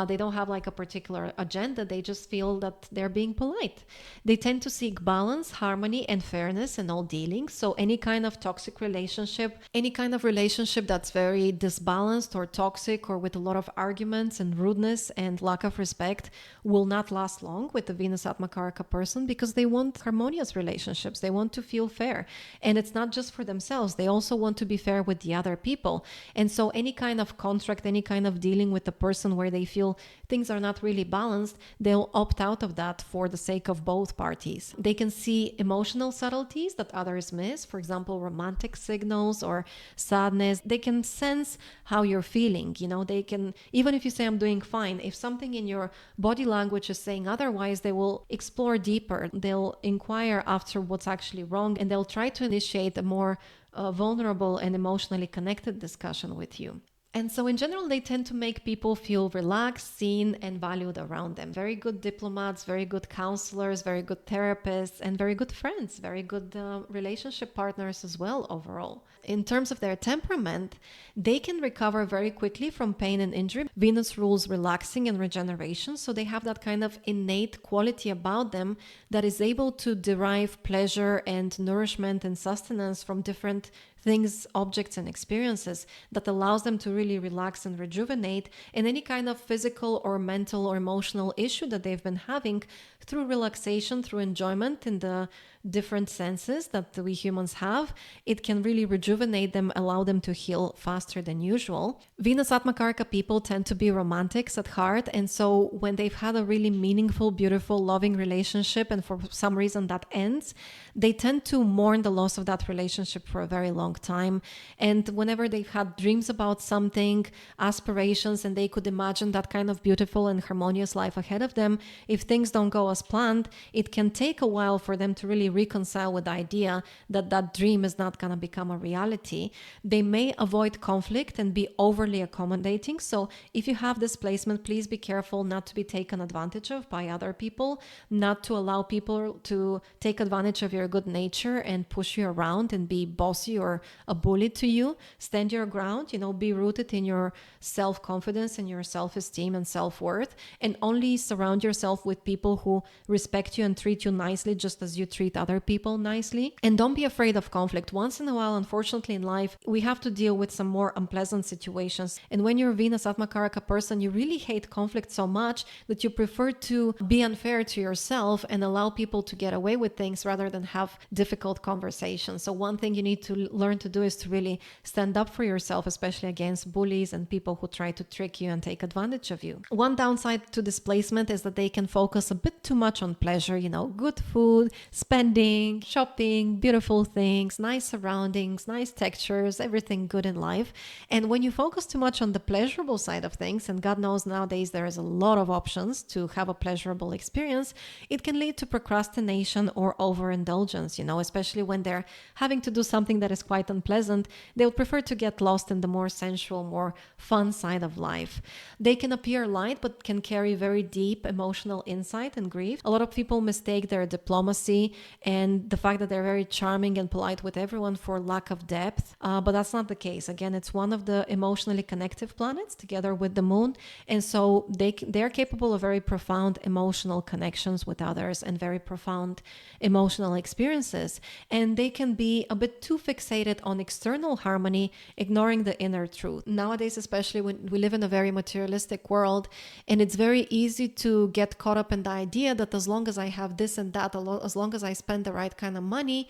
They don't have like a particular agenda, they just feel that they're being polite. They tend to seek balance, harmony, and fairness in all dealings. So any kind of toxic relationship, any kind of relationship that's very disbalanced or toxic or with a lot of arguments and rudeness and lack of respect will not last long with the Venus AtmaKaraka person because they want harmonious relationships. They want to feel fair. And it's not just for themselves. They also want to be fair with the other people. And so any kind of contract, any kind of dealing with the person where they feel things are not really balanced, they'll opt out of that for the sake of both parties. They can see emotional subtleties that others miss, for example, romantic signals or sadness. They can sense how you're feeling. You know, they can, even if you say I'm doing fine, if something in your body language is saying otherwise, they will explore deeper. They'll inquire after what's actually wrong, and they'll try to initiate a more vulnerable and emotionally connected discussion with you. And so in general, they tend to make people feel relaxed, seen, and valued around them. Very good diplomats, very good counselors, very good therapists, and very good friends, very good relationship partners as well overall. In terms of their temperament, they can recover very quickly from pain and injury. Venus rules relaxing and regeneration, so they have that kind of innate quality about them that is able to derive pleasure and nourishment and sustenance from different things, objects, and experiences that allows them to really relax and rejuvenate in any kind of physical or mental or emotional issue that they've been having through relaxation, through enjoyment in the different senses that we humans have. It can really rejuvenate them, allow them to heal faster than usual. Venus AtmaKaraka people tend to be romantics at heart, and so when they've had a really meaningful, beautiful, loving relationship and for some reason that ends, they tend to mourn the loss of that relationship for a very long time. And whenever they've had dreams about something, aspirations, and they could imagine that kind of beautiful and harmonious life ahead of them, if things don't go as planned, it can take a while for them to really reconcile with the idea that that dream is not going to become a reality. They may avoid conflict and be overly accommodating. So if you have this placement, please be careful not to be taken advantage of by other people, not to allow people to take advantage of your good nature and push you around and be bossy or a bully to you. Stand your ground, be rooted in your self-confidence and your self-esteem and self-worth, and only surround yourself with people who respect you and treat you nicely just as you treat other people nicely. And don't be afraid of conflict. Once in a while, unfortunately in life, we have to deal with some more unpleasant situations. And when you're a Venus AtmaKaraka person, you really hate conflict so much that you prefer to be unfair to yourself and allow people to get away with things rather than have difficult conversations. So one thing you need to learn to do is to really stand up for yourself, especially against bullies and people who try to trick you and take advantage of you. One downside to displacement is that they can focus a bit too much on pleasure, good food, spending spending, shopping, beautiful things, nice surroundings, nice textures, everything good in life. And when you focus too much on the pleasurable side of things, and God knows nowadays there is a lot of options to have a pleasurable experience, it can lead to procrastination or overindulgence, especially when they're having to do something that is quite unpleasant. They would prefer to get lost in the more sensual, more fun side of life. They can appear light, but can carry very deep emotional insight and grief. A lot of people mistake their diplomacy and the fact that they're very charming and polite with everyone for lack of depth, but that's not the case. Again, it's one of the emotionally connective planets together with the moon, and so they're capable of very profound emotional connections with others and very profound emotional experiences, and they can be a bit too fixated on external harmony, ignoring the inner truth. Nowadays, especially when we live in a very materialistic world, and it's very easy to get caught up in the idea that as long as I have this and that, as long as I spend the right kind of money,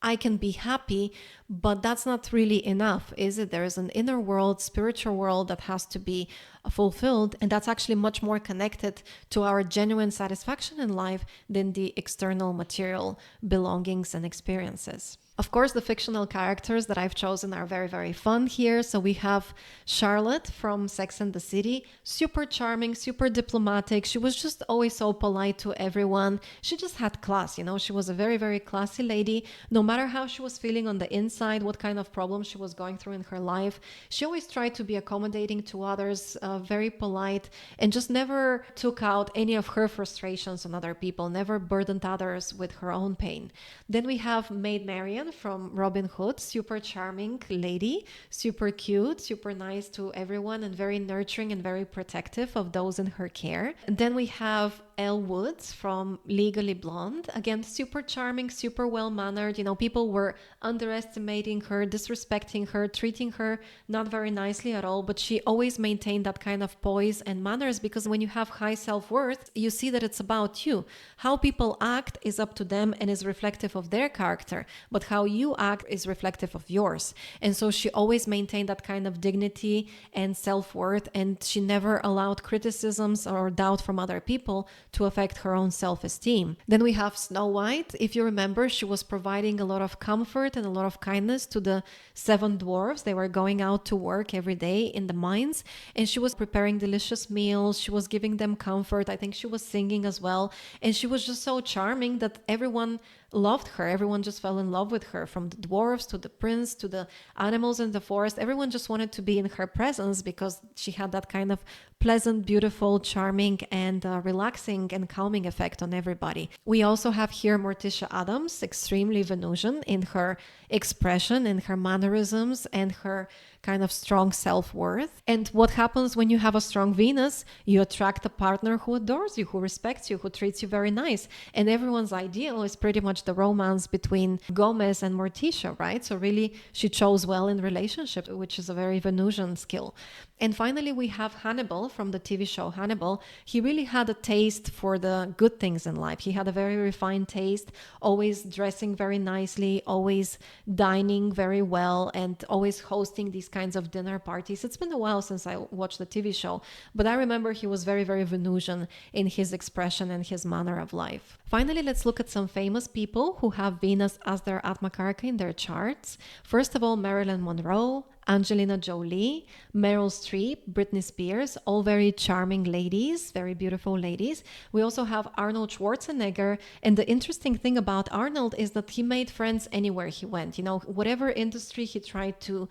I can be happy. But that's not really enough, is it? There is an inner world, spiritual world that has to be fulfilled, and that's actually much more connected to our genuine satisfaction in life than the external material belongings and experiences. Of course, the fictional characters that I've chosen are very, very fun here. So we have Charlotte from Sex and the City, super charming, super diplomatic. She was just always so polite to everyone. She just had class, she was a very, very classy lady. No matter how she was feeling on the inside, what kind of problems she was going through in her life, she always tried to be accommodating to others, very polite, and just never took out any of her frustrations on other people, never burdened others with her own pain. Then we have Maid Marian from Robin Hood, super charming lady, super cute, super nice to everyone, and very nurturing and very protective of those in her care. And then we have Elle Woods from Legally Blonde, again super charming, super well-mannered. People were underestimating her, disrespecting her, treating her not very nicely at all, but she always maintained that kind of poise and manners, because when you have high self-worth, you see that it's about you. How people act is up to them and is reflective of their character, but how you act is reflective of yours. And so she always maintained that kind of dignity and self-worth, and she never allowed criticisms or doubt from other people to affect her own self-esteem. Then we have Snow White. If you remember, she was providing a lot of comfort and a lot of kindness to the 7 dwarves. They were going out to work every day in the mines, and she was preparing delicious meals. She was giving them comfort. I think she was singing as well. And she was just so charming that everyone loved her. Everyone just fell in love with her, from the dwarves to the prince to the animals in the forest. Everyone just wanted to be in her presence because she had that kind of pleasant, beautiful, charming, and relaxing and calming effect on everybody. We also have here Morticia Addams, extremely Venusian in her expression, in her mannerisms, and her kind of strong self-worth. And what happens when you have a strong Venus? You attract a partner who adores you, who respects you, who treats you very nice. And everyone's ideal is pretty much the romance between Gomez and Morticia, right? So really, she chose well in relationship, which is a very Venusian skill. And finally, we have Hannibal from the TV show Hannibal. He really had a taste for the good things in life. He had a very refined taste, always dressing very nicely, always dining very well, and always hosting these kinds of dinner parties. It's been a while since I watched the TV show, but I remember he was very, very Venusian in his expression and his manner of life. Finally, let's look at some famous people who have Venus as their Atmakaraka in their charts. First of all, Marilyn Monroe, Angelina Jolie, Meryl Streep, Britney Spears, all very charming ladies, very beautiful ladies. We also have Arnold Schwarzenegger, and the interesting thing about Arnold is that he made friends anywhere he went. Whatever industry he tried to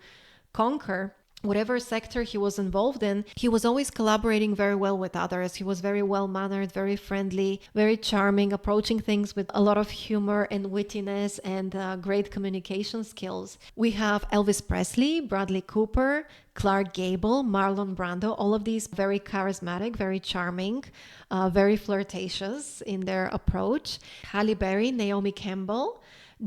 conquer, whatever sector he was involved in, he was always collaborating very well with others. He was very well-mannered, very friendly, very charming, approaching things with a lot of humor and wittiness and great communication skills. We have Elvis Presley, Bradley Cooper, Clark Gable, Marlon Brando, all of these very charismatic, very charming, very flirtatious in their approach. Halle Berry, Naomi Campbell,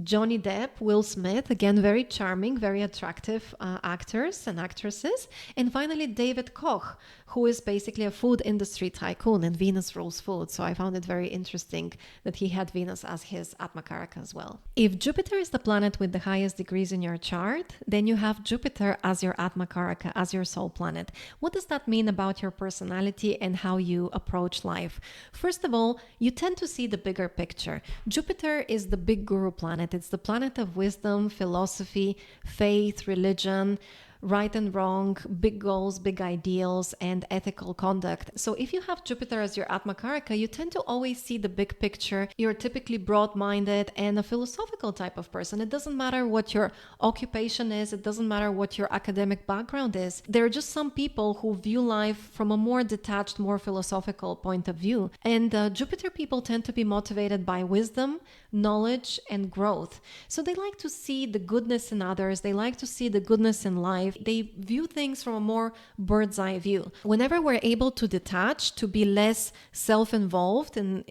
Johnny Depp, Will Smith, again, very charming, very attractive actors and actresses. And finally, David Koch, who is basically a food industry tycoon, and Venus rules food. So I found it very interesting that he had Venus as his AtmaKaraka as well. If Jupiter is the planet with the highest degrees in your chart, then you have Jupiter as your AtmaKaraka, as your soul planet. What does that mean about your personality and how you approach life? First of all, you tend to see the bigger picture. Jupiter is the big guru planet. It's the planet of wisdom, philosophy, faith, religion, right and wrong, big goals, big ideals, and ethical conduct. So if you have Jupiter as your AtmaKaraka, you tend to always see the big picture. You're typically broad-minded and a philosophical type of person. It doesn't matter what your occupation is. It doesn't matter what your academic background is. There are just some people who view life from a more detached, more philosophical point of view. And Jupiter people tend to be motivated by wisdom, knowledge, and growth. So they like to see the goodness in others. They like to see the goodness in life. They view things from a more bird's eye view. Whenever we're able to detach, to be less self-involved and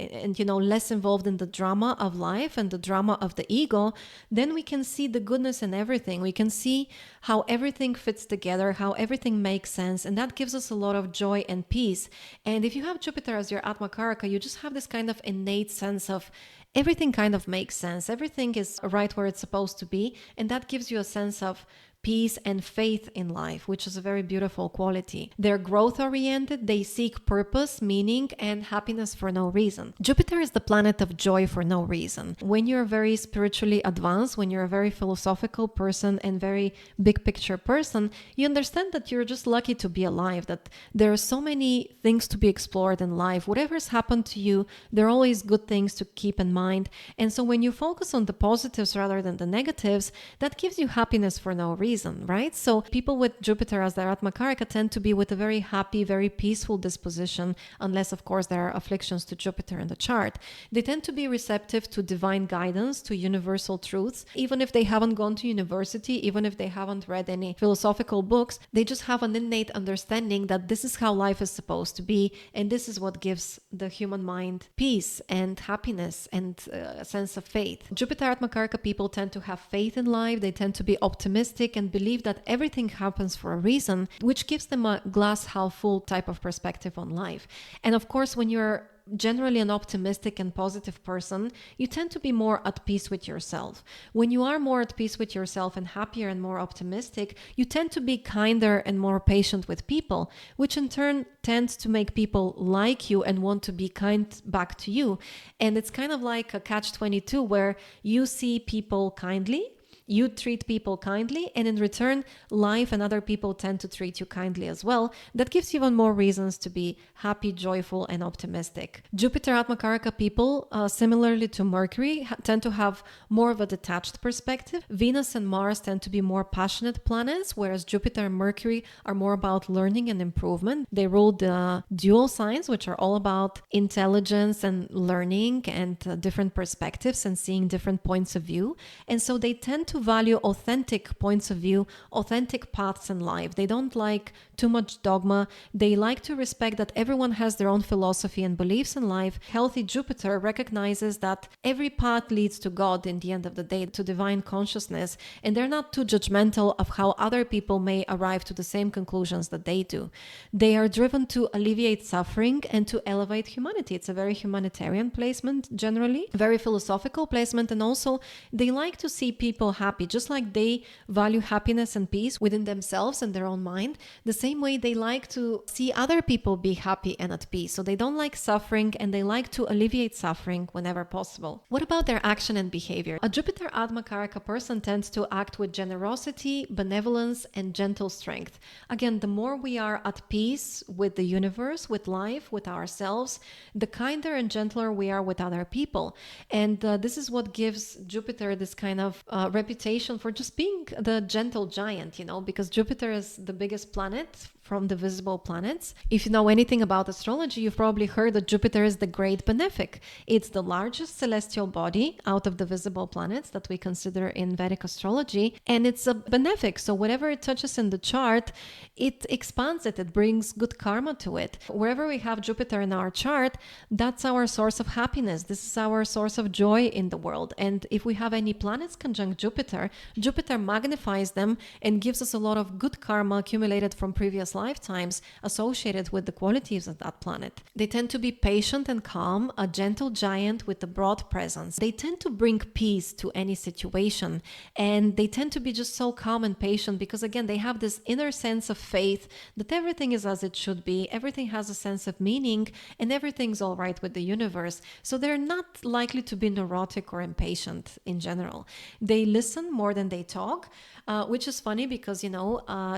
less involved in the drama of life and the drama of the ego, then we can see the goodness in everything. We can see how everything fits together, how everything makes sense, and that gives us a lot of joy and peace. And if you have Jupiter as your AtmaKaraka, you just have this kind of innate sense of everything kind of makes sense. Everything is right where it's supposed to be. And that gives you a sense of peace and faith in life, which is a very beautiful quality. They're growth oriented. They seek purpose, meaning, and happiness for no reason. Jupiter is the planet of joy for no reason. When you're very spiritually advanced, when you're a very philosophical person and very big picture person, you understand that you're just lucky to be alive, that there are so many things to be explored in life. Whatever's happened to you, there are always good things to keep in mind. And so when you focus on the positives rather than the negatives, that gives you happiness for no reason. Right? So people with Jupiter as their AtmaKaraka tend to be with a very happy, very peaceful disposition, unless of course there are afflictions to Jupiter in the chart. They tend to be receptive to divine guidance, to universal truths. Even if they haven't gone to university, even if they haven't read any philosophical books, they just have an innate understanding that this is how life is supposed to be, and this is what gives the human mind peace and happiness and a sense of faith. Jupiter AtmaKaraka people tend to have faith in life. They tend to be optimistic and believe that everything happens for a reason, which gives them a glass half full type of perspective on life. And of course, when you're generally an optimistic and positive person, you tend to be more at peace with yourself. When you are more at peace with yourself and happier and more optimistic, you tend to be kinder and more patient with people, which in turn tends to make people like you and want to be kind back to you. And it's kind of like a catch-22 where you see people kindly, you treat people kindly, and in return, life and other people tend to treat you kindly as well. That gives you even more reasons to be happy, joyful, and optimistic. Jupiter AtmaKaraka people, similarly to Mercury, tend to have more of a detached perspective. Venus and Mars tend to be more passionate planets, whereas Jupiter and Mercury are more about learning and improvement. They rule the dual signs, which are all about intelligence and learning and different perspectives and seeing different points of view. And so they tend to value authentic points of view, authentic paths in life. They don't like too much dogma. They like to respect that everyone has their own philosophy and beliefs in life. Healthy Jupiter recognizes that every path leads to God in the end of the day, to divine consciousness, and they're not too judgmental of how other people may arrive to the same conclusions that they do. They are driven to alleviate suffering and to elevate humanity. It's a very humanitarian placement generally, very philosophical placement, and also they like to see people happy, just like they value happiness and peace within themselves and their own mind. The same way they like to see other people be happy and at peace. So they don't like suffering and they like to alleviate suffering whenever possible. What about their action and behavior? A Jupiter AtmaKaraka person tends to act with generosity, benevolence, and gentle strength. Again, the more we are at peace with the universe, with life, with ourselves, the kinder and gentler we are with other people. And this is what gives Jupiter this kind of reputation reputation for just being the gentle giant, because Jupiter is the biggest planet from the visible planets. If you know anything about astrology, you've probably heard that Jupiter is the great benefic. It's the largest celestial body out of the visible planets that we consider in Vedic astrology, and it's a benefic. So whatever it touches in the chart, it expands it. It brings good karma to it. Wherever we have Jupiter in our chart, that's our source of happiness. This is our source of joy in the world. And if we have any planets conjunct Jupiter, Jupiter magnifies them and gives us a lot of good karma accumulated from previous lifetimes associated with the qualities of that planet. They tend to be patient and calm, a gentle giant with a broad presence. They tend to bring peace to any situation, and they tend to be just so calm and patient because, again, they have this inner sense of faith that everything is as it should be, everything has a sense of meaning, and everything's all right with the universe. So they're not likely to be neurotic or impatient in general. They listen more than they talk, which is funny because,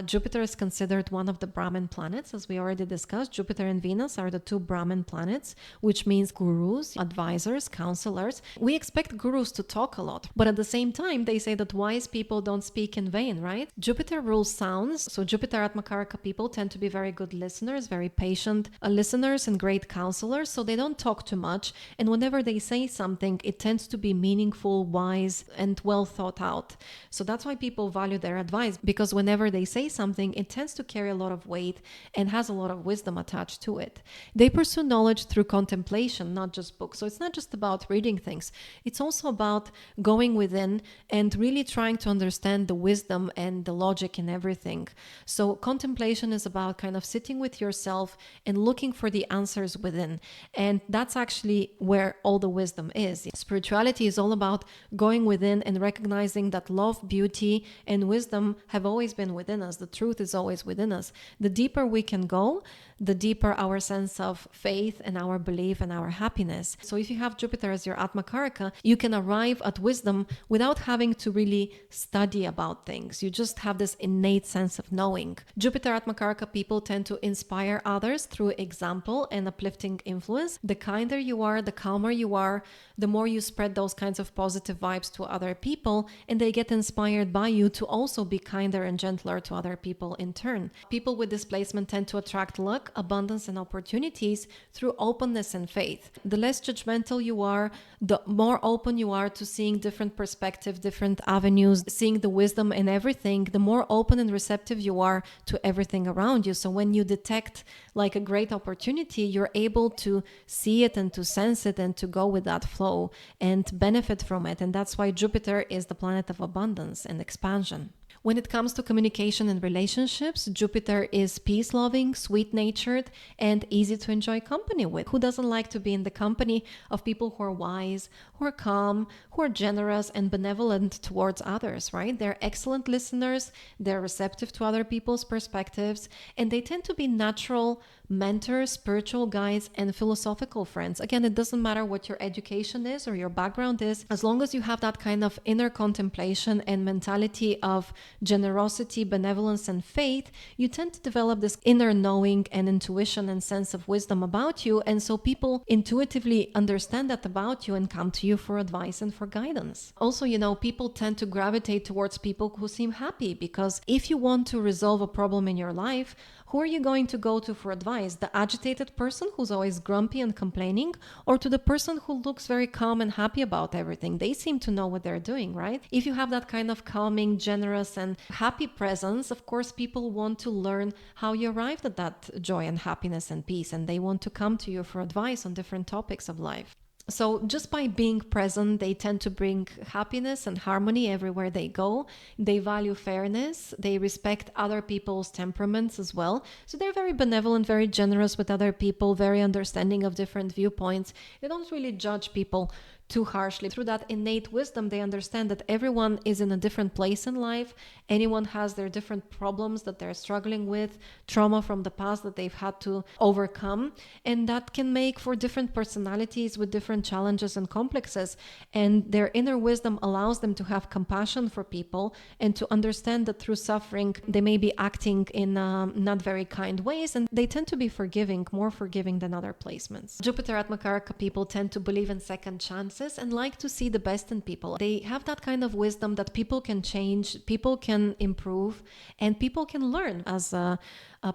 Jupiter is considered one of the Brahmin planets, as we already discussed. Jupiter and Venus are the two Brahmin planets, which means gurus, advisors, counselors. We expect gurus to talk a lot, but at the same time, they say that wise people don't speak in vain, right? Jupiter rules sounds, so Jupiter AtmaKaraka people tend to be very good listeners, very patient listeners and great counselors, so they don't talk too much, and whenever they say something, it tends to be meaningful, wise, and well thought out. So that's why people value their advice, because whenever they say something, it tends to carry a lot of weight and has a lot of wisdom attached to it. They pursue knowledge through contemplation, not just books. So it's not just about reading things. It's also about going within and really trying to understand the wisdom and the logic in everything. So contemplation is about kind of sitting with yourself and looking for the answers within. And that's actually where all the wisdom is. Spirituality is all about going within and recognizing that love, beauty, and wisdom have always been within us. The truth is always within us. The deeper we can go, the deeper our sense of faith and our belief and our happiness. So if you have Jupiter as your AtmaKaraka, you can arrive at wisdom without having to really study about things. You just have this innate sense of knowing. Jupiter AtmaKaraka people tend to inspire others through example and uplifting influence. The kinder you are, the calmer you are, the more you spread those kinds of positive vibes to other people, and they get inspired by you to also be kinder and gentler to other people in turn. People with this placement tend to attract luck, abundance, and opportunities through openness and faith. The less judgmental you are, the more open you are to seeing different perspectives, different avenues, seeing the wisdom in everything, the more open and receptive you are to everything around you. So when you detect like a great opportunity, you're able to see it and to sense it and to go with that flow and benefit from it. And that's why Jupiter is the planet of abundance and expansion. When it comes to communication and relationships, Jupiter is peace-loving, sweet-natured, and easy to enjoy company with. Who doesn't like to be in the company of people who are wise, who are calm, who are generous and benevolent towards others, right? They're excellent listeners, they're receptive to other people's perspectives, and they tend to be natural mentors, spiritual guides, and philosophical friends. Again, it doesn't matter what your education is or your background is, as long as you have that kind of inner contemplation and mentality of generosity, benevolence, and faith, you tend to develop this inner knowing and intuition and sense of wisdom about you. And so people intuitively understand that about you and come to you for advice and for guidance. Also, people tend to gravitate towards people who seem happy, because if you want to resolve a problem in your life, who are you going to go to for advice? The agitated person who's always grumpy and complaining, or to the person who looks very calm and happy about everything? They seem to know what they're doing, right? If you have that kind of calming, generous, and happy presence, of course, people want to learn how you arrived at that joy and happiness and peace, and they want to come to you for advice on different topics of life. So just by being present, they tend to bring happiness and harmony everywhere they go. They value fairness. They respect other people's temperaments as well. So they're very benevolent, very generous with other people, very understanding of different viewpoints. They don't really judge people too harshly. Through that innate wisdom, they understand that everyone is in a different place in life. Anyone has their different problems that they're struggling with, trauma from the past that they've had to overcome. And that can make for different personalities with different challenges and complexes. And their inner wisdom allows them to have compassion for people and to understand that through suffering, they may be acting in not very kind ways. And they tend to be forgiving, more forgiving than other placements. Jupiter AtmaKaraka people tend to believe in second chances glasses and like to see the best in people. They have that kind of wisdom that people can change, people can improve, and people can learn as a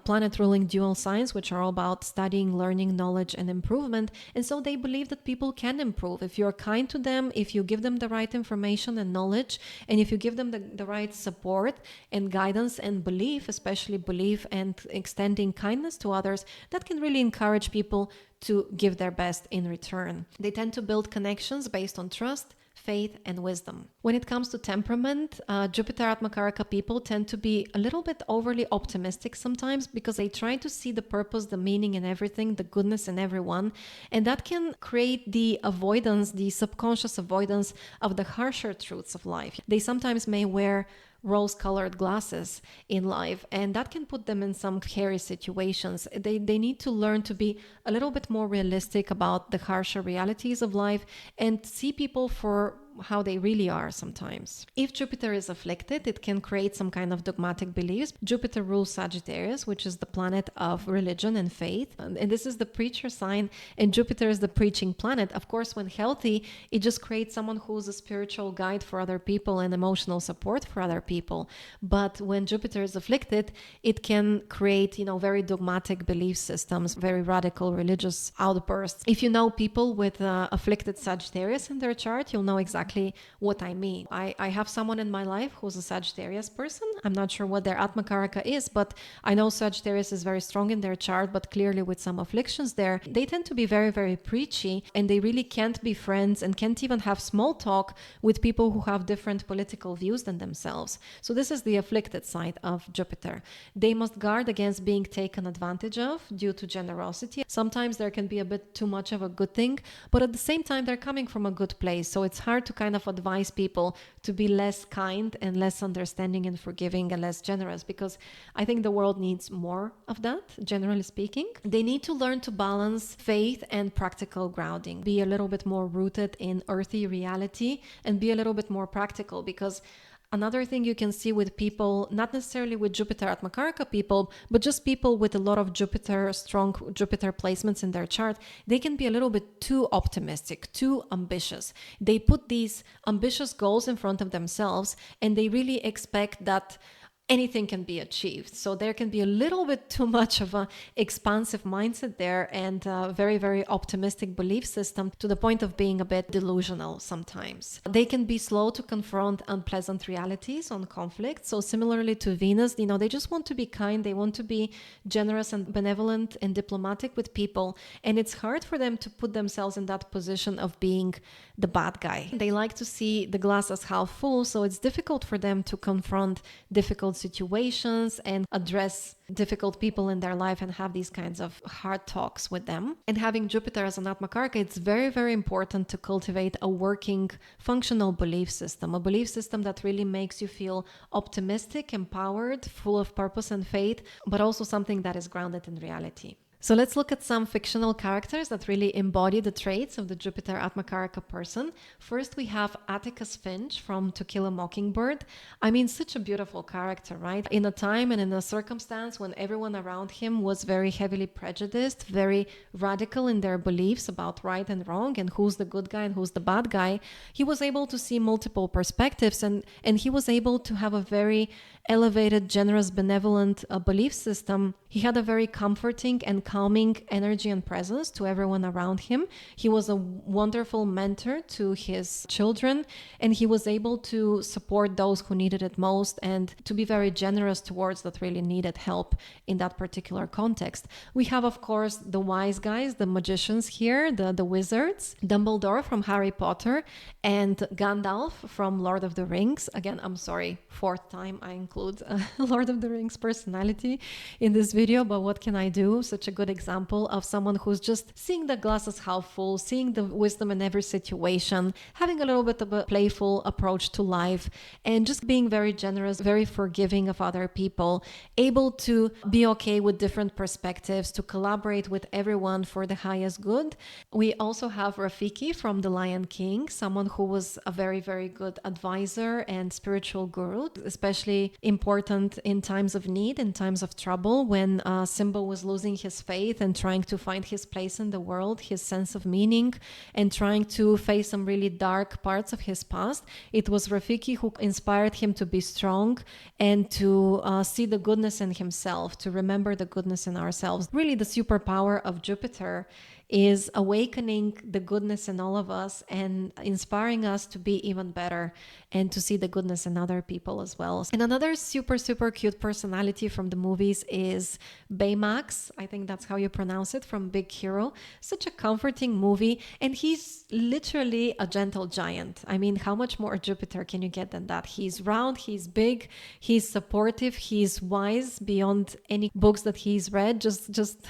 planet ruling dual signs, which are all about studying, learning, knowledge, and improvement. And so they believe that people can improve. If you're kind to them, if you give them the right information and knowledge, and if you give them the right support and guidance and belief, especially belief and extending kindness to others, that can really encourage people to give their best in return. They tend to build connections based on trust, faith, and wisdom. When it comes to temperament, Jupiter AtmaKaraka people tend to be a little bit overly optimistic sometimes because they try to see the purpose, the meaning in everything, the goodness in everyone. And that can create the avoidance, the subconscious avoidance of the harsher truths of life. They sometimes may wear rose-colored glasses in life, and that can put them in some hairy situations. They need to learn to be a little bit more realistic about the harsher realities of life and see people for how they really are sometimes. If Jupiter is afflicted, it can create some kind of dogmatic beliefs. Jupiter rules Sagittarius, which is the planet of religion and faith. And this is the preacher sign, and Jupiter is the preaching planet. Of course, when healthy, it just creates someone who's a spiritual guide for other people and emotional support for other people. But when Jupiter is afflicted, it can create, very dogmatic belief systems, very radical religious outbursts. If you know people with afflicted Sagittarius in their chart, you'll know exactly what I mean. I have someone in my life who's a Sagittarius person. I'm not sure what their AtmaKaraka is, but I know Sagittarius is very strong in their chart, but clearly with some afflictions there. They tend to be very, very preachy, and they really can't be friends and can't even have small talk with people who have different political views than themselves. So this is the afflicted side of Jupiter. They must guard against being taken advantage of due to generosity. Sometimes there can be a bit too much of a good thing, but at the same time, they're coming from a good place. So it's hard to kind of advise people to be less kind and less understanding and forgiving and less generous, because I think the world needs more of that, generally speaking. They need to learn to balance faith and practical grounding, be a little bit more rooted in earthy reality and be a little bit more practical, because another thing you can see with people, not necessarily with Jupiter AtmaKaraka people, but just people with a lot of strong Jupiter placements in their chart, they can be a little bit too optimistic, too ambitious. They put these ambitious goals in front of themselves and they really expect that anything can be achieved. So there can be a little bit too much of an expansive mindset there and a very, very optimistic belief system to the point of being a bit delusional sometimes. They can be slow to confront unpleasant realities on conflict. So similarly to Venus, they just want to be kind. They want to be generous and benevolent and diplomatic with people. And it's hard for them to put themselves in that position of being the bad guy. They like to see the glass as half full. So it's difficult for them to confront difficult situations and address difficult people in their life and have these kinds of hard talks with them. And having Jupiter as an AtmaKaraka, it's very, very important to cultivate a working, functional belief system, a belief system that really makes you feel optimistic, empowered, full of purpose and faith, but also something that is grounded in reality. So let's look at some fictional characters that really embody the traits of the Jupiter AtmaKaraka person. First, we have Atticus Finch from To Kill a Mockingbird. I mean, such a beautiful character, right? In a time and in a circumstance when everyone around him was very heavily prejudiced, very radical in their beliefs about right and wrong and who's the good guy and who's the bad guy, he was able to see multiple perspectives and he was able to have a very elevated, generous, benevolent belief system. He had a very comforting and calming energy and presence to everyone around him. He was a wonderful mentor to his children, and he was able to support those who needed it most and to be very generous towards that really needed help in that particular context. We have, of course, the wise guys, the magicians here, the wizards, Dumbledore from Harry Potter and Gandalf from Lord of the Rings. Again, I'm sorry, fourth time I include Lord of the Rings personality in this video, but what can I do? Such a good example of someone who's just seeing the glass as half full, seeing the wisdom in every situation, having a little bit of a playful approach to life, and just being very generous, very forgiving of other people, able to be okay with different perspectives, to collaborate with everyone for the highest good. We also have Rafiki from The Lion King, someone who was a very, very good advisor and spiritual guru, especially important in times of need, in times of trouble, when Simba was losing his faith and trying to find his place in the world, his sense of meaning, and trying to face some really dark parts of his past. It was Rafiki who inspired him to be strong and to see the goodness in himself, to remember the goodness in ourselves. Really, the superpower of Jupiter is awakening the goodness in all of us and inspiring us to be even better and to see the goodness in other people as well. And another super, super cute personality from the movies is Baymax. I think that's how you pronounce it, from Big Hero. Such a comforting movie. And he's literally a gentle giant. I mean, how much more Jupiter can you get than that? He's round, he's big, he's supportive, he's wise beyond any books that he's read. Just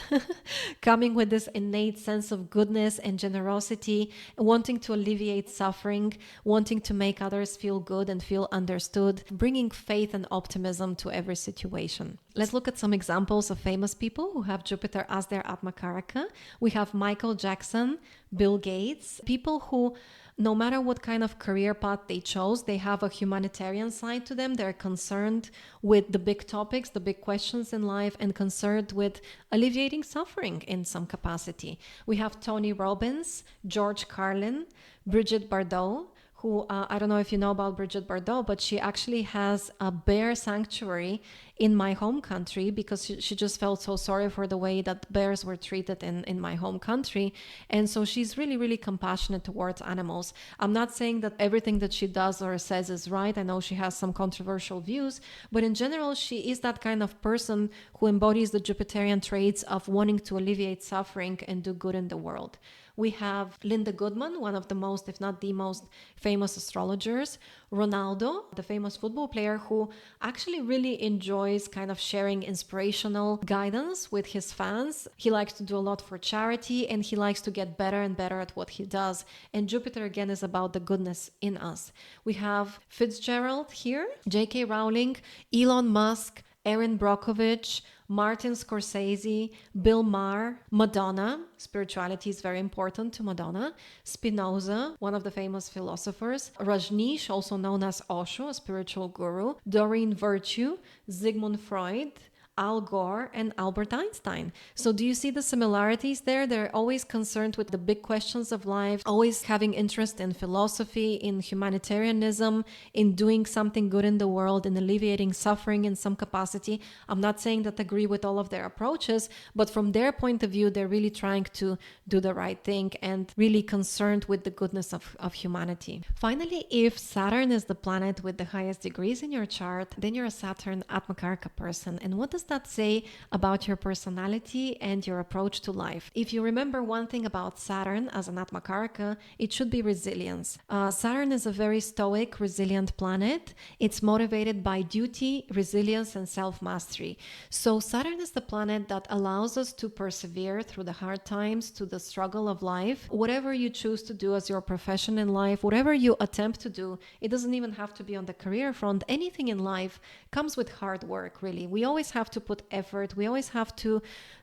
coming with this innate sense of goodness and generosity, wanting to alleviate suffering, wanting to make others feel good and feel understood, bringing faith and optimism to every situation. Let's look at some examples of famous people who have Jupiter as their AtmaKaraka. We have Michael Jackson, Bill Gates, people who, no matter what kind of career path they chose, they have a humanitarian side to them. They're concerned with the big topics, the big questions in life, and concerned with alleviating suffering in some capacity. We have Tony Robbins, George Carlin, Brigitte Bardot, who, I don't know if you know about Brigitte Bardot, but she actually has a bear sanctuary in my home country because she just felt so sorry for the way that bears were treated in my home country. And so she's really, really compassionate towards animals. I'm not saying that everything that she does or says is right. I know she has some controversial views, but in general, she is that kind of person who embodies the Jupiterian traits of wanting to alleviate suffering and do good in the world. We have Linda Goodman, one of the most, if not the most famous astrologers. Ronaldo, the famous football player who actually really enjoys kind of sharing inspirational guidance with his fans. He likes to do a lot for charity and he likes to get better and better at what he does. And Jupiter again is about the goodness in us. We have Fitzgerald here, J.K. Rowling, Elon Musk, Erin Brockovich, Martin Scorsese, Bill Maher, Madonna. Spirituality is very important to Madonna. Spinoza, one of the famous philosophers. Rajneesh, also known as Osho, a spiritual guru. Doreen Virtue, Sigmund Freud, Al Gore, and Albert Einstein. So do you see the similarities there? They're always concerned with the big questions of life, always having interest in philosophy, in humanitarianism, in doing something good in the world, in alleviating suffering in some capacity. I'm not saying that I agree with all of their approaches, but from their point of view, they're really trying to do the right thing and really concerned with the goodness of humanity. Finally, if Saturn is the planet with the highest degrees in your chart, then you're a Saturn AtmaKaraka person. And what does that say about your personality and your approach to life? If you remember one thing about Saturn as an AtmaKaraka, it should be resilience. Saturn is a very stoic, resilient planet. It's motivated by duty, resilience, and self-mastery. So Saturn is the planet that allows us to persevere through the hard times, to the struggle of life. Whatever you choose to do as your profession in life, whatever you attempt to do, it doesn't even have to be on the career front. Anything in life comes with hard work, really. We always have to put effort. We always have to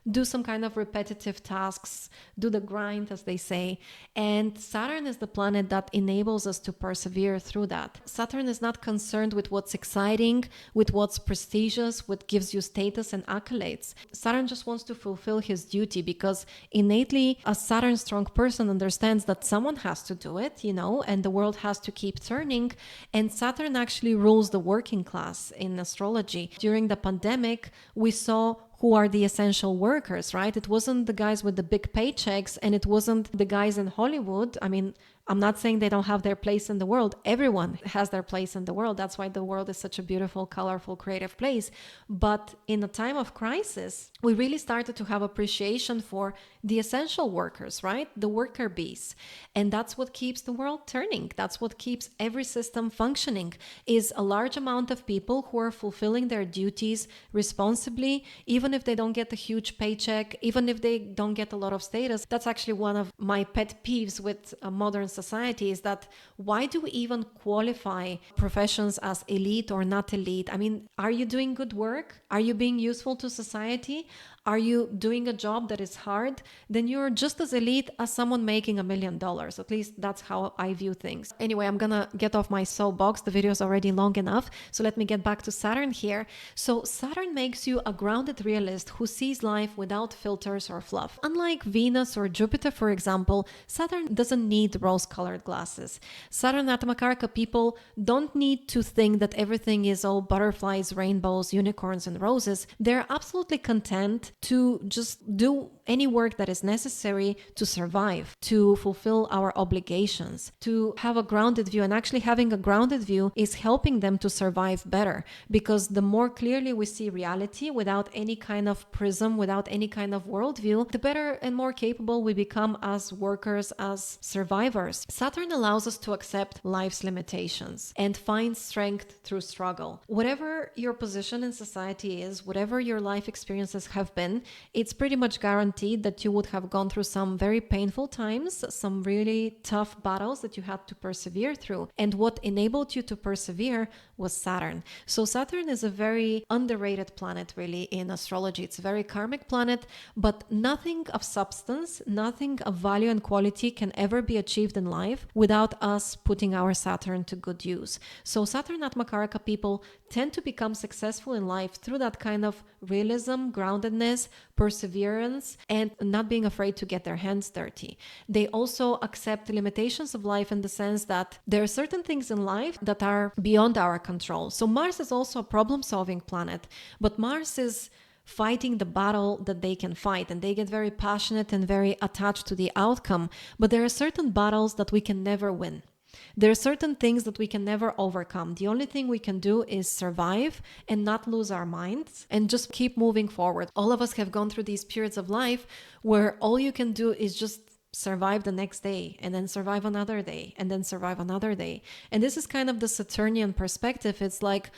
do some kind of repetitive tasks, do the grind, as they say. And Saturn is the planet that enables us to persevere through that. Saturn is not concerned with what's exciting, with what's prestigious, what gives you status and accolades. Saturn just wants to fulfill his duty because innately a Saturn strong person understands that someone has to do it, and the world has to keep turning. And Saturn actually rules the working class in astrology. During the pandemic, we saw who are the essential workers, right? It wasn't the guys with the big paychecks and it wasn't the guys in Hollywood. I mean, I'm not saying they don't have their place in the world. Everyone has their place in the world. That's why the world is such a beautiful, colorful, creative place. But in a time of crisis, we really started to have appreciation for the essential workers, right? The worker bees. And that's what keeps the world turning. That's what keeps every system functioning, is a large amount of people who are fulfilling their duties responsibly, even if they don't get a huge paycheck, even if they don't get a lot of status. That's actually one of my pet peeves with modern society, is that why do we even qualify professions as elite or not elite? I mean, are you doing good work? Are you being useful to society? Are you doing a job that is hard? Then you're just as elite as someone making $1 million. At least that's how I view things. Anyway, I'm gonna get off my soapbox. The video is already long enough. So let me get back to Saturn here. So Saturn makes you a grounded realist who sees life without filters or fluff. Unlike Venus or Jupiter, for example, Saturn doesn't need rose-colored glasses. Saturn AtmaKaraka people don't need to think that everything is all butterflies, rainbows, unicorns, and roses. They're absolutely content to just do any work that is necessary to survive, to fulfill our obligations, to have a grounded view. And actually having a grounded view is helping them to survive better, because the more clearly we see reality without any kind of prism, without any kind of worldview, the better and more capable we become as workers, as survivors. Saturn allows us to accept life's limitations and find strength through struggle. Whatever your position in society is, whatever your life experiences have been, it's pretty much guaranteed that you would have gone through some very painful times, some really tough battles that you had to persevere through. And what enabled you to persevere was Saturn. So Saturn is a very underrated planet, really, in astrology. It's a very karmic planet, but nothing of substance, nothing of value and quality can ever be achieved in life without us putting our Saturn to good use. So Saturn AtmaKaraka people tend to become successful in life through that kind of realism, groundedness, perseverance, and not being afraid to get their hands dirty. They also accept the limitations of life in the sense that there are certain things in life that are beyond our control. So Mars is also a problem-solving planet, but Mars is fighting the battle that they can fight, and they get very passionate and very attached to the outcome. But there are certain battles that we can never win. There are certain things that we can never overcome. The only thing we can do is survive and not lose our minds and just keep moving forward. All of us have gone through these periods of life where all you can do is just survive the next day, and then survive another day, and then survive another day. And this is kind of the Saturnian perspective. It's like,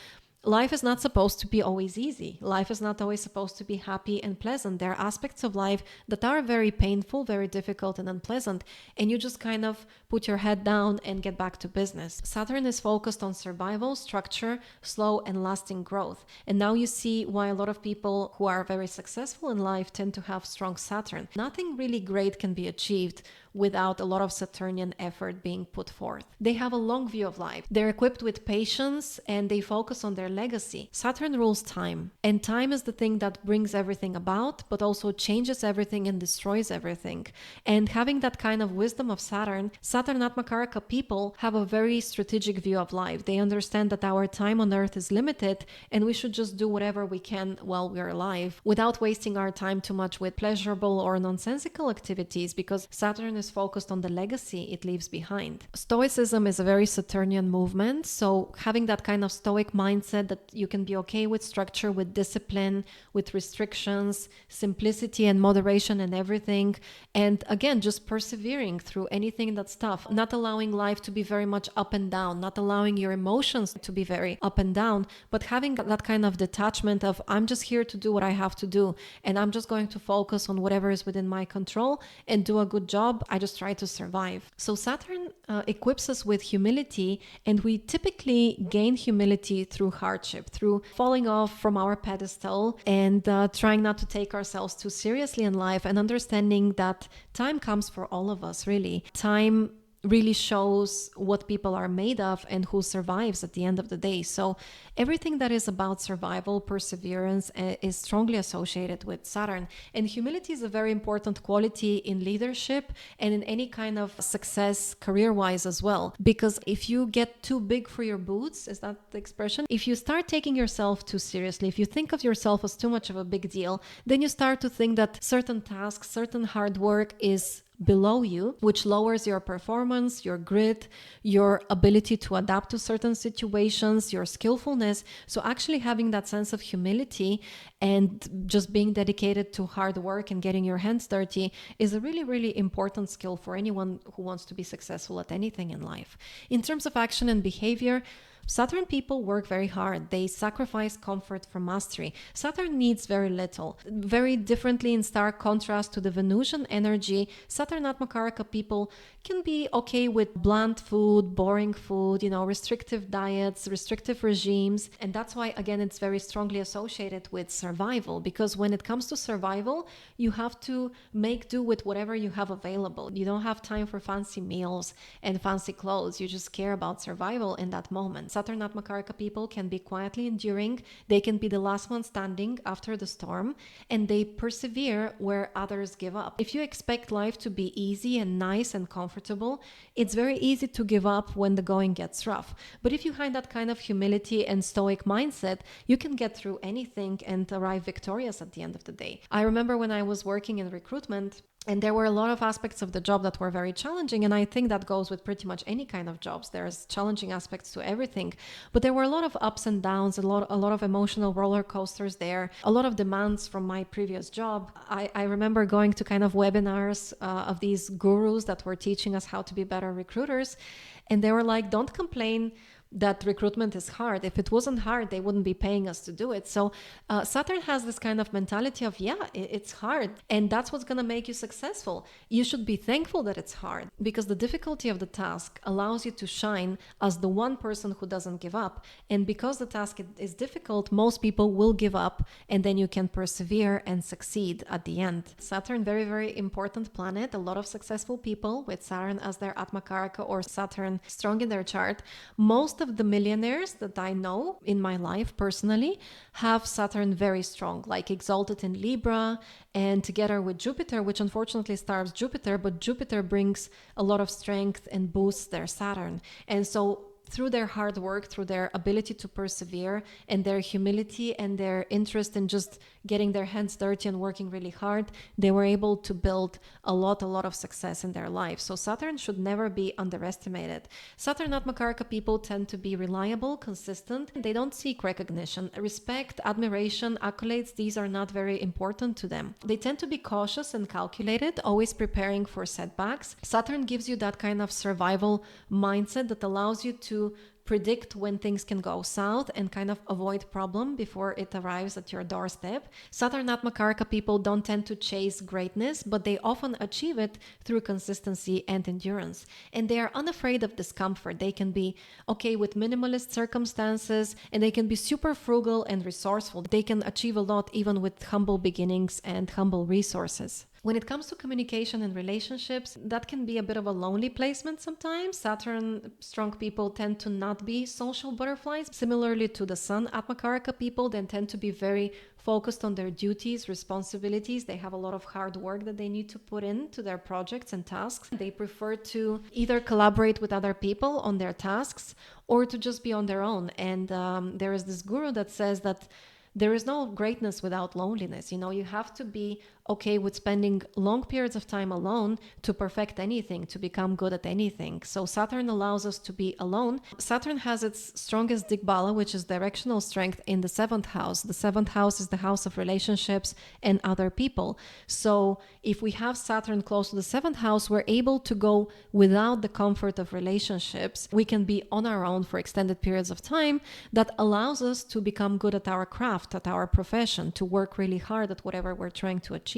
life is not supposed to be always easy. Life is not always supposed to be happy and pleasant. There are aspects of life that are very painful, very difficult and unpleasant, and you just kind of put your head down and get back to business. Saturn is focused on survival, structure, slow and lasting growth. And now you see why a lot of people who are very successful in life tend to have strong Saturn. Nothing really great can be achieved without a lot of Saturnian effort being put forth. They have a long view of life. They're equipped with patience and they focus on their legacy. Saturn rules time, and time is the thing that brings everything about, but also changes everything and destroys everything. And having that kind of wisdom of Saturn AtmaKaraka people have a very strategic view of life. They understand that our time on Earth is limited and we should just do whatever we can while we're alive without wasting our time too much with pleasurable or nonsensical activities, because Saturn is focused on the legacy it leaves behind. Stoicism is a very Saturnian movement, so having that kind of stoic mindset that you can be okay with structure, with discipline, with restrictions, simplicity and moderation and everything, and again, just persevering through anything that's tough, not allowing life to be very much up and down, not allowing your emotions to be very up and down, but having that kind of detachment of, I'm just here to do what I have to do, and I'm just going to focus on whatever is within my control and do a good job. I just try to survive. So Saturn equips us with humility, and we typically gain humility through hardship, through falling off from our pedestal and trying not to take ourselves too seriously in life, and understanding that time comes for all of us, really. Time really shows what people are made of and who survives at the end of the day. So everything that is about survival, perseverance is strongly associated with Saturn. And humility is a very important quality in leadership and in any kind of success career-wise as well. Because if you get too big for your boots, is that the expression? If you start taking yourself too seriously, if you think of yourself as too much of a big deal, then you start to think that certain tasks, certain hard work is below you, which lowers your performance, your grit, your ability to adapt to certain situations, your skillfulness. So actually having that sense of humility and just being dedicated to hard work and getting your hands dirty is a really, really important skill for anyone who wants to be successful at anything in life. In terms of action and behavior, Saturn people work very hard. They sacrifice comfort for mastery. Saturn needs very little. Very differently, in stark contrast to the Venusian energy, Saturn AtmaKaraka people can be okay with bland food, boring food, restrictive diets, restrictive regimes. And that's why, again, it's very strongly associated with survival, because when it comes to survival, you have to make do with whatever you have available. You don't have time for fancy meals and fancy clothes. You just care about survival in that moment. Saturn AtmaKaraka people can be quietly enduring. They can be the last one standing after the storm, and they persevere where others give up. If you expect life to be easy and nice and comfortable, it's very easy to give up when the going gets rough. But if you find that kind of humility and stoic mindset, you can get through anything and arrive victorious at the end of the day. I remember when I was working in recruitment, and there were a lot of aspects of the job that were very challenging. And I think that goes with pretty much any kind of jobs. There's challenging aspects to everything. But there were a lot of ups and downs, a lot of emotional roller coasters there, a lot of demands from my previous job. I remember going to kind of webinars of these gurus that were teaching us how to be better recruiters. And they were like, don't complain that recruitment is hard. If it wasn't hard, they wouldn't be paying us to do it. So Saturn has this kind of mentality of, it's hard. And that's what's going to make you successful. You should be thankful that it's hard, because the difficulty of the task allows you to shine as the one person who doesn't give up. And because the task is difficult, most people will give up, and then you can persevere and succeed at the end. Saturn, very, very important planet. A lot of successful people with Saturn as their AtmaKaraka or Saturn strong in their chart. Most of the millionaires that I know in my life personally have Saturn very strong, like exalted in Libra and together with Jupiter, which unfortunately stars Jupiter, but Jupiter brings a lot of strength and boosts their Saturn. And so through their hard work, through their ability to persevere and their humility and their interest in just getting their hands dirty and working really hard, they were able to build a lot of success in their life. So Saturn should never be underestimated. Saturn AtmaKaraka people tend to be reliable, consistent. They don't seek recognition. Respect, admiration, accolades, these are not very important to them. They tend to be cautious and calculated, always preparing for setbacks. Saturn gives you that kind of survival mindset that allows you to predict when things can go south and kind of avoid problem before it arrives at your doorstep. Saturn AtmaKaraka people don't tend to chase greatness, but they often achieve it through consistency and endurance. And they are unafraid of discomfort. They can be okay with minimalist circumstances, and they can be super frugal and resourceful. They can achieve a lot even with humble beginnings and humble resources. When it comes to communication and relationships, that can be a bit of a lonely placement sometimes. Saturn strong people tend to not be social butterflies. Similarly to the Sun AtmaKaraka people, they tend to be very focused on their duties, responsibilities. They have a lot of hard work that they need to put into their projects and tasks. They prefer to either collaborate with other people on their tasks or to just be on their own. And there is this guru that says that there is no greatness without loneliness. You have to be okay with spending long periods of time alone to perfect anything, to become good at anything. So Saturn allows us to be alone. Saturn has its strongest Digbala, which is directional strength, in the 7th house. The 7th house is the house of relationships and other people. So if we have Saturn close to the 7th house, we're able to go without the comfort of relationships. We can be on our own for extended periods of time. That allows us to become good at our craft, at our profession, to work really hard at whatever we're trying to achieve.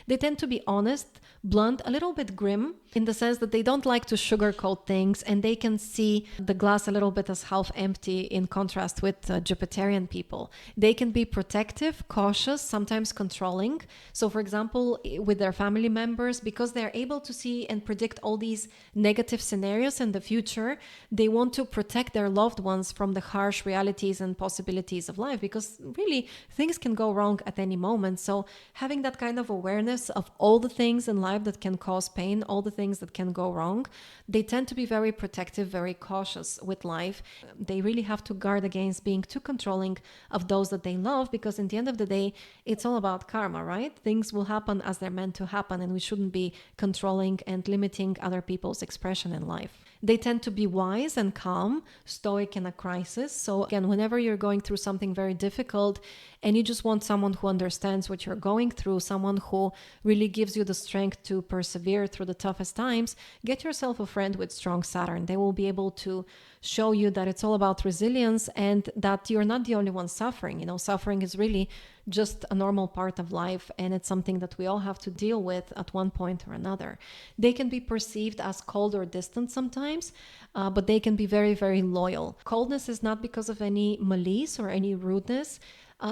They tend to be honest, blunt, a little bit grim, in the sense that they don't like to sugarcoat things, and they can see the glass a little bit as half empty, in contrast with Jupiterian people. They can be protective, cautious, sometimes controlling. So for example, with their family members, because they're able to see and predict all these negative scenarios in the future, they want to protect their loved ones from the harsh realities and possibilities of life, because really things can go wrong at any moment. So having that kind of awareness of all the things in life that can cause pain, all the things that can go wrong, they tend to be very protective, very cautious with life. They really have to guard against being too controlling of those that they love, because in the end of the day, it's all about karma, right? Things will happen as they're meant to happen, and we shouldn't be controlling and limiting other people's expression in life. They tend to be wise and calm, stoic in a crisis. So again, whenever you're going through something very difficult and you just want someone who understands what you're going through, someone who really gives you the strength to persevere through the toughest times, get yourself a friend with strong Saturn. They will be able to show you that it's all about resilience and that you're not the only one suffering. You know, suffering is really just a normal part of life, and it's something that we all have to deal with at one point or another. They can be perceived as cold or distant sometimes, but they can be very, very loyal. Coldness is not because of any malice or any rudeness.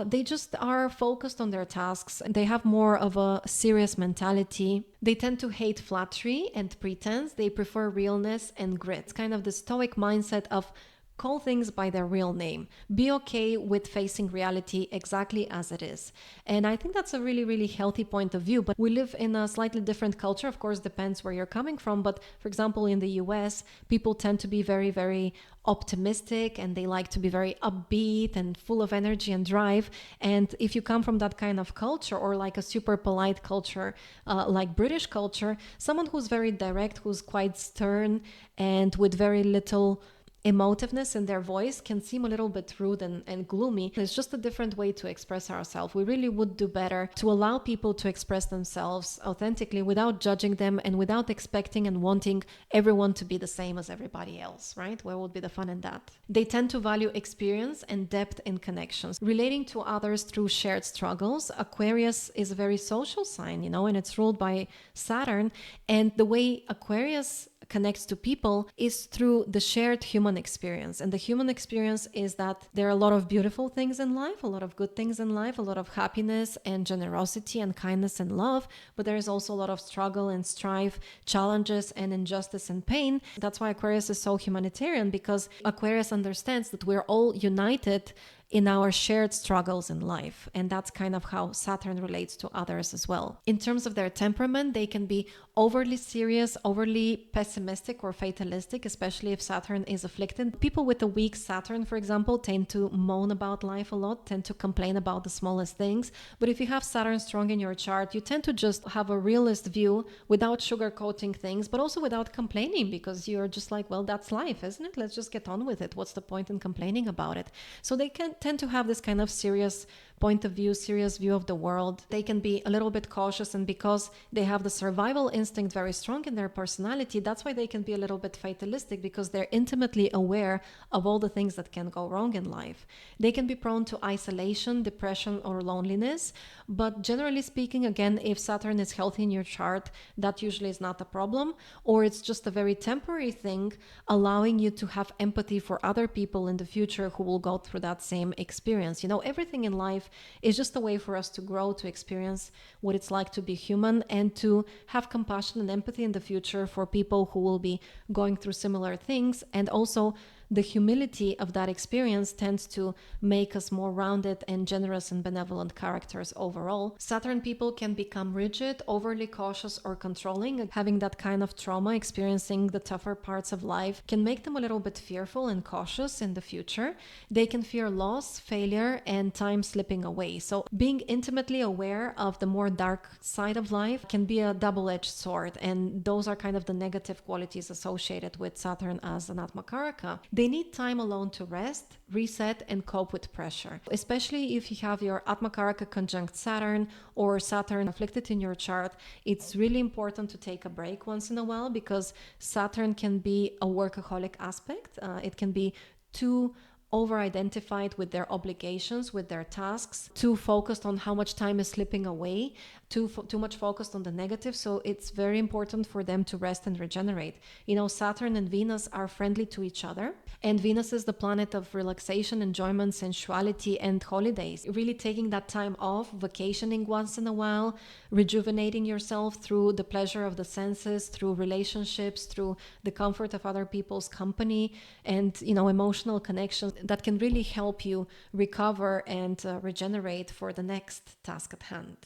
They just are focused on their tasks. They have more of a serious mentality. They tend to hate flattery and pretense. They prefer realness and grit. It's kind of the stoic mindset of call things by their real name. Be okay with facing reality exactly as it is. And I think that's a really, really healthy point of view. But we live in a slightly different culture. Of course, depends where you're coming from. But for example, in the US, people tend to be very, very optimistic, and they like to be very upbeat and full of energy and drive. And if you come from that kind of culture, or like a super polite culture, like British culture, someone who's very direct, who's quite stern and with very little emotiveness in their voice can seem a little bit rude and gloomy. It's just a different way to express ourselves. We really would do better to allow people to express themselves authentically without judging them and without expecting and wanting everyone to be the same as everybody else, right? Where would be the fun in that? They tend to value experience and depth in connections, relating to others through shared struggles. Aquarius is a very social sign, and it's ruled by Saturn. And the way Aquarius connects to people is through the shared human experience. And the human experience is that there are a lot of beautiful things in life, a lot of good things in life, a lot of happiness and generosity and kindness and love, but there is also a lot of struggle and strife, challenges and injustice and pain. That's why Aquarius is so humanitarian, because Aquarius understands that we're all united in our shared struggles in life. And that's kind of how Saturn relates to others as well. In terms of their temperament, they can be overly serious, overly pessimistic or fatalistic, especially if Saturn is afflicted. People with a weak Saturn, for example, tend to moan about life a lot, tend to complain about the smallest things. But if you have Saturn strong in your chart, you tend to just have a realist view without sugarcoating things, but also without complaining, because you're just like, well, that's life, isn't it? Let's just get on with it. What's the point in complaining about it? So they can tend to have this kind of serious point of view, serious view of the world. They can be a little bit cautious, and because they have the survival instinct very strong in their personality, that's why they can be a little bit fatalistic, because they're intimately aware of all the things that can go wrong in life. They can be prone to isolation, depression, or loneliness, but generally speaking, again, if Saturn is healthy in your chart, that usually is not a problem, or it's just a very temporary thing, allowing you to have empathy for other people in the future who will go through that same experience. Everything in life is just a way for us to grow, to experience what it's like to be human, and to have compassion and empathy in the future for people who will be going through similar things. And also the humility of that experience tends to make us more rounded and generous and benevolent characters overall. Saturn people can become rigid, overly cautious, or controlling. And having that kind of trauma, experiencing the tougher parts of life, can make them a little bit fearful and cautious in the future. They can fear loss, failure, and time slipping away. So being intimately aware of the more dark side of life can be a double-edged sword. And those are kind of the negative qualities associated with Saturn as an AtmaKaraka. They need time alone to rest, reset, and cope with pressure. Especially if you have your AtmaKaraka conjunct Saturn or Saturn afflicted in your chart, it's really important to take a break once in a while, because Saturn can be a workaholic aspect. It can be too over-identified with their obligations, with their tasks, too focused on how much time is slipping away, too much focused on the negative. So it's very important for them to rest and regenerate. Saturn and Venus are friendly to each other, and Venus is the planet of relaxation, enjoyment, sensuality, and holidays. Really taking that time off, vacationing once in a while, rejuvenating yourself through the pleasure of the senses, through relationships, through the comfort of other people's company, and emotional connections that can really help you recover and regenerate for the next task at hand.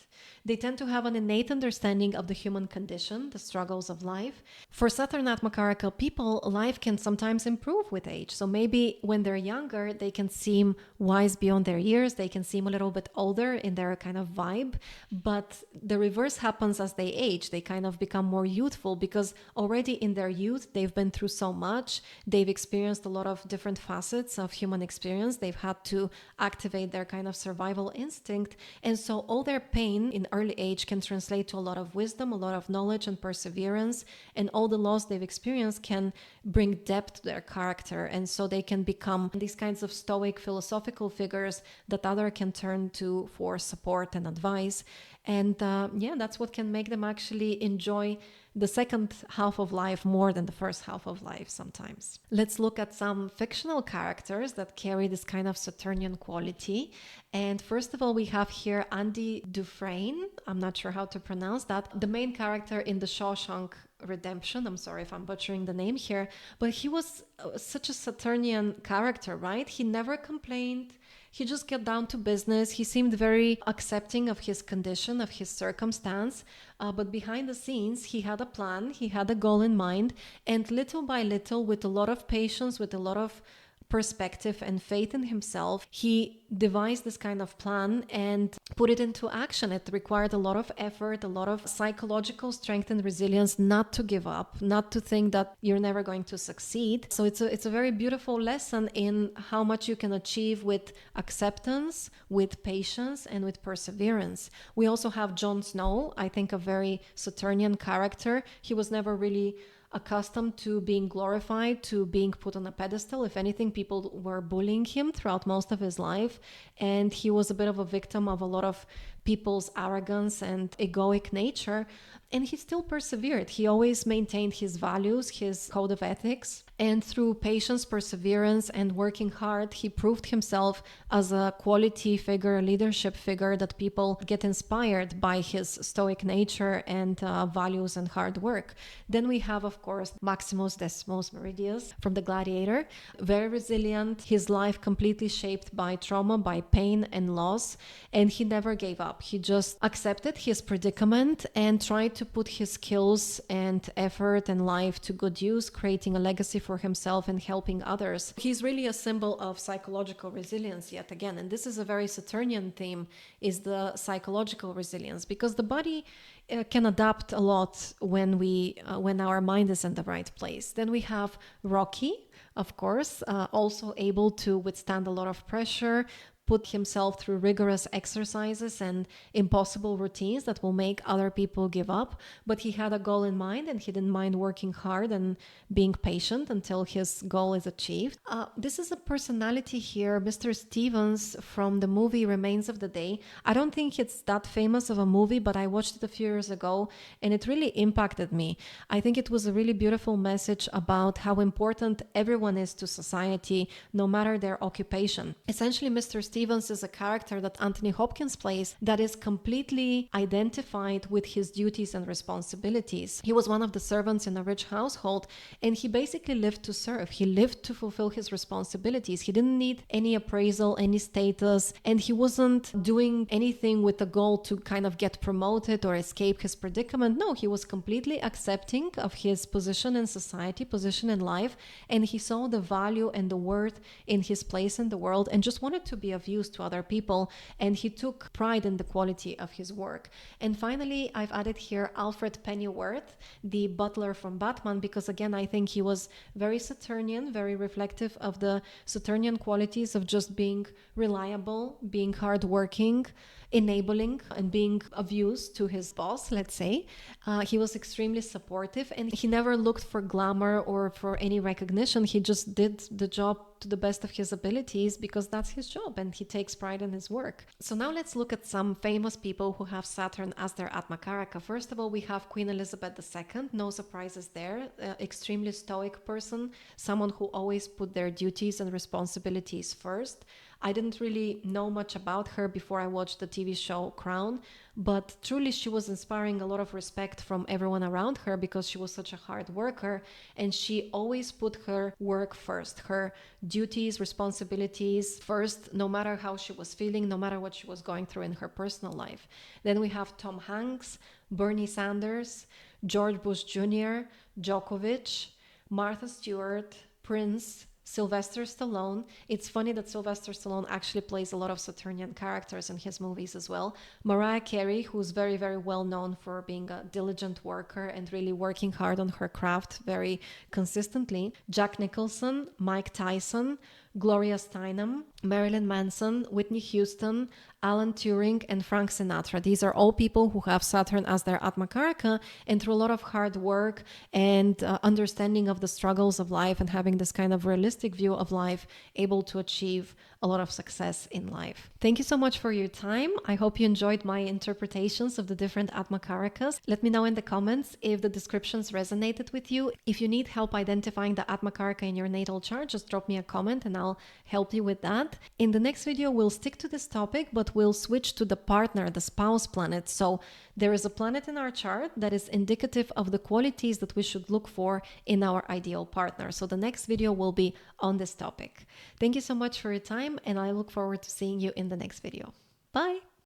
They tend to have an innate understanding of the human condition, the struggles of life. For Saturn AtmaKaraka people, life can sometimes improve with age. So maybe when they're younger, they can seem wise beyond their years. They can seem a little bit older in their kind of vibe. But the reverse happens as they age. They kind of become more youthful, because already in their youth, they've been through so much. They've experienced a lot of different facets of human human experience. They've had to activate their kind of survival instinct. And so all their pain in early age can translate to a lot of wisdom, a lot of knowledge and perseverance. And all the loss they've experienced can bring depth to their character. And so they can become these kinds of stoic philosophical figures that others can turn to for support and advice. And that's what can make them actually enjoy the second half of life more than the first half of life sometimes. Let's look at some fictional characters that carry this kind of Saturnian quality. And first of all, we have here Andy Dufresne. I'm not sure how to pronounce that. The main character in the Shawshank Redemption. I'm sorry if I'm butchering the name here, but he was such a Saturnian character, right? He never complained. He just got down to business. He seemed very accepting of his condition, of his circumstance. But behind the scenes, he had a plan, he had a goal in mind. And little by little, with a lot of patience, with a lot of perspective and faith in himself, he devised this kind of plan and put it into action. It required a lot of effort, a lot of psychological strength and resilience not to give up, not to think that you're never going to succeed. So it's a very beautiful lesson in how much you can achieve with acceptance, with patience, and with perseverance. We also have Jon Snow, I think a very Saturnian character. He was never really accustomed to being glorified, to being put on a pedestal. If anything, people were bullying him throughout most of his life, and he was a bit of a victim of a lot of people's arrogance and egoic nature. And he still persevered. He always maintained his values, his code of ethics. And through patience, perseverance, and working hard, he proved himself as a quality figure, a leadership figure that people get inspired by his stoic nature and values and hard work. Then we have, of course, Maximus Decimus Meridius from The Gladiator. Very resilient, his life completely shaped by trauma, by pain and loss. And he never gave up. He just accepted his predicament and tried to put his skills and effort and life to good use, creating a legacy for himself and helping others. He's really a symbol of psychological resilience yet again. And this is a very Saturnian theme, is the psychological resilience, because the body can adapt a lot when our mind is in the right place. Then we have Rocky, of course, also able to withstand a lot of pressure, put himself through rigorous exercises and impossible routines that will make other people give up. But he had a goal in mind, and he didn't mind working hard and being patient until his goal is achieved. This is a personality here, Mr. Stevens from the movie Remains of the Day. I don't think it's that famous of a movie, but I watched it a few years ago and it really impacted me. I think it was a really beautiful message about how important everyone is to society, no matter their occupation. Essentially, Mr. Stevens is a character that Anthony Hopkins plays that is completely identified with his duties and responsibilities. He was one of the servants in a rich household, and he basically lived to serve. He lived to fulfill his responsibilities. He didn't need any appraisal, any status, and he wasn't doing anything with the goal to kind of get promoted or escape his predicament. No, he was completely accepting of his position in society, position in life, and he saw the value and the worth in his place in the world and just wanted to be of use to other people, and he took pride in the quality of his work. And finally, I've added here Alfred Pennyworth, the butler from Batman, because again, I think he was very Saturnian, very reflective of the Saturnian qualities of just being reliable, being hardworking, enabling, and being of use to his boss, let's say. He was extremely supportive, and he never looked for glamour or for any recognition. He just did the job to the best of his abilities because that's his job, and he takes pride in his work. So now let's look at some famous people who have Saturn as their AtmaKaraka. First of all, we have Queen Elizabeth II. No surprises there. Extremely stoic person, someone who always put their duties and responsibilities first. I didn't really know much about her before I watched the TV show Crown, but truly she was inspiring a lot of respect from everyone around her because she was such a hard worker, and she always put her work first, her duties, responsibilities first, no matter how she was feeling, no matter what she was going through in her personal life. Then we have Tom Hanks, Bernie Sanders, George Bush Jr., Djokovic, Martha Stewart, Prince, Sylvester Stallone. It's funny that Sylvester Stallone actually plays a lot of Saturnian characters in his movies as well. Mariah Carey, who's very, very well known for being a diligent worker and really working hard on her craft very consistently. Jack Nicholson, Mike Tyson, Gloria Steinem, Marilyn Manson, Whitney Houston, Alan Turing, and Frank Sinatra. These are all people who have Saturn as their AtmaKaraka, and through a lot of hard work and understanding of the struggles of life and having this kind of realistic view of life, able to achieve a lot of success in life. Thank you so much for your time. I hope you enjoyed my interpretations of the different AtmaKarakas. Let me know in the comments if the descriptions resonated with you. If you need help identifying the AtmaKaraka in your natal chart, just drop me a comment and I'll help you with that. In the next video, we'll stick to this topic, but we'll switch to the partner, the spouse planet. So there is a planet in our chart that is indicative of the qualities that we should look for in our ideal partner. So the next video will be on this topic. Thank you so much for your time, and I look forward to seeing you in the next video. Bye!